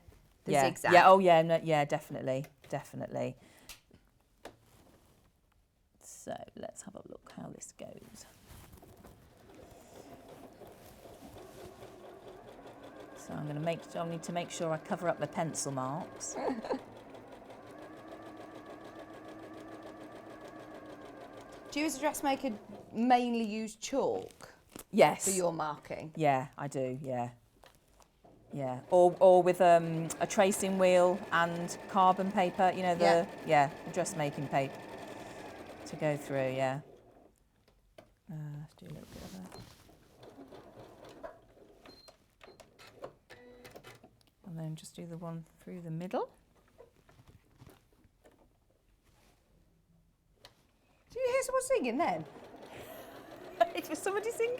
zigzag. Yeah. Oh yeah. No, yeah. Definitely. So let's have a look how this goes. So I need to make sure I cover up the pencil marks. Do you as a dressmaker mainly use chalk Yes. for your marking? Yeah, I do. Yeah. Yeah. Or with a tracing wheel and carbon paper. You know the dressmaking paper to go through. Yeah. Let's do a little bit of that. And then just do the one through the middle. Do you hear someone singing then? It was somebody singing.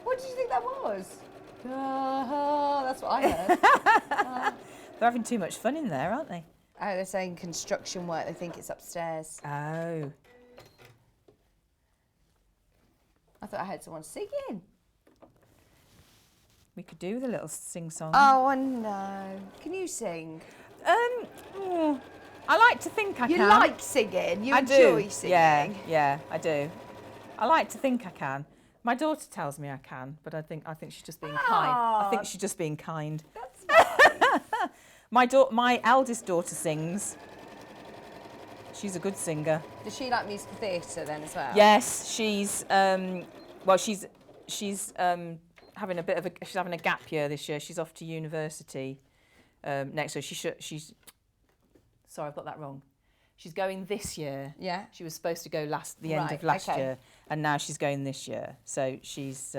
What did you think that was? That's what I heard. They're having too much fun in there, aren't they? Oh, they're saying construction work. They think it's upstairs. Oh. I thought I heard someone singing. We could do the little sing-song. Oh, I know. Can you sing? I like to think I You can. like singing. You I enjoy do. singing. Yeah, I do. I like to think I can. My daughter tells me I can, but I think she's just being kind. I think she's just being kind. That's nice. My eldest daughter sings. She's a good singer. Does she like musical theatre then as well? Yes, she's having a bit of she's having a gap year this year. She's off to university next year. She's sorry, I've got that wrong. She's going this year. Yeah. She was supposed to go the end of last year, and now she's going this year. So she's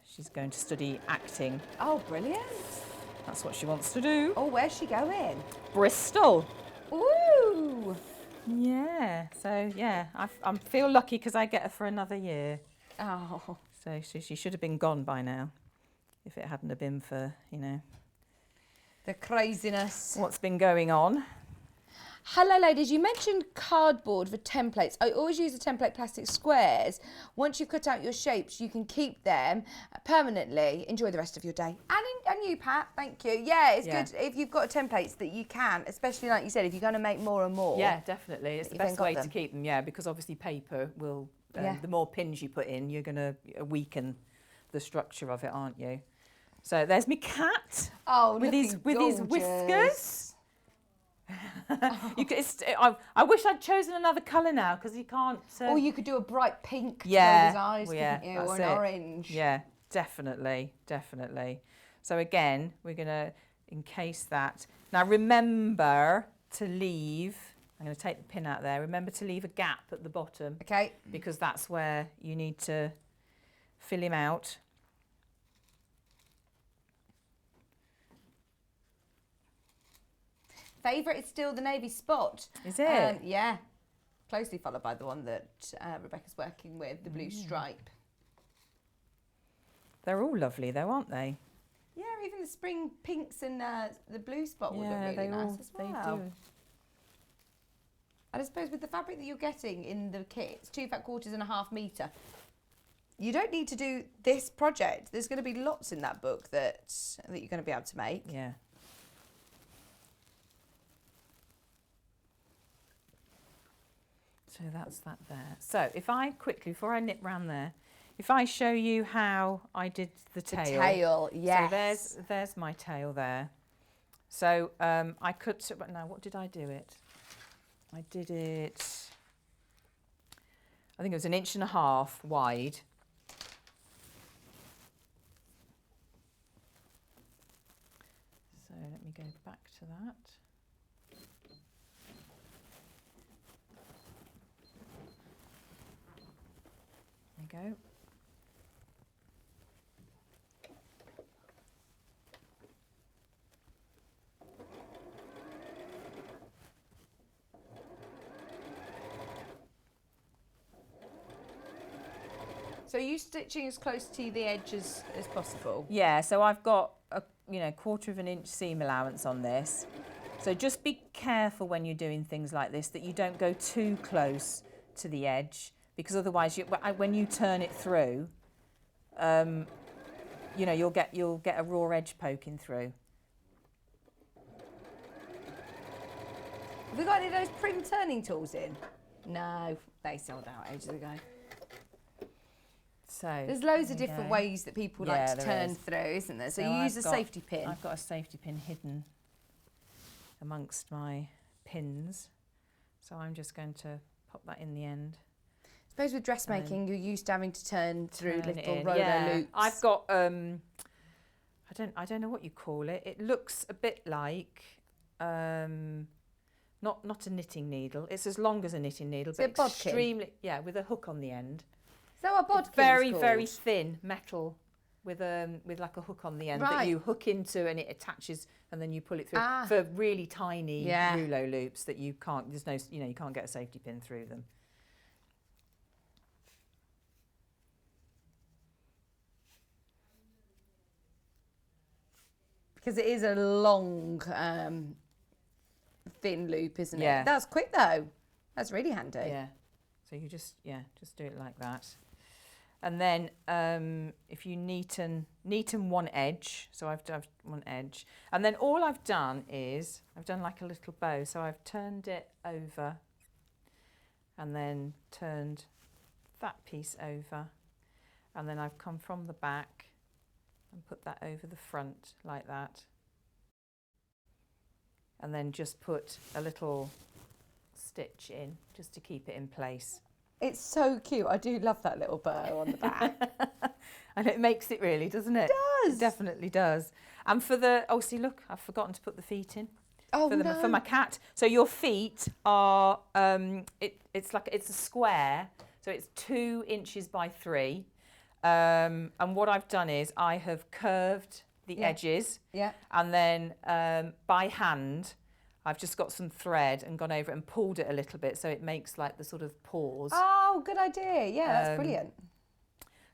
she's going to study acting. Oh, brilliant. That's what she wants to do. Oh, where's she going? Bristol. Ooh. Yeah. So yeah, I feel lucky because I get her for another year. Oh. So she should have been gone by now, if it hadn't have been for The craziness. what's been going on. Hello ladies, you mentioned cardboard for templates. I always use the template plastic squares. Once you've cut out your shapes, you can keep them permanently. Enjoy the rest of your day. And you, Pat, thank you. Yeah, it's good if you've got templates that you can, especially like you said, if you're going to make more and more. Yeah, definitely. It's the You've then best got way to them. keep them, because obviously paper will, Yeah. the more pins you put in, you're going to weaken the structure of it, aren't you? So there's me cat Oh, with his gorgeous. whiskers. I wish I'd chosen another colour now because you can't. Or you could do a bright pink to Yeah, his eyes, well, yeah, couldn't you? Or that's an it. orange. Yeah, definitely. So again, we're going to encase that. Now remember to leave, I'm going to take the pin out there, remember to leave a gap at the bottom. Okay. Because that's where you need to fill him out. Favourite is still the navy spot. Is it? Yeah. Closely followed by the one that Rebecca's working with, the blue stripe. They're all lovely though, aren't they? Yeah, even the spring pinks and the blue spot would look really they nice all, as well. They do. And I suppose with the fabric that you're getting in the kit, it's 2 fat quarters and a half metre. You don't need to do this project. There's going to be lots in that book that you're going to be able to make. Yeah. So that's that there. So if I quickly, before I nip round there, if I show you how I did the tail. The tail, yes. So there's my tail there. So I cut, but now what did I do it? I did it, I think it was 1.5 inches wide. So let me go back to that. There we go. So are you stitching as close to the edge as possible? Yeah, so I've got a 1/4 of an inch seam allowance on this. So just be careful when you're doing things like this that you don't go too close to the edge, because otherwise when you turn it through, you'll get a raw edge poking through. Have we got any of those prim turning tools in? No, they sold out ages ago. So There's loads of different go. ways that people like to there turn is. through, isn't there? So So you I've use a got- safety pin. I've got a safety pin hidden amongst my pins, so I'm just going to pop that in the end. suppose with dressmaking, you're used to having to turn through Turn it little in, roller yeah. loops. I've got I don't know what you call it. It looks a bit like not a knitting needle. It's as long as a knitting needle, Is but it bodkin? extremely with a hook on the end. Is that what bodkin Very is very called? thin metal with like a hook on the end that Right. you hook into, and it attaches, and then you pull it through Ah. for really tiny Yeah. rouleau loops that you can't. There's no, you can't get a safety pin through them. Because it is a long, thin loop, isn't it? Yeah. That's quick though. That's really handy. Yeah. So you just do it like that. And then if you neaten one edge, so I've done one edge, and then all I've done is I've done like a little bow. So I've turned it over, and then turned that piece over, and then I've come from the back and put that over the front like that, and then just put a little stitch in just to keep it in place. It's so cute. I do love that little bow on the back. And it makes it really, doesn't it? It does. It definitely does. And for the, oh, see, look, I've forgotten to put the feet in. Oh, For my cat. So your feet are, it's a square. So it's 2 inches by 3. And what I've done is I have curved the edges. Yeah. And then by hand, I've just got some thread and gone over it and pulled it a little bit so it makes like the sort of paws. Oh, good idea. Yeah, that's brilliant.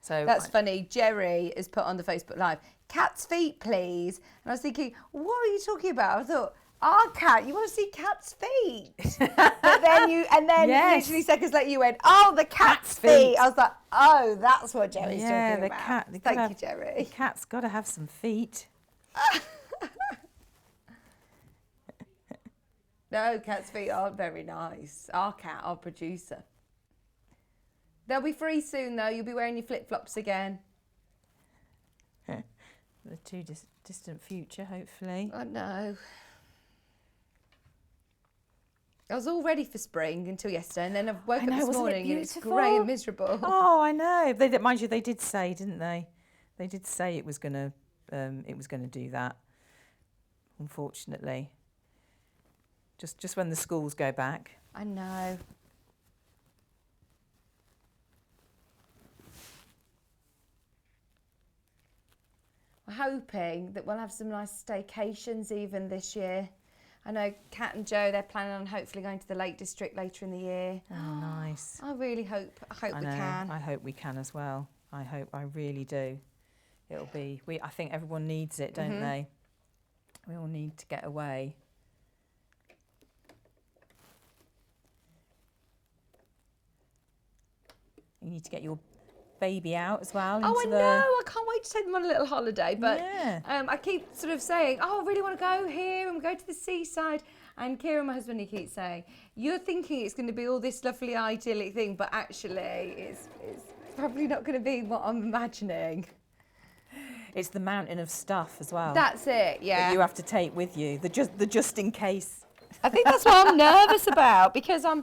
So That's funny. Jerry has put on the Facebook Live, cat's feet, please. And I was thinking, what are you talking about? I thought, our cat, you want to see cat's feet? But then Yes. literally seconds later you went, oh, the cat's feet. I was like, oh, that's what Jerry's talking about. Thank you, Jerry. The cat's got to have some feet. No, cat's feet aren't very nice. Our cat, our producer. They'll be free soon, though. You'll be wearing your flip-flops again. The too distant future, hopefully. I know. I was all ready for spring until yesterday, and then I woke up this wasn't it morning and it's beautiful? grey and miserable. Oh, I know. Mind you, they did say, didn't they? They did say it was gonna do that. Unfortunately, just when the schools go back. I know. We're hoping that we'll have some nice staycations even this year. I know Kat and Joe, they're planning on hopefully going to the Lake District later in the year. Oh, nice. I really hope we can. I hope we can as well. I really do. It'll be. I think everyone needs it, don't they? We all need to get away. You need to get your baby out as well. Oh, I know. I can't wait to take them on a little holiday. But I keep sort of saying, oh, I really want to go here and go to the seaside. And Kira, my husband, he keeps saying, you're thinking it's going to be all this lovely idyllic thing, but actually it's probably not going to be what I'm imagining. It's the mountain of stuff as well. That's it, yeah. That you have to take with you. The just in case. I think that's what I'm nervous about, because I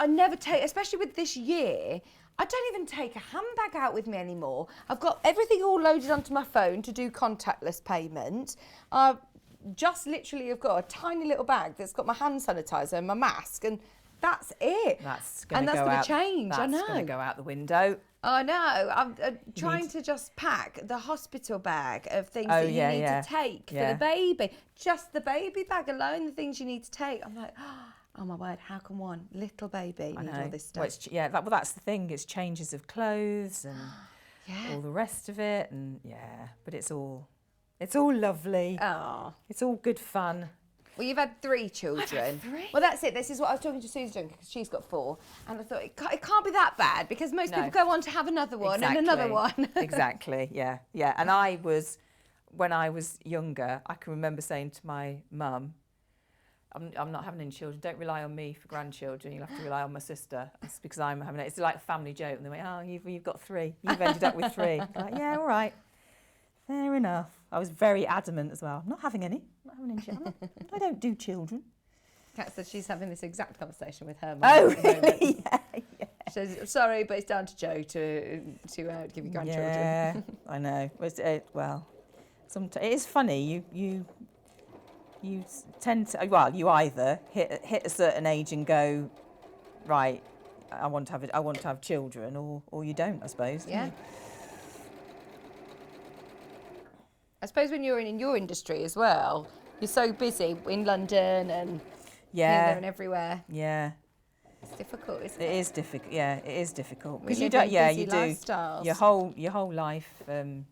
never take, especially with this year, I don't even take a handbag out with me anymore. I've got everything all loaded onto my phone to do contactless payment. I just literally have got a tiny little bag that's got my hand sanitizer and my mask, and that's it. That's going to change. I know. That's going to go out the window. I know. I'm trying to just pack the hospital bag of things that you need to take for the baby. Just the baby bag alone, the things you need to take. I'm like, oh my word, how can one little baby need all this stuff? Well, that's the thing. It's changes of clothes and all the rest of it, and but it's all lovely. Oh, it's all good fun. Well, you've had 3 children. I've had 3. Well, that's it. This is what I was talking to Susan because she's got 4, and I thought it can't be that bad because most people go on to have another one and another one. Exactly. Yeah. And when I was younger, I can remember saying to my mum, I'm not having any children. Don't rely on me for grandchildren. You'll have to rely on my sister. It's because I'm having it. It's like a family joke. And they went, oh, you've got 3. You've ended up with 3. I'm like, yeah, all right. Fair enough. I was very adamant as well. I'm not having any. I'm not having any children. I don't do children. Kat said she's having this exact conversation with her mum. Oh, really? She says, sorry, but it's down to Joe to give you grandchildren. Yeah, I know. Well, sometimes it is funny. You tend to, well, you either hit a certain age and go, right, I want to have children, or you don't, I suppose. Yeah. I suppose when you're in your industry as well, you're so busy in London and here, there and everywhere. Yeah. It's difficult, isn't it? It is difficult. Yeah, it is difficult We because you live don't. in Yeah, busy you do. lifestyles. Your whole life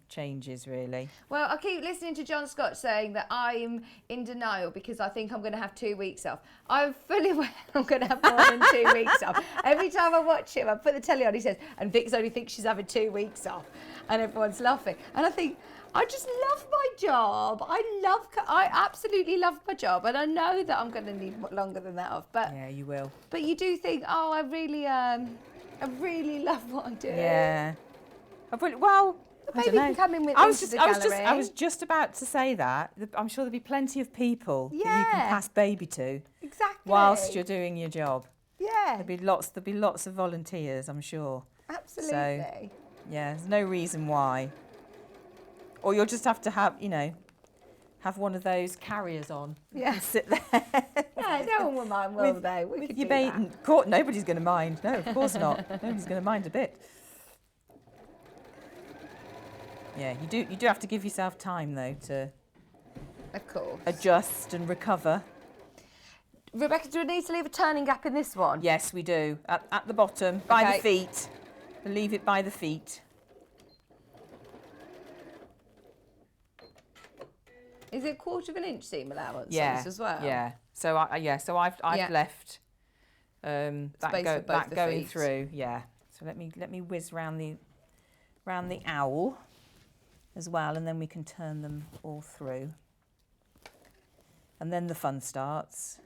changes really. Well, I keep listening to John Scott saying that I'm in denial because I think I'm going to have 2 weeks off. I'm fully aware I'm going to have more than 2 weeks off. Every time I watch him, I put the telly on, he says, and Vix only thinks she's having 2 weeks off. And everyone's laughing. And I think, I just love my job. I absolutely love my job. And I know that I'm going to need longer than that off. But Yeah, you will. But you do think, oh, I really love what I do. Yeah. Well, The I baby don't know. can come in with I was into just, the gallery. I was just about to say that. I'm sure there'll be plenty of people that you can Yeah. pass baby to Exactly. whilst you're doing your job. Yeah. There'll be lots of volunteers, I'm sure. Absolutely. So, yeah, there's no reason why. Or you'll just have to have one of those carriers on. Yeah. And sit there. Yeah, no one will mind, will they? We with could your do baby. that. Nobody's going to mind. No, of course not. Nobody's going to mind a bit. Yeah, you do have to give yourself time though to Of course. adjust and recover. Rebecca, do we need to leave a turning gap in this one? Yes, we do. At the bottom, by Okay. the feet. We'll leave it by the feet. Is it 1/4 inch seam allowance on Yeah, this as well? yeah. So I've Yeah. left that Space for both the going feet. through. Yeah. So let me whiz round the owl as well, and then we can turn them all through. And then the fun starts.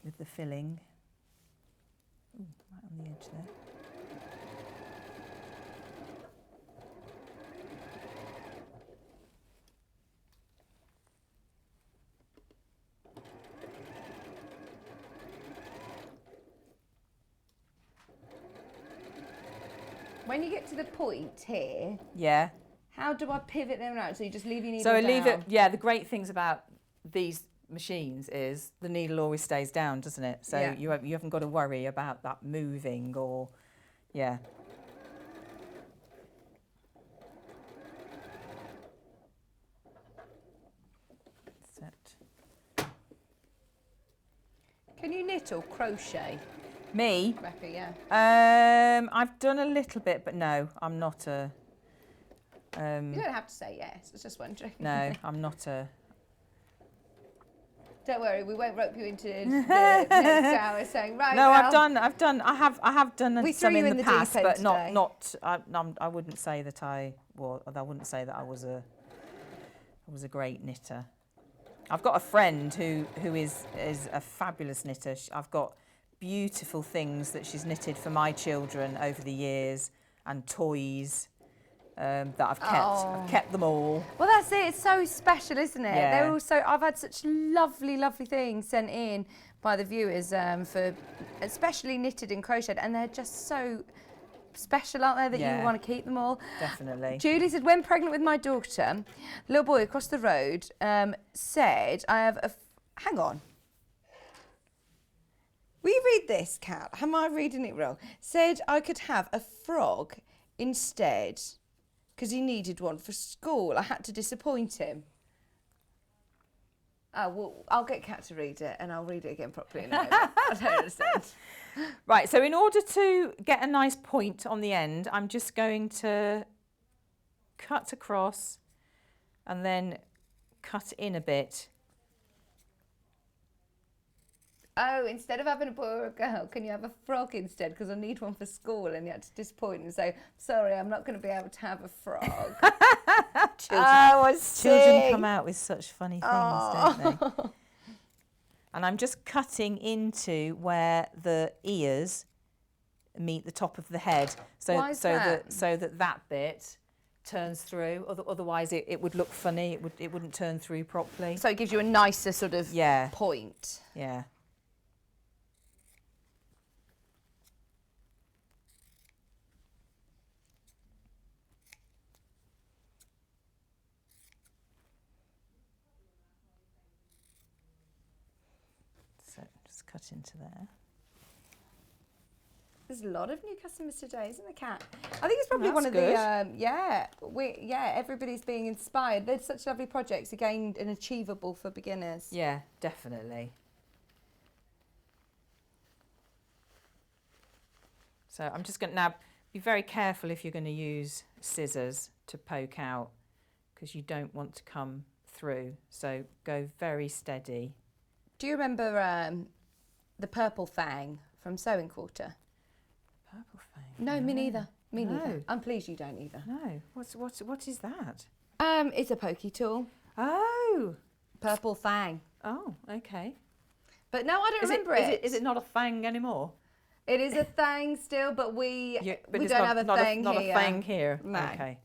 With the filling. Ooh, right on the edge there. When you get to the point here, Yeah. how do I pivot them around? So you just leave your needle So I down? leave it. Yeah, the great things about these machines is the needle always stays down, doesn't it? So Yeah. you haven't got to worry about that moving or, yeah. Set. Can you knit or crochet? Me? Rebecca, yeah. I've done a little bit, but no, I'm not a. You don't have to say yes. I was just wondering. No, I'm not a. Don't worry, we won't rope you into the next hour saying right. No, well, I have done We some threw you in in the the deep past, end but today. I wouldn't say that I wouldn't say that I was a great knitter. I've got a friend who is a fabulous knitter. I've got beautiful things that she's knitted for my children over the years, and toys that I've kept. I've kept them all. Well, that's it. It's so special, isn't it? Yeah. They're also. I've had such lovely, lovely things sent in by the viewers for, especially knitted and crocheted, and they're just so special, aren't they? That Yeah. you want to keep them all. Definitely. Julie said, when pregnant with my daughter, little boy across the road said, "I have a." Hang on. Will you read this, Kat? Am I reading it wrong? Said I could have a frog instead because he needed one for school. I had to disappoint him. Oh, well, I'll get Kat to read it and I'll read it again properly in a moment. I don't understand. Right, so in order to get a nice point on the end, I'm just going to cut across and then cut in a bit. Oh, instead of having a boy or a girl, can you have a frog instead? Because I need one for school. And you had to disappoint and say, sorry, I'm not going to be able to have a frog. Children come out with such funny things, don't they? And I'm just cutting into where the ears meet the top of the head. So Why is so that? that bit turns through. Otherwise, it would look funny. It wouldn't turn through properly. So it gives you a nicer sort of Yeah. point. Yeah. So just cut into there. There's a lot of new customers today, isn't there, Kat? I think it's probably That's one of good. the everybody's being inspired. They're such lovely projects, again, and achievable for beginners. Yeah, definitely. So I'm just going to now be very careful if you're going to use scissors to poke out, because you don't want to come through. So go very steady. Do you remember the purple fang from Sewing Quarter? Purple fang? No, me neither. Me No. neither. I'm pleased you don't either. No. What is that? It's a pokey tool. Oh. Purple fang. Oh, okay. But no, I don't remember it. Is it not a fang anymore? It is a thing still, but we But we it's don't not, have a not thing not here. a fang here. No. Okay.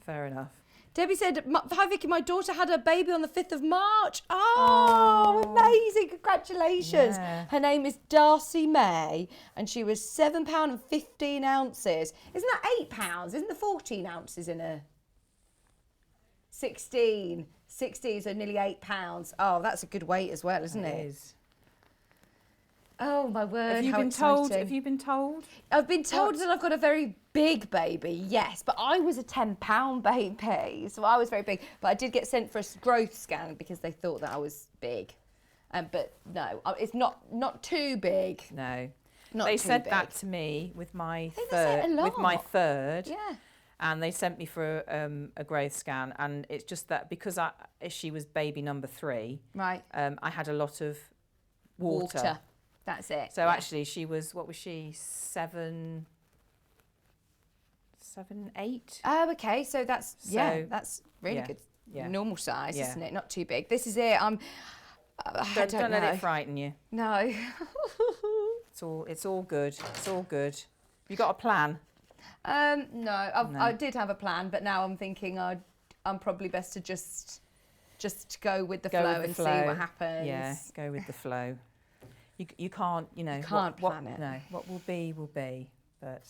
Fair enough. Debbie said, "Hi Vicky, my daughter had her baby on the 5th of March. Oh, amazing! Congratulations. Yeah. Her name is Darcy May, and she was £7 and 15 ounces. Isn't that £8? Isn't there 14 ounces in her? 16, so nearly £8. Oh, that's a good weight as well, isn't it? It is. Oh my word! Have you how been told? exciting. Have you been told? I've been told What? that I've got a very big baby, yes, but I was a £10 baby, so I was very big. But I did get sent for a growth scan because they thought that I was big. But no, it's not too big. No. Not They too said big. that to me with my think they say it third. a With my lot. third. Yeah. And they sent me for a growth scan, and it's just that because she was baby number 3, Right. I had a lot of water. That's it. So yeah. actually, she was, what was she, 7, 8? Oh, okay. So that's that's really yeah, good. yeah. Normal size, Yeah. isn't it? Not too big. This is it. I Don't don't let know. it frighten you. No. It's all good. It's all good. You got a plan? No, No. I did have a plan, but now I'm thinking I'm probably best to just go with the flow and see what happens. Yeah, go with the flow. You can't, you know. Can't what, plan it. No, what will be, will be. But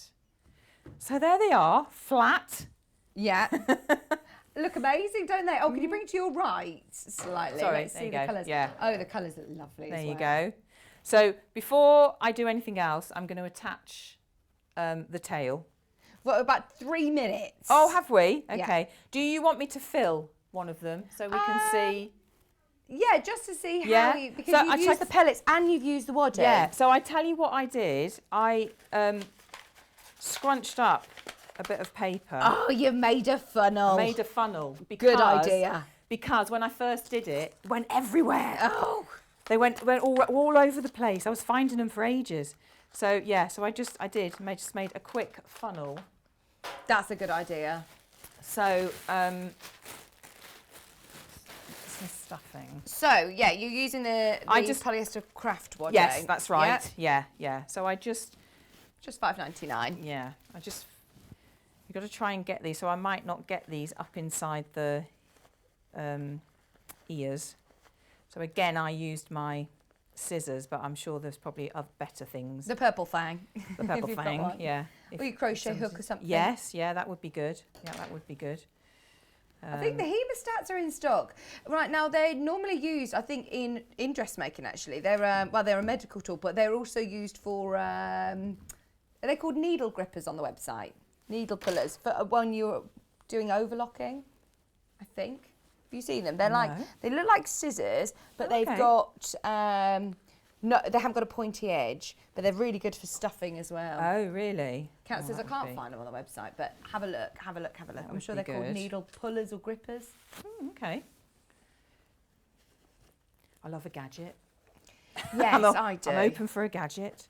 so there they are, flat. Yeah. Look amazing, don't they? Oh, can you bring it to your right slightly? Sorry, Let's there see you the go. colours. Yeah. Oh, the colours look lovely There as you well. go. So before I do anything else, I'm going to attach the tail. Well, about 3 minutes. Oh, have we? Yeah. Okay. Do you want me to fill one of them so we can see? Yeah, just to see how Yeah. you, because So you've I used tried- the pellets and you've used the wadding. Yeah. So I tell you what I did. I scrunched up a bit of paper. Oh, you've made a funnel. I made a funnel. Because, Good idea. Because when I first did it, it went everywhere. Oh. They went all over the place. I was finding them for ages. So yeah, so I just made a quick funnel. That's a good idea. So some stuffing. So, yeah, you're using the polyester craft wadding. Yes, that's right. Yeah. Yeah. So I just $5.99. you've got to try and get these. So I might not get these up inside the ears. So again, I used my scissors, but I'm sure there's probably other better things. The purple fang. The purple if you've got fang, one. yeah. Or your crochet hook or something. Yes, yeah, that would be good. Yeah, that would be good. I think the hemostats are in stock right now. They're normally used, I think, in dressmaking. Actually, they're a medical tool, but they're also used for. Are they called needle grippers on the website? Needle pullers for when you're doing overlocking. I think. Have you seen them? They're they look like scissors, but they've got no, they haven't got a pointy edge, but they're really good for stuffing as well. Oh, really? Kat says I that would can't be- I'm on the website, but have a look. I'm would sure be they're called good. needle pullers or grippers. Okay. I love a gadget. Yes, I do. I'm open for a gadget.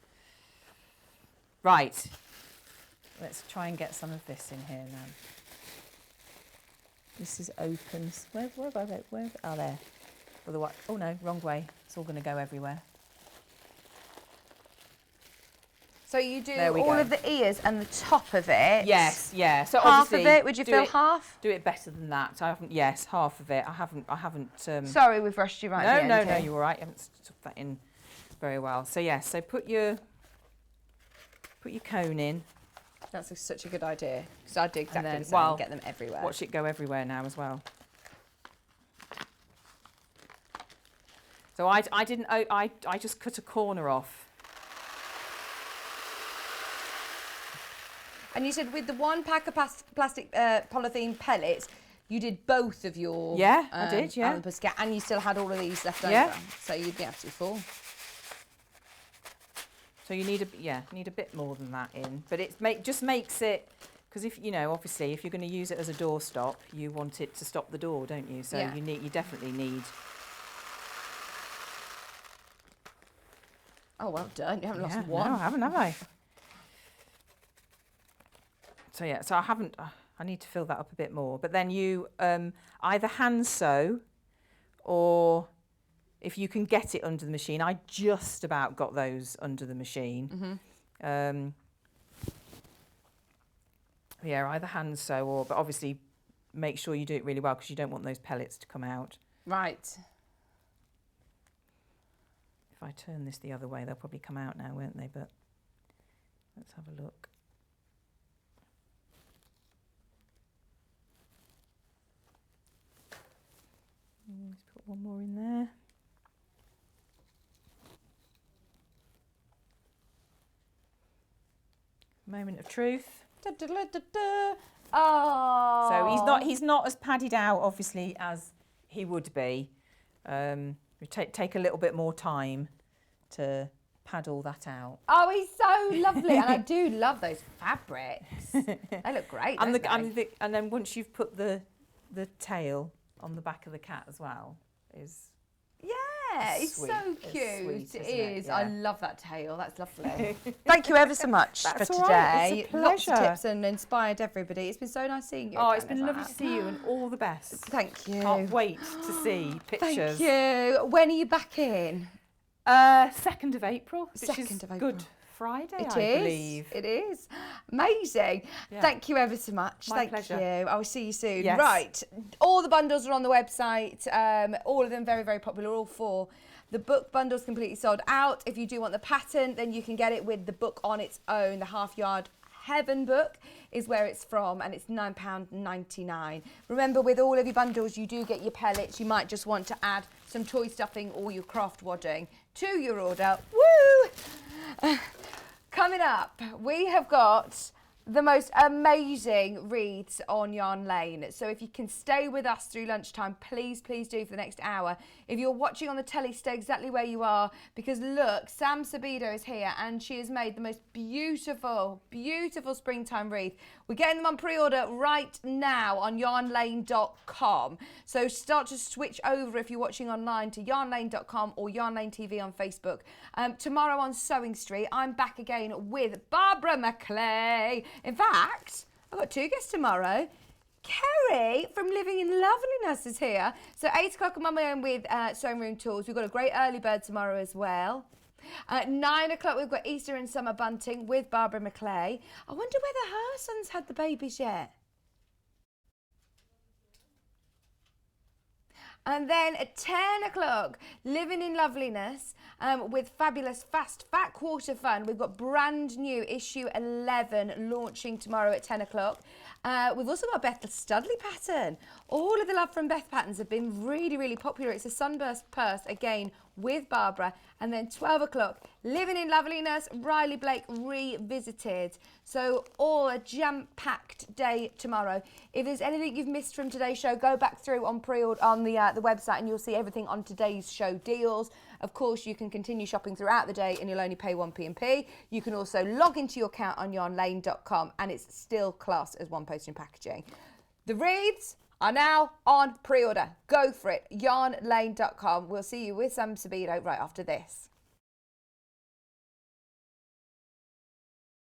Right. Let's try and get some of this in here then. This is open. Where are there? Otherwise, oh no, wrong way. It's all going to go everywhere. So you do There we all go. of the ears and the top of it? Yes, yeah. So Half of obviously it, would you fill half? Do it better than that. So I haven't, yes, half of it. I haven't. Sorry, we've rushed you right at the end No, here. you're all right. You haven't stuck that in very well. So yes, so put your cone in. That's such a good idea. Because I do exactly then, the same, well, get them everywhere. Watch it go everywhere now as well. So I just cut a corner off. And you said with the one pack of plastic polythene pellets, you did both of your I did, yeah. Allen Pussycat, and you still had all of these left Yeah. over, so you'd be absolutely full. So you need a bit more than that in, but it just makes it, because if obviously if you're going to use it as a door stop, you want it to stop the door, don't you? So Yeah. you definitely need. Oh, well done. You haven't lost Yeah, one. No, I haven't, have I? So yeah, so I need to fill that up a bit more. But then you either hand sew, or if you can get it under the machine. I just about got those under the machine. Mm-hmm. Yeah, either hand sew or, but obviously make sure you do it really well because you don't want those pellets to come out. Right. If I turn this the other way, they'll probably come out now, won't they? But let's have a look. Let's put one more in there. Moment of truth. Da, da, da, da, da. Oh. So he's not as padded out, obviously, as he would be. We take a little bit more time to pad all that out. Oh, he's so lovely, and I do love those fabrics. They look great. And don't they? and then once you've put the tail on the back of the cat as well, is yeah, it's sweet. so It's cute. sweet, It isn't it? is. Yeah. I love that tail. That's lovely. Thank you ever so much That's for all right. today. It's a Lots of pleasure. tips and inspired everybody. It's been so nice seeing you. Oh, again, it's been as lovely well. to see you, and all the best. Thank you. Can't wait to see pictures. Thank you. When are you back in? 2nd of April, which 2nd is of April. Good Friday, It I is. believe. It is. Amazing. Yeah. Thank you ever so much. My Thank pleasure. you. I will see you soon. Yes. Right. All the bundles are on the website. All of them very, very popular. All four. The book bundle's completely sold out. If you do want the pattern, then you can get it with the book on its own. The Half Yard Heaven book is where it's from, and it's £9.99. Remember, with all of your bundles, you do get your pellets. You might just want to add some toy stuffing or your craft wadding to your order. Woo! Coming up, we have got the most amazing reads on Yarn Lane. So if you can stay with us through lunchtime, please do for the next hour. If you're watching on the telly, stay exactly where you are, because look, Sam Sabido is here and she has made the most beautiful, beautiful springtime wreath. We're getting them on pre-order right now on yarnlane.com. So start to switch over if you're watching online to yarnlane.com or Yarn Lane TV on Facebook. Tomorrow on Sewing Street, I'm back again with Barbara McClay. In fact, I've got two guests tomorrow. Kerry from Living in Loveliness is here. So 8 o'clock I'm on my own with Sewing Room Tools. We've got a great early bird tomorrow as well. At 9 o'clock we've got Easter and Summer Bunting with Barbara McClay. I wonder whether her son's had the babies yet. And then at 10 o'clock, Living in Loveliness with fabulous Fast Fat Quarter Fun. We've got brand new issue 11 launching tomorrow at 10 o'clock. We've also got a Beth Studley pattern. All of the Love from Beth patterns have been really, really popular. It's a sunburst purse, again, with Barbara. And then 12 o'clock, Living in Loveliness, Riley Blake Revisited. So all a jam-packed day tomorrow. If there's anything you've missed from today's show, go back through on pre-order on the website and you'll see everything on today's show deals. Of course, you can continue shopping throughout the day and you'll only pay 1p&p. You can also log into your account on yarnlane.com and it's still classed as one post and packaging. The reads are now on pre-order. Go for it. Yarnlane.com. We'll see you with Sam Sabido right after this.